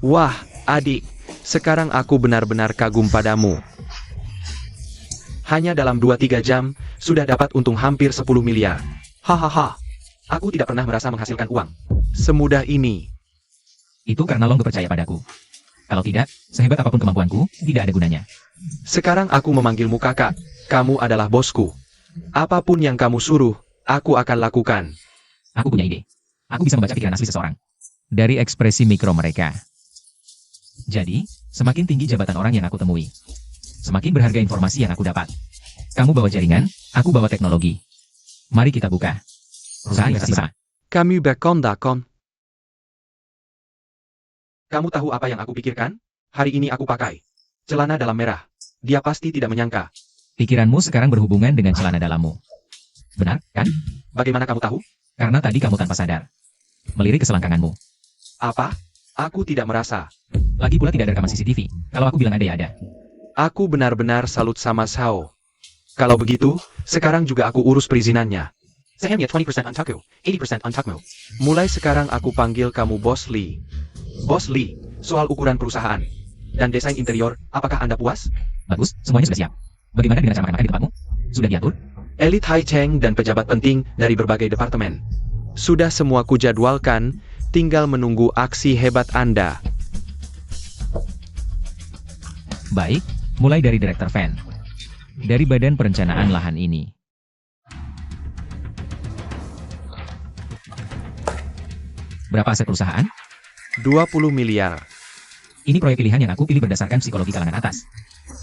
Wah, adik, sekarang aku benar-benar kagum padamu. Hanya dalam 2-3 jam, sudah dapat untung hampir 10 miliar. Hahaha, aku tidak pernah merasa menghasilkan uang semudah ini. Itu karena Long percaya padaku. Kalau tidak, sehebat apapun kemampuanku, tidak ada gunanya. Sekarang aku memanggilmu kakak, kamu adalah bosku. Apapun yang kamu suruh, aku akan lakukan. Aku punya ide. Aku bisa membaca pikiran asli seseorang. Dari ekspresi mikro mereka. Jadi, semakin tinggi jabatan orang yang aku temui, semakin berharga informasi yang aku dapat. Kamu bawa jaringan, aku bawa teknologi. Mari kita buka perusahaan investasi sama. Kamu bekon-dakon. Kamu tahu apa yang aku pikirkan? Hari ini aku pakai celana dalam merah. Dia pasti tidak menyangka. Pikiranmu sekarang berhubungan dengan celana dalammu. Benar, kan? Bagaimana kamu tahu? Karena tadi kamu tanpa sadar melirik ke selangkanganmu. Apa? Aku tidak merasa. Lagi pula tidak ada rekaman CCTV. Kalau aku bilang ada ya ada. Aku benar-benar salut sama Sao. Kalau begitu, sekarang juga aku urus perizinannya. Sehennya 20% untukku, 80% untukmu. Mulai sekarang aku panggil kamu Bos Lee. Bos Lee, soal ukuran perusahaan dan desain interior, apakah Anda puas? Bagus, semuanya sudah siap. Bagaimana dengan cara makan di tempatmu? Sudah diatur? Elit high cheng dan pejabat penting dari berbagai departemen. Sudah semua kujadwalkan, tinggal menunggu aksi hebat Anda. Baik, mulai dari Direktur Fan. Dari Badan Perencanaan Lahan ini. Berapa aset perusahaan? 20 miliar. Ini proyek pilihan yang aku pilih berdasarkan psikologi kalangan atas.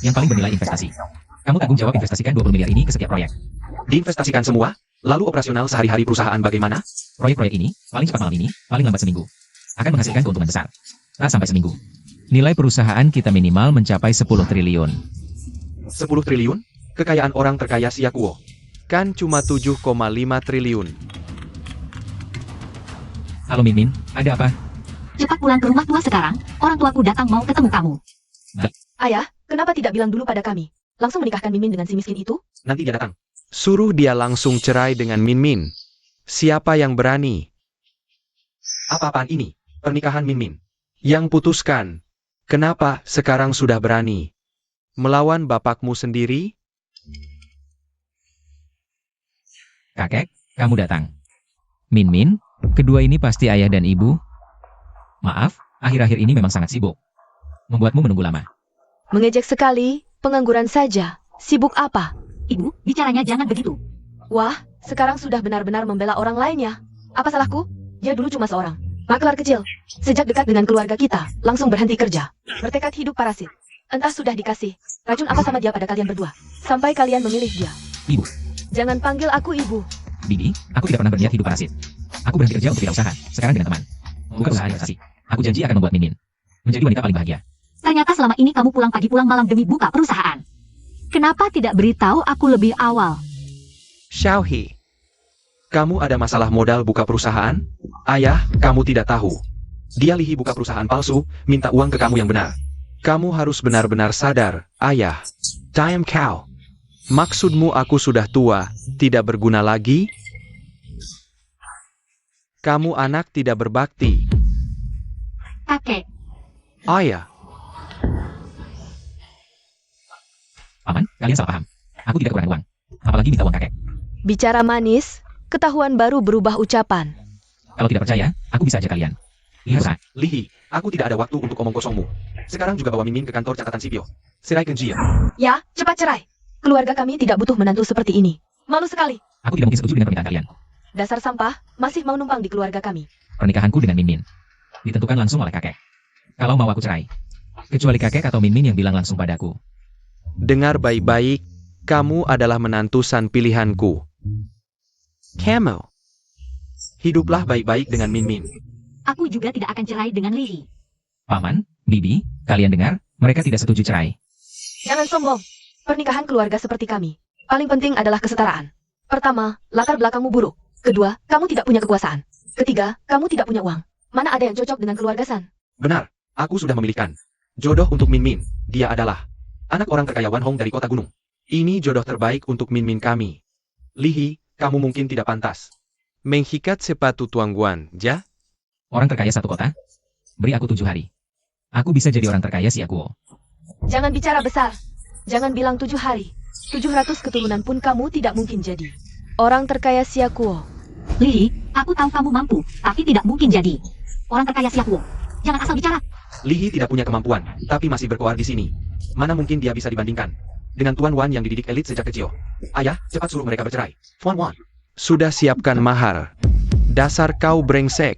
Yang paling bernilai investasi. Kamu tanggung jawab investasikan 20 miliar ini ke setiap proyek. Diinvestasikan semua? Lalu operasional sehari-hari perusahaan bagaimana? Proyek-proyek ini, paling cepat malam ini, paling lambat seminggu. Akan menghasilkan keuntungan besar. Tak sampai seminggu. Nilai perusahaan kita minimal mencapai 10 triliun. 10 triliun? Kekayaan orang terkaya Siakuo. Kan cuma 7,5 triliun. Halo Min, ada apa? Cepat pulang ke rumah tua sekarang, orang tuaku datang mau ketemu kamu. Ayah, kenapa tidak bilang dulu pada kami? Langsung menikahkan Min Min dengan si miskin itu? Nanti dia datang. Suruh dia langsung cerai dengan Min Min. Siapa yang berani? Apa-apaan ini? Pernikahan Min Min. Yang putuskan. Kenapa sekarang sudah berani? Melawan bapakmu sendiri? Kakek, kamu datang. Min Min, kedua ini pasti ayah dan ibu. Maaf, akhir-akhir ini memang sangat sibuk. Membuatmu menunggu lama. Mengejek sekali, pengangguran saja. Sibuk apa? Ibu, bicaranya jangan begitu. Wah, sekarang sudah benar-benar membela orang lainnya. Apa salahku? Dia dulu cuma seorang maklar kecil. Sejak dekat dengan keluarga kita, langsung berhenti kerja. Bertekad hidup parasit. Entah sudah dikasih racun apa sama dia pada kalian berdua. Sampai kalian memilih dia. Ibu. Jangan panggil aku ibu. Bibi, aku tidak pernah berniat hidup parasit. Aku berhenti kerja untuk wirausaha, sekarang dengan teman. Bukan usaha investasi. Aku janji akan membuat Min Min menjadi wanita paling bahagia. Ternyata selama ini kamu pulang pagi pulang malam demi buka perusahaan. Kenapa tidak beritahu aku lebih awal? Xiaohi. Kamu ada masalah modal buka perusahaan? Ayah, kamu tidak tahu. Dia Lihi buka perusahaan palsu, minta uang ke kamu yang benar. Kamu harus benar-benar sadar, ayah. Time cow. Maksudmu aku sudah tua, tidak berguna lagi? Kamu anak tidak berbakti. Kakek, Ayah. Paman, kalian salah paham. Aku tidak kekurangan uang. Apalagi minta uang kakek. Bicara manis, ketahuan baru berubah ucapan. Kalau tidak percaya, aku bisa ajak kalian. Lihat saat. Lihi, aku tidak ada waktu untuk omong kosongmu. Sekarang juga bawa Min Min ke kantor catatan sipil. Serai Kenjia. Ya, cepat cerai. Keluarga kami tidak butuh menantu seperti ini. Malu sekali. Aku tidak mungkin setuju dengan permintaan kalian. Dasar sampah, masih mau numpang di keluarga kami. Pernikahanku dengan Min Min ditentukan langsung oleh kakek. Kalau mau aku cerai. Kecuali kakek atau Min Min yang bilang langsung padaku. Dengar baik-baik, kamu adalah menantu san pilihanku. Kamu. Hiduplah baik-baik dengan Min Min. aku juga tidak akan cerai dengan Lihi. Paman, Bibi, kalian dengar? Mereka tidak setuju cerai. Jangan sombong. Pernikahan keluarga seperti kami. Paling penting adalah kesetaraan. Pertama, latar belakangmu buruk. Kedua, kamu tidak punya kekuasaan. Ketiga, kamu tidak punya uang. Mana ada yang cocok dengan keluarga San? Benar, aku sudah memilihkan. Jodoh untuk Min Min, dia adalah anak orang terkaya Wan Hong dari kota gunung. Ini jodoh terbaik untuk Min Min kami. Lihi, kamu mungkin tidak pantas menghikat sepatu Tuan Guan, ja? Orang terkaya satu kota? Beri aku 7 hari. Aku bisa jadi orang terkaya Siakuo. Jangan bicara besar. Jangan bilang 7 hari. 700 keturunan pun kamu tidak mungkin jadi orang terkaya Siakuo. Lihi, aku tahu kamu mampu, tapi tidak mungkin jadi orang terkaya Siakuo. Jangan asal bicara. Lihi tidak punya kemampuan, tapi masih berkoar di sini. Mana mungkin dia bisa dibandingkan dengan Tuan Wan yang dididik elit sejak kecil. Ayah, cepat suruh mereka bercerai. Tuan Wan. Sudah siapkan mahar. Dasar kau brengsek.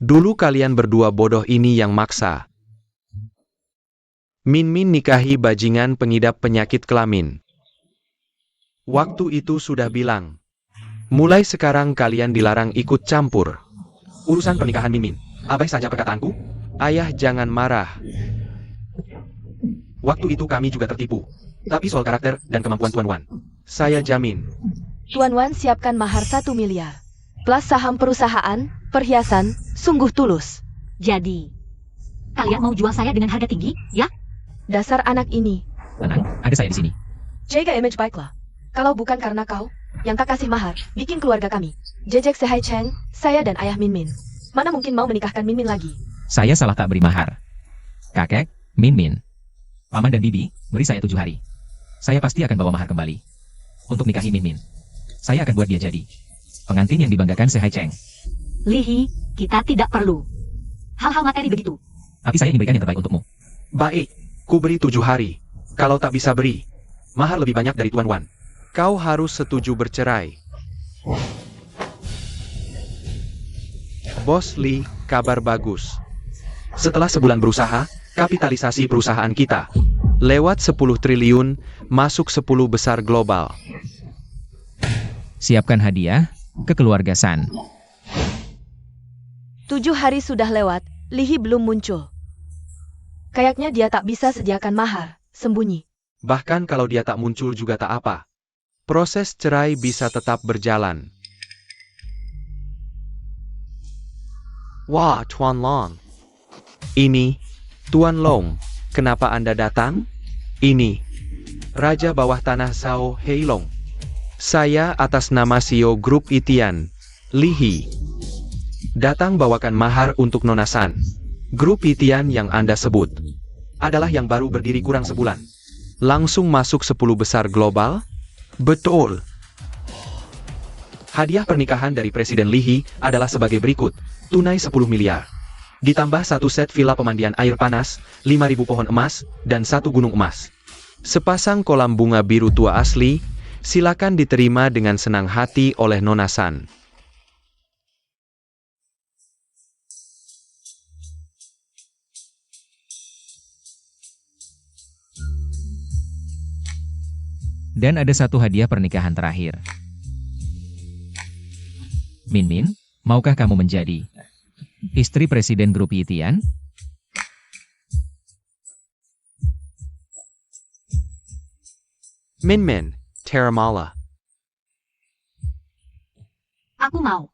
Dulu kalian berdua bodoh ini yang maksa. Min Min nikahi bajingan pengidap penyakit kelamin. Waktu itu sudah bilang. Mulai sekarang kalian dilarang ikut campur urusan pernikahan Min Min. Abai saja perkataanku. Ayah jangan marah. Waktu itu kami juga tertipu. Tapi soal karakter dan kemampuan Tuan Wan, saya jamin. Tuan Wan siapkan mahar 1 miliar. Plus saham perusahaan, perhiasan, sungguh tulus. Jadi, kalian mau jual saya dengan harga tinggi, ya? Dasar anak ini. Tenang, ada saya di sini. Jaga image baiklah. Kalau bukan karena kau, yang tak kasih mahar, bikin keluarga kami. Jejek Sehai Cheng, saya dan ayah Min Min. Mana mungkin mau menikahkan Min Min lagi? Saya salah tak beri mahar. Kakek, Min Min, Paman dan Bibi, beri saya 7 hari. Saya pasti akan bawa mahar kembali. Untuk nikahi Min Min. Saya akan buat dia jadi pengantin yang dibanggakan Sehai Cheng. Lihi, kita tidak perlu hal-hal materi begitu. Tapi saya ingin berikan yang terbaik untukmu. Baik, ku beri 7 hari. Kalau tak bisa beri mahar lebih banyak dari Tuan Wan, kau harus setuju bercerai. Bos Lee, kabar bagus. Setelah sebulan berusaha, kapitalisasi perusahaan kita lewat 10 triliun, masuk 10 besar global. Siapkan hadiah ke keluarga San. 7 hari sudah lewat, Lihi belum muncul. Kayaknya dia tak bisa sediakan mahar, sembunyi. Bahkan kalau dia tak muncul juga tak apa. Proses cerai bisa tetap berjalan. Wah, Tuan Long. Ini, Tuan Long. Kenapa Anda datang? Ini, Raja Bawah Tanah Sao Heilong. Saya atas nama CEO Grup Itian, Lihi. Datang bawakan mahar untuk Nona San. Grup Itian yang Anda sebut adalah yang baru berdiri kurang sebulan. Langsung masuk 10 besar global? Betul. Hadiah pernikahan dari Presiden Lihi adalah sebagai berikut. Tunai 10 miliar. Ditambah 1 set villa pemandian air panas, 5.000 pohon emas, dan 1 gunung emas. Sepasang kolam bunga biru tua asli, silakan diterima dengan senang hati oleh Nona San. Dan ada satu hadiah pernikahan terakhir. Min Min, maukah kamu menjadi istri Presiden Grup Yitian? Min Min, Terramala. Aku mau.